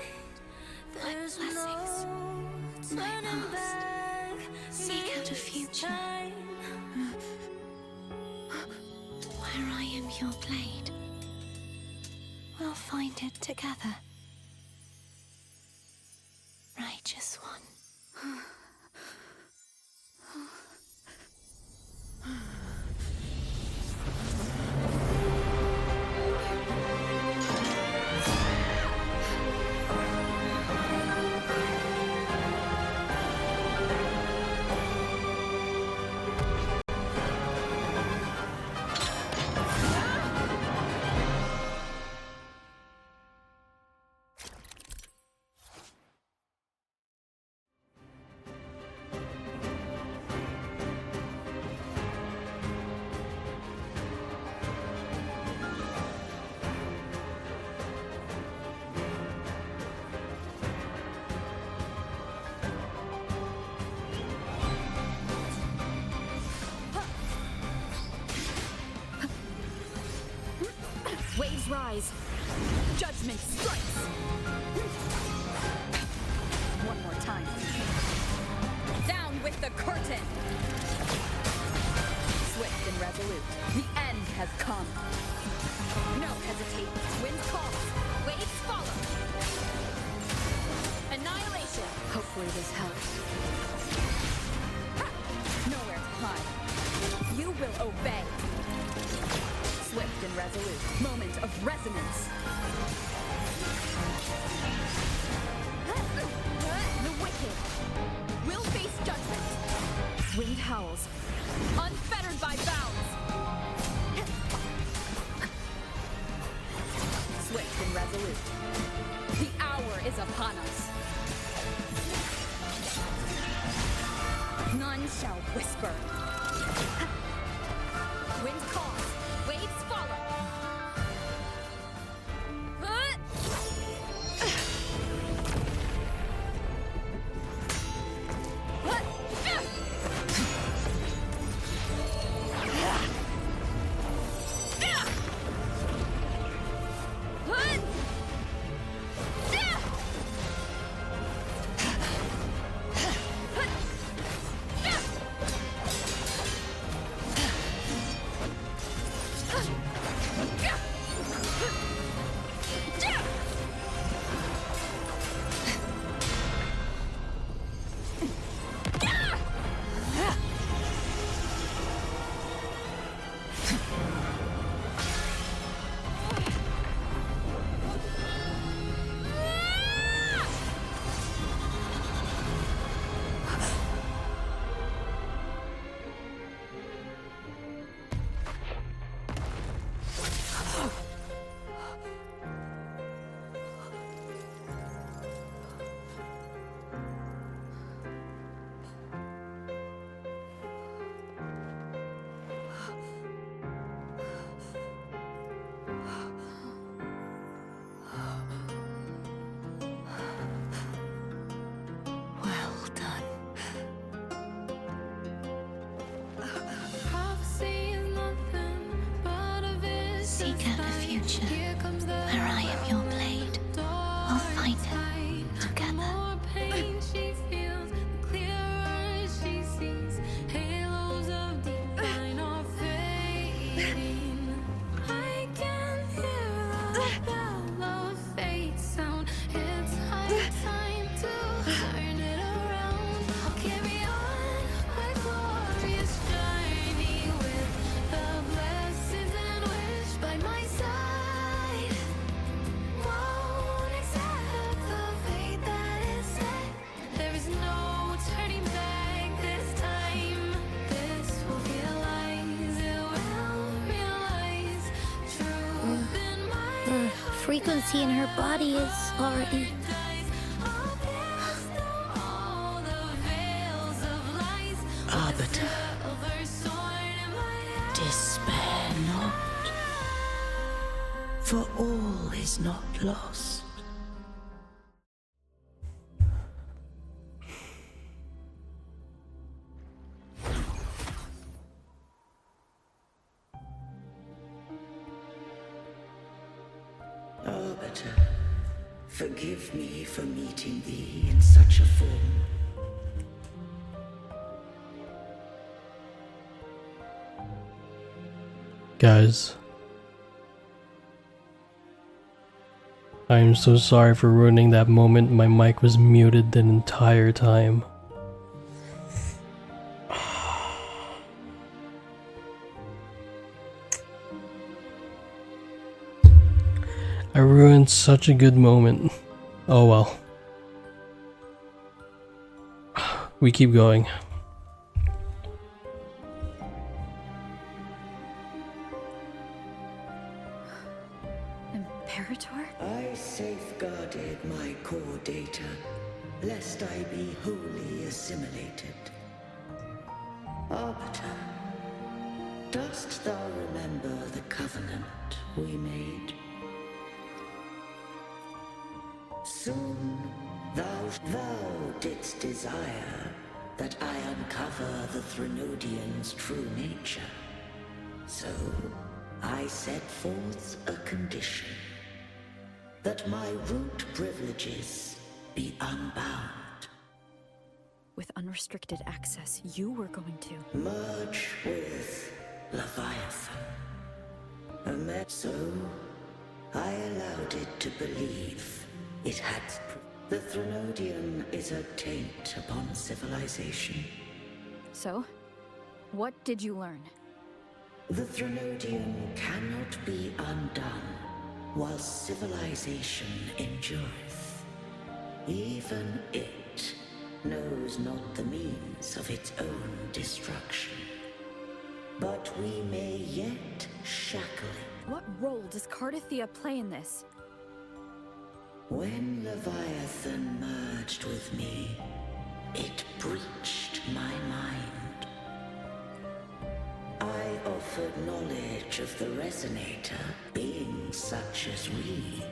my blessings, my past. Seek out a future. Where I am your blade, we'll find it together. Righteous one. Waves rise. Judgment strikes. One more time. Down with the curtain. Swift and resolute. The end has come. No hesitate. Wind calls. Waves follow. Annihilation. Hopefully this helps. Ha! Nowhere to hide. You will obey. Swift and resolute. Moment of resonance. The wicked will face judgment. Wind howls, unfettered by bounds. Swift and resolute. The hour is upon us. None shall whisper. Wind calls. Waves follow. Seek out a future where I am your blade. We'll find it together. It's high time to frequency in her body is already... Arbiter, despair not, for all is not lost. Arbiter, forgive me for meeting thee in such a form. Guys, I am so sorry for ruining that moment. My mic was muted the entire time. I ruined such a good moment. Oh well. We keep going. Imperator? I safeguarded my core data, lest I be wholly assimilated. Arbiter, dost thou remember the covenant we made? Soon thou didst desire that I uncover the Threnodian's true nature. So I set forth a condition, that my root privileges be unbound. With unrestricted access, you were going to merge with Leviathan. So I allowed it to believe it had. The Threnodian is a taint upon civilization. So, what did you learn? The Threnodian cannot be undone while civilization endureth. Even it knows not the means of its own destruction. But we may yet shackle it. What role does Cardithea play in this? When Leviathan merged with me, it breached my mind. I offered knowledge of the Resonator. Beings such as we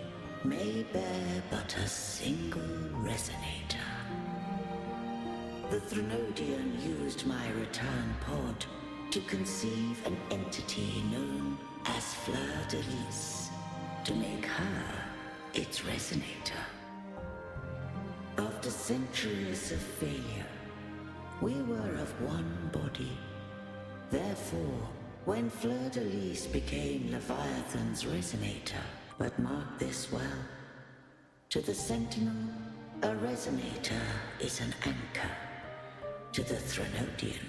may bear but a single Resonator. The Threnodian used my return pod to conceive an entity known as Fleurdelys, to make her its Resonator. After centuries of failure, we were of one body. Therefore, when Fleurdelys became Leviathan's Resonator, but mark this well, to the Sentinel, a Resonator is an anchor. To the Threnodian,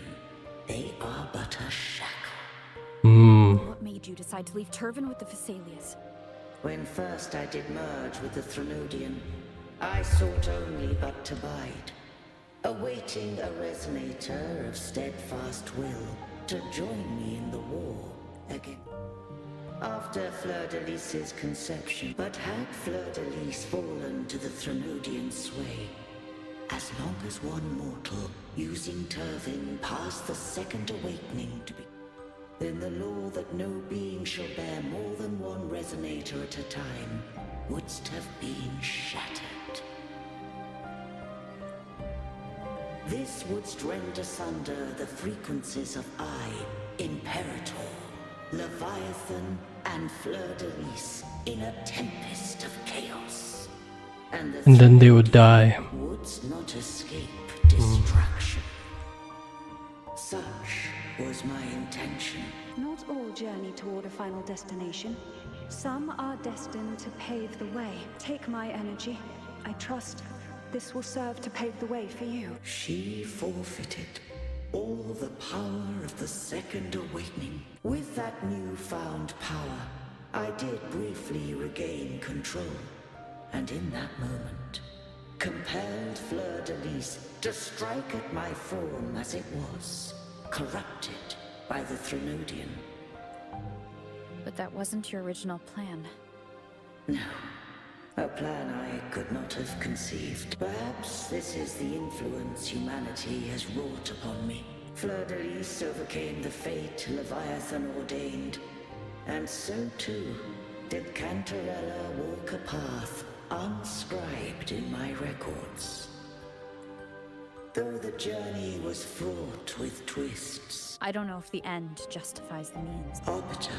they are but a shackle. What made you decide to leave Turvan with the Fleurdelys? When first I did merge with the Threnodian, I sought only but to bide, awaiting a Resonator of steadfast will to join me in the war again. After Fleurdelys' conception, but had Fleurdelys fallen to the Threnodian sway, as long as one mortal using Turvin passed the second awakening to be, then the law that no being shall bear more than one Resonator at a time wouldst have been shattered. This wouldst rend asunder the frequencies of I, Imperator, Leviathan, and Fleurdelys in a tempest of chaos. And then they would die. Wouldst not escape destruction. Such was my intention. Not all journey toward a final destination. Some are destined to pave the way. Take my energy. I trust this will serve to pave the way for you. She forfeited all the power of the second awakening. With that newfound power, I did briefly regain control. And in that moment, compelled Fleurdelys to strike at my form as it was, corrupted by the Threnodian. But that wasn't your original plan. No. A plan I could not have conceived. Perhaps this is the influence humanity has wrought upon me. Fleurdelys overcame the fate Leviathan ordained, and so too did Cantarella walk a path unscribed in my records. Though the journey was fraught with twists. I don't know if the end justifies the means. Arbiter.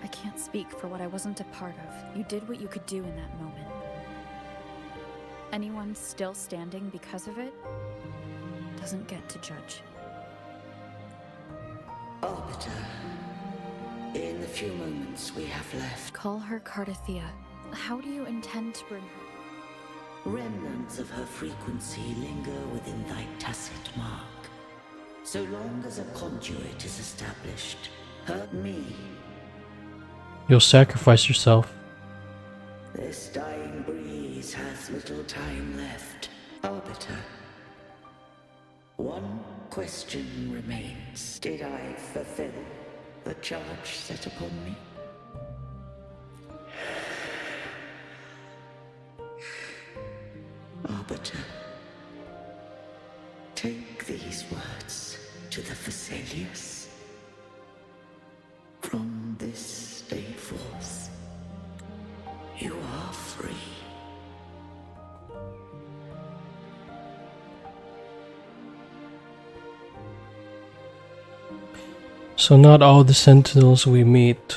I can't speak for what I wasn't a part of. You did what you could do in that moment. Anyone still standing because of it doesn't get to judge. Arbiter. In the few moments we have left. Call her Cardathea. How do you intend to bring her? Remnants of her frequency linger within thy tacit mark. So long as a conduit is established, hurt me. You'll sacrifice yourself. This dying breeze has little time left. Arbiter. One question remains. Did I fulfill the charge set upon me? Arbiter, take these words to the Fleurdelys. From this day forth, you are free. So not all the sentinels we meet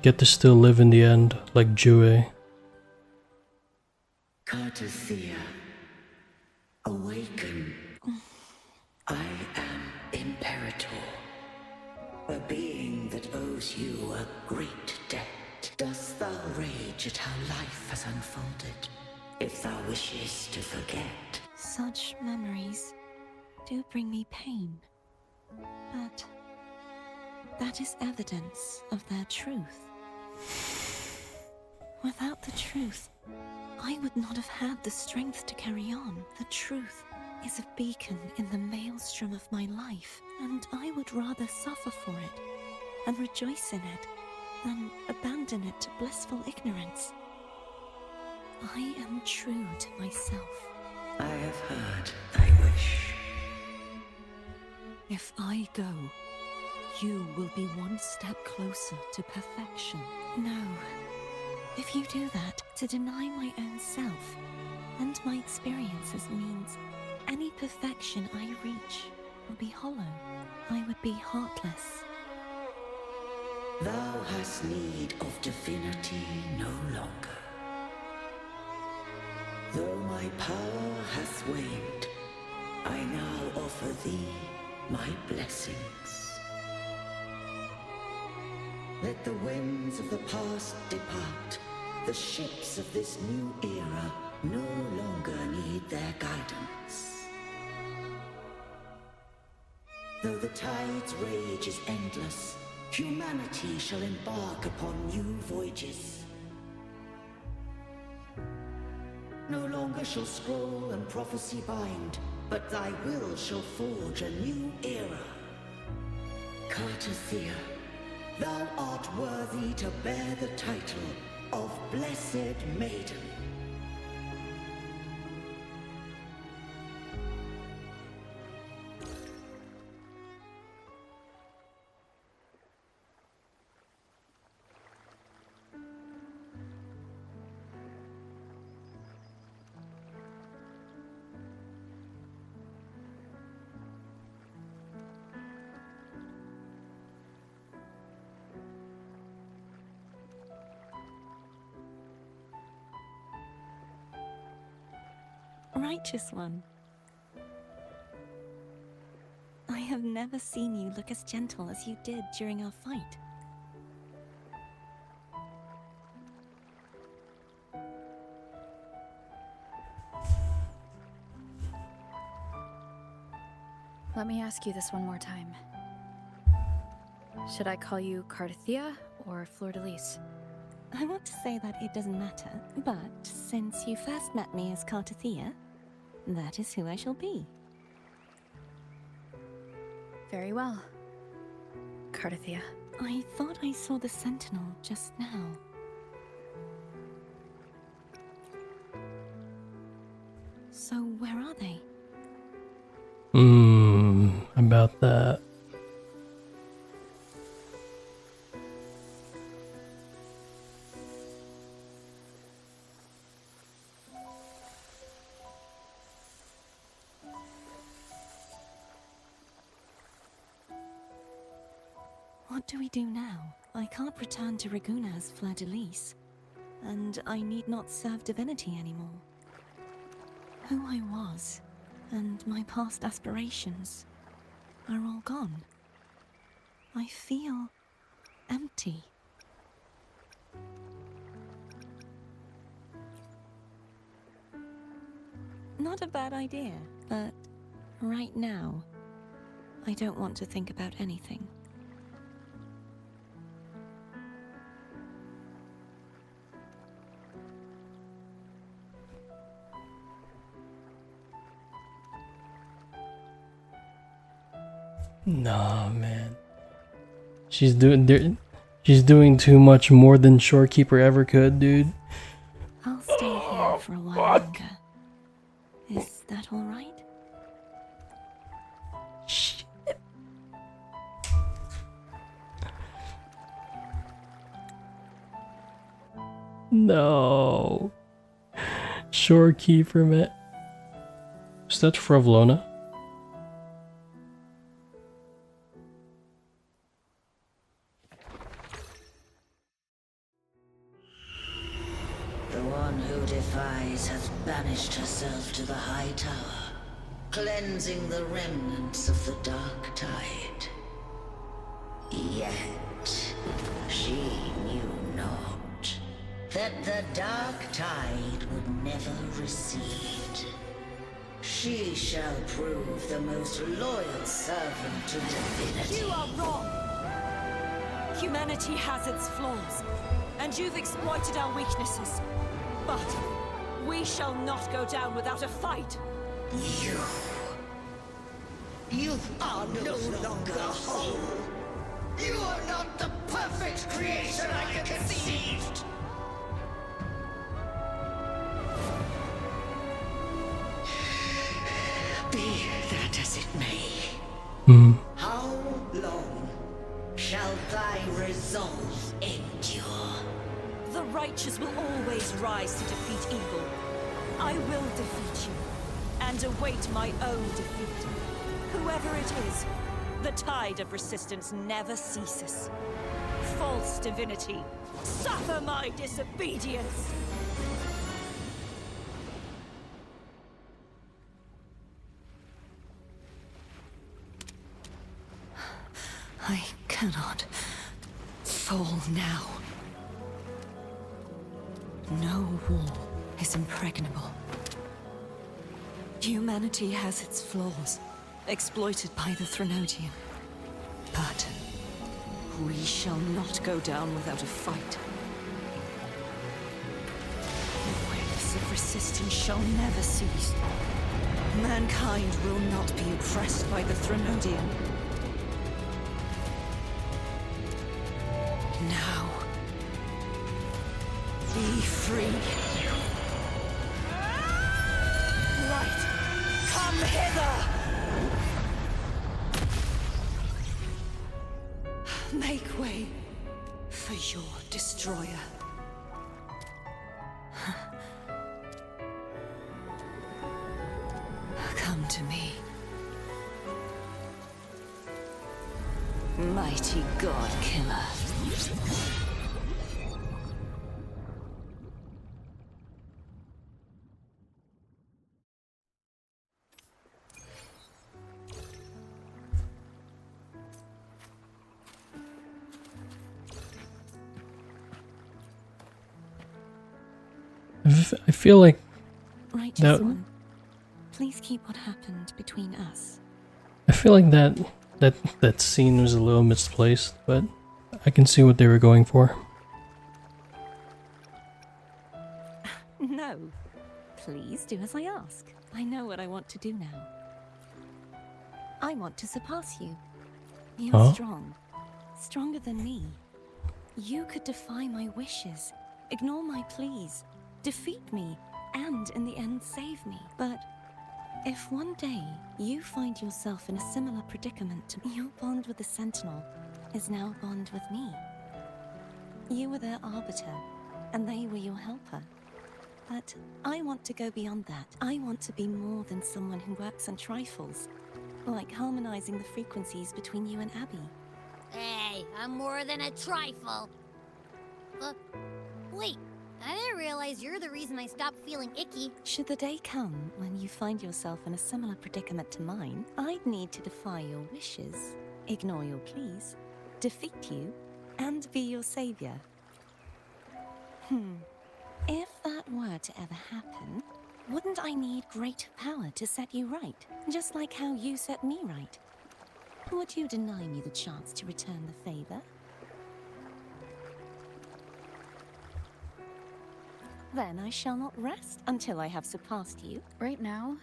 get to still live in the end, like Jue. Cardathea, awaken. I am Imperator, a being that owes you a great debt. Dost thou rage at how life has unfolded, if thou wishes to forget? Such memories do bring me pain, but that is evidence of their truth. Without the truth, I would not have had the strength to carry on. The truth is a beacon in the maelstrom of my life, and I would rather suffer for it and rejoice in it than abandon it to blissful ignorance. I am true to myself. I have heard thy wish. If I go, you will be one step closer to perfection. No. If you do that, to deny my own self and my experiences means any perfection I reach will be hollow. I would be heartless. Thou hast need of divinity no longer. Though my power hath waned, I now offer thee my blessings. Let the winds of the past depart. The ships of this new era no longer need their guidance. Though the tide's rage is endless, humanity shall embark upon new voyages. No longer shall scroll and prophecy bind, but thy will shall forge a new era. Cardathea, thou art worthy to bear the title of Blessed Maiden. Righteous one. I have never seen you look as gentle as you did during our fight. Let me ask you this one more time. Should I call you Cardathea or Fleurdelys? I want to say that it doesn't matter, but since you first met me as Cardathea, that is who I shall be. Very well. Cardathea. I thought I saw the sentinel just now. So where are they? About that. What do we do now? I can't return to Raguna as Fleurdelys, and I need not serve divinity anymore. Who I was, and my past aspirations, are all gone. I feel empty. Not a bad idea, but right now, I don't want to think about anything. Nah, man. She's doing too much more than Shorekeeper ever could, dude. I'll stay here for a while longer. Is that all right? Shit. No. Shorekeeper, man. Is that Fleurdelys? The one who defies has banished herself to the high tower, cleansing the remnants of the dark tide. Yet, she knew not that the dark tide would never recede. She shall prove the most loyal servant to divinity. You are wrong! Humanity has its flaws, and you've exploited our weaknesses. But we shall not go down without a fight. You are no longer whole. You are not the perfect creation I conceived. Be that as it may. How long shall thy resolve endure? The righteous will always rise to defeat evil. I will defeat you, and await my own defeat. Whoever it is, the tide of resistance never ceases. False divinity, suffer my disobedience! I cannot fall now. No wall is impregnable. Humanity has its flaws, exploited by the Threnodian. But we shall not go down without a fight. The waves of resistance shall never cease. Mankind will not be oppressed by the Threnodian. Now, be free. Light, come hither! Make way for your destroyer. Come to me. Mighty God Killer. I feel like Righteous that. one, please keep what happened between us. I feel like that scene was a little misplaced, but I can see what they were going for. No. Please do as I ask. I know what I want to do now. I want to surpass you. You're Huh? strong. Stronger than me. You could defy my wishes, ignore my pleas, defeat me, and in the end save me. But if one day you find yourself in a similar predicament to me, your bond with the Sentinel is now a bond with me. You were their arbiter, and they were your helper. But I want to go beyond that. I want to be more than someone who works on trifles, like harmonizing the frequencies between you and Abby. Hey, I'm more than a trifle. Wait, I didn't realize you're the reason I stopped feeling icky. Should the day come when you find yourself in a similar predicament to mine, I'd need to defy your wishes, ignore your pleas, defeat you, and be your savior. If that were to ever happen, wouldn't I need great power to set you right, just like how you set me right? Would you deny me the chance to return the favor? Then I shall not rest until I have surpassed you. Right now,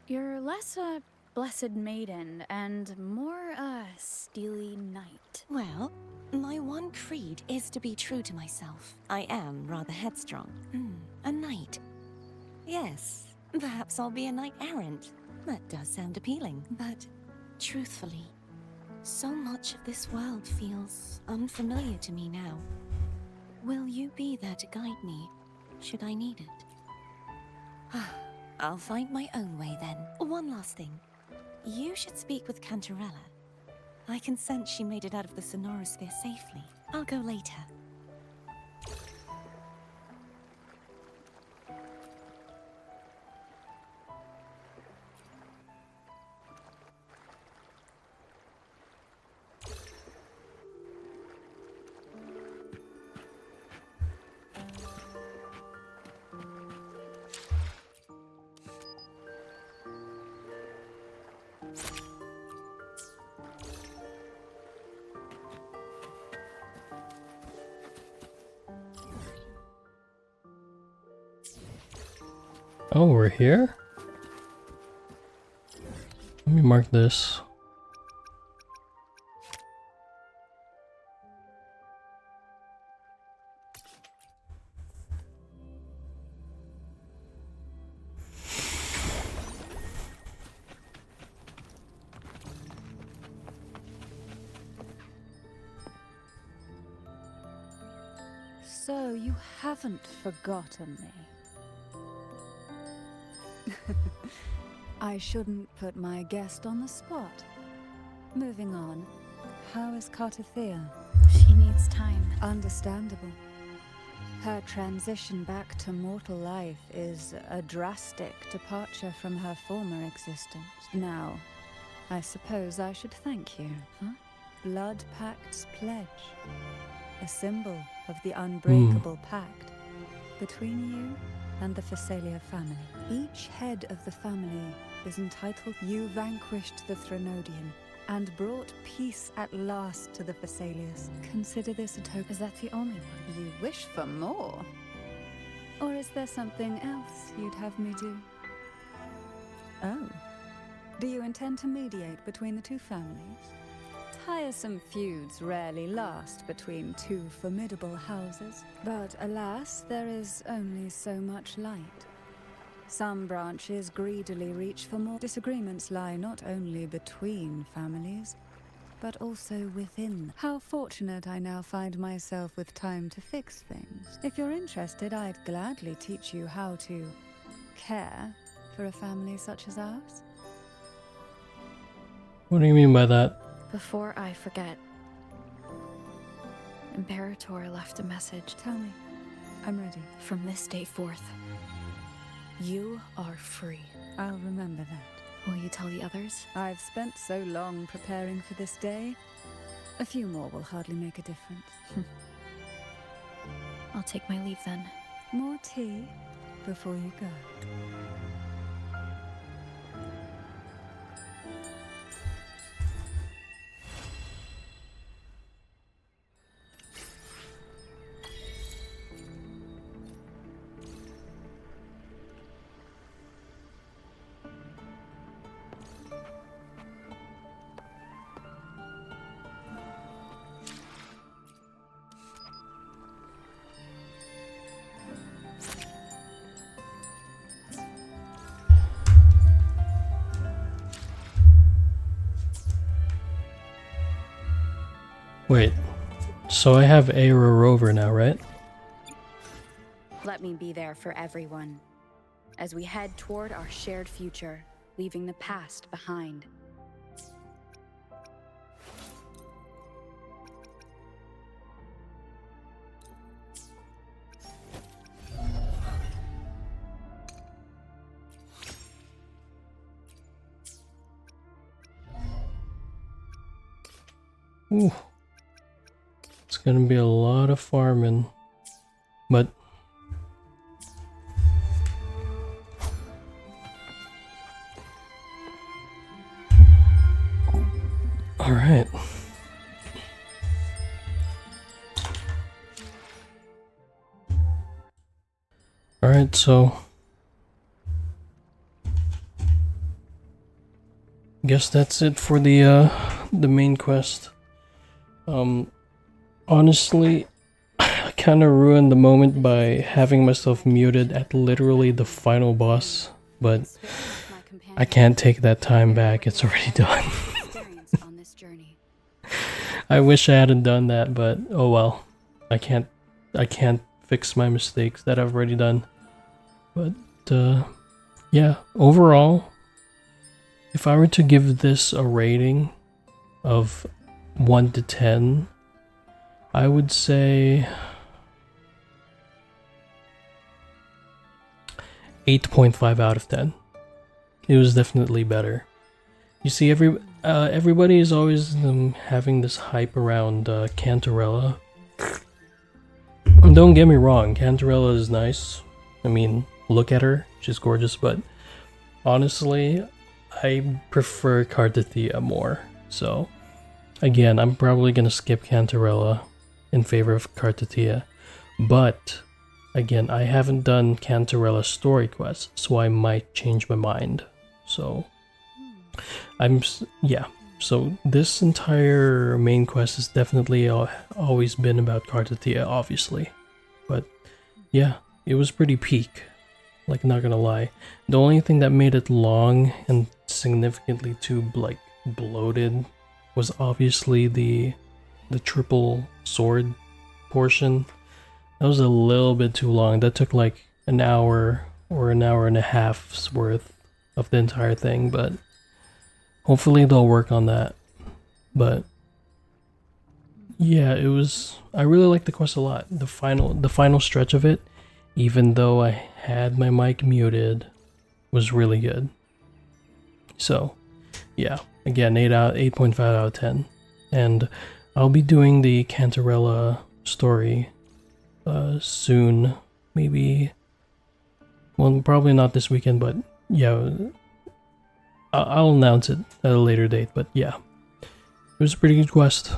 you're less a blessed maiden and more a steely knight. Well, my one creed is to be true to myself. I am rather headstrong. A knight. Yes, perhaps I'll be a knight errant. That does sound appealing, but truthfully, so much of this world feels unfamiliar to me now. Will you be there to guide me, should I need it? I'll find my own way then. One last thing. You should speak with Cantarella. I can sense she made it out of the Sonorosphere safely. I'll go later. Oh, we're here? Let me mark this. So you haven't forgotten me. I shouldn't put my guest on the spot. Moving on. How is Cartathea? She needs time. Understandable. Her transition back to mortal life is a drastic departure from her former existence. Now, I suppose I should thank you, huh? Blood Pact's pledge. A symbol of the unbreakable pact between you and the Phasalia family. Each head of the family is entitled. You vanquished the Threnodian and brought peace at last to the Phasalias. Consider this a token. Is that the only one? You wish for more? Or is there something else you'd have me do? Oh. Do you intend to mediate between the two families? Tiresome feuds rarely last between two formidable houses. But alas, there is only so much light. Some branches greedily reach for more. Disagreements lie not only between families, but also within. How fortunate I now find myself with time to fix things. If you're interested, I'd gladly teach you how to care for a family such as ours. What do you mean by that? Before I forget, Imperator left a message. Tell me. I'm ready. From this day forth, you are free. I'll remember that. Will you tell the others? I've spent so long preparing for this day. A few more will hardly make a difference. I'll take my leave then. More tea before you go. Wait, so I have Aero Rover now, right? Let me be there for everyone as we head toward our shared future, leaving the past behind. Ooh. It's gonna be a lot of farming, but all right. All right, so guess that's it for the main quest. Honestly, I kind of ruined the moment by having myself muted at literally the final boss, but I can't take that time back. It's already done. I wish I hadn't done that, but oh well. I can't fix my mistakes that I've already done. But yeah, overall, if I were to give this a rating of 1 to 10, I would say 8.5 out of 10. It was definitely better. You see, everybody is always having this hype around Cantarella. Don't get me wrong, Cantarella is nice. I mean, look at her, she's gorgeous, but honestly, I prefer Cartithia more. So, again, I'm probably gonna skip Cantarella in favor of Cartithia. But, again, I haven't done Cantarella story quests, so I might change my mind. So, yeah. So, this entire main quest has definitely always been about Cartithia, obviously. But, yeah, it was pretty peak. Like, not gonna lie. The only thing that made it long and significantly too, like, bloated was obviously the triple sword portion. That was a little bit too long. That took like an hour or an hour and a half's worth of the entire thing, but hopefully they'll work on that. But yeah, I really liked the quest a lot. The final stretch of it, even though I had my mic muted, was really good. So yeah, again, 8.5 out of 10. And I'll be doing the Cantarella story soon. Maybe, well, probably not this weekend, but yeah, I'll announce it at a later date. But yeah, it was a pretty good quest.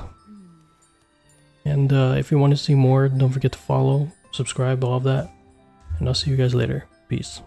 And if you want to see more, don't forget to follow, subscribe, all of that. And I'll see you guys later. Peace.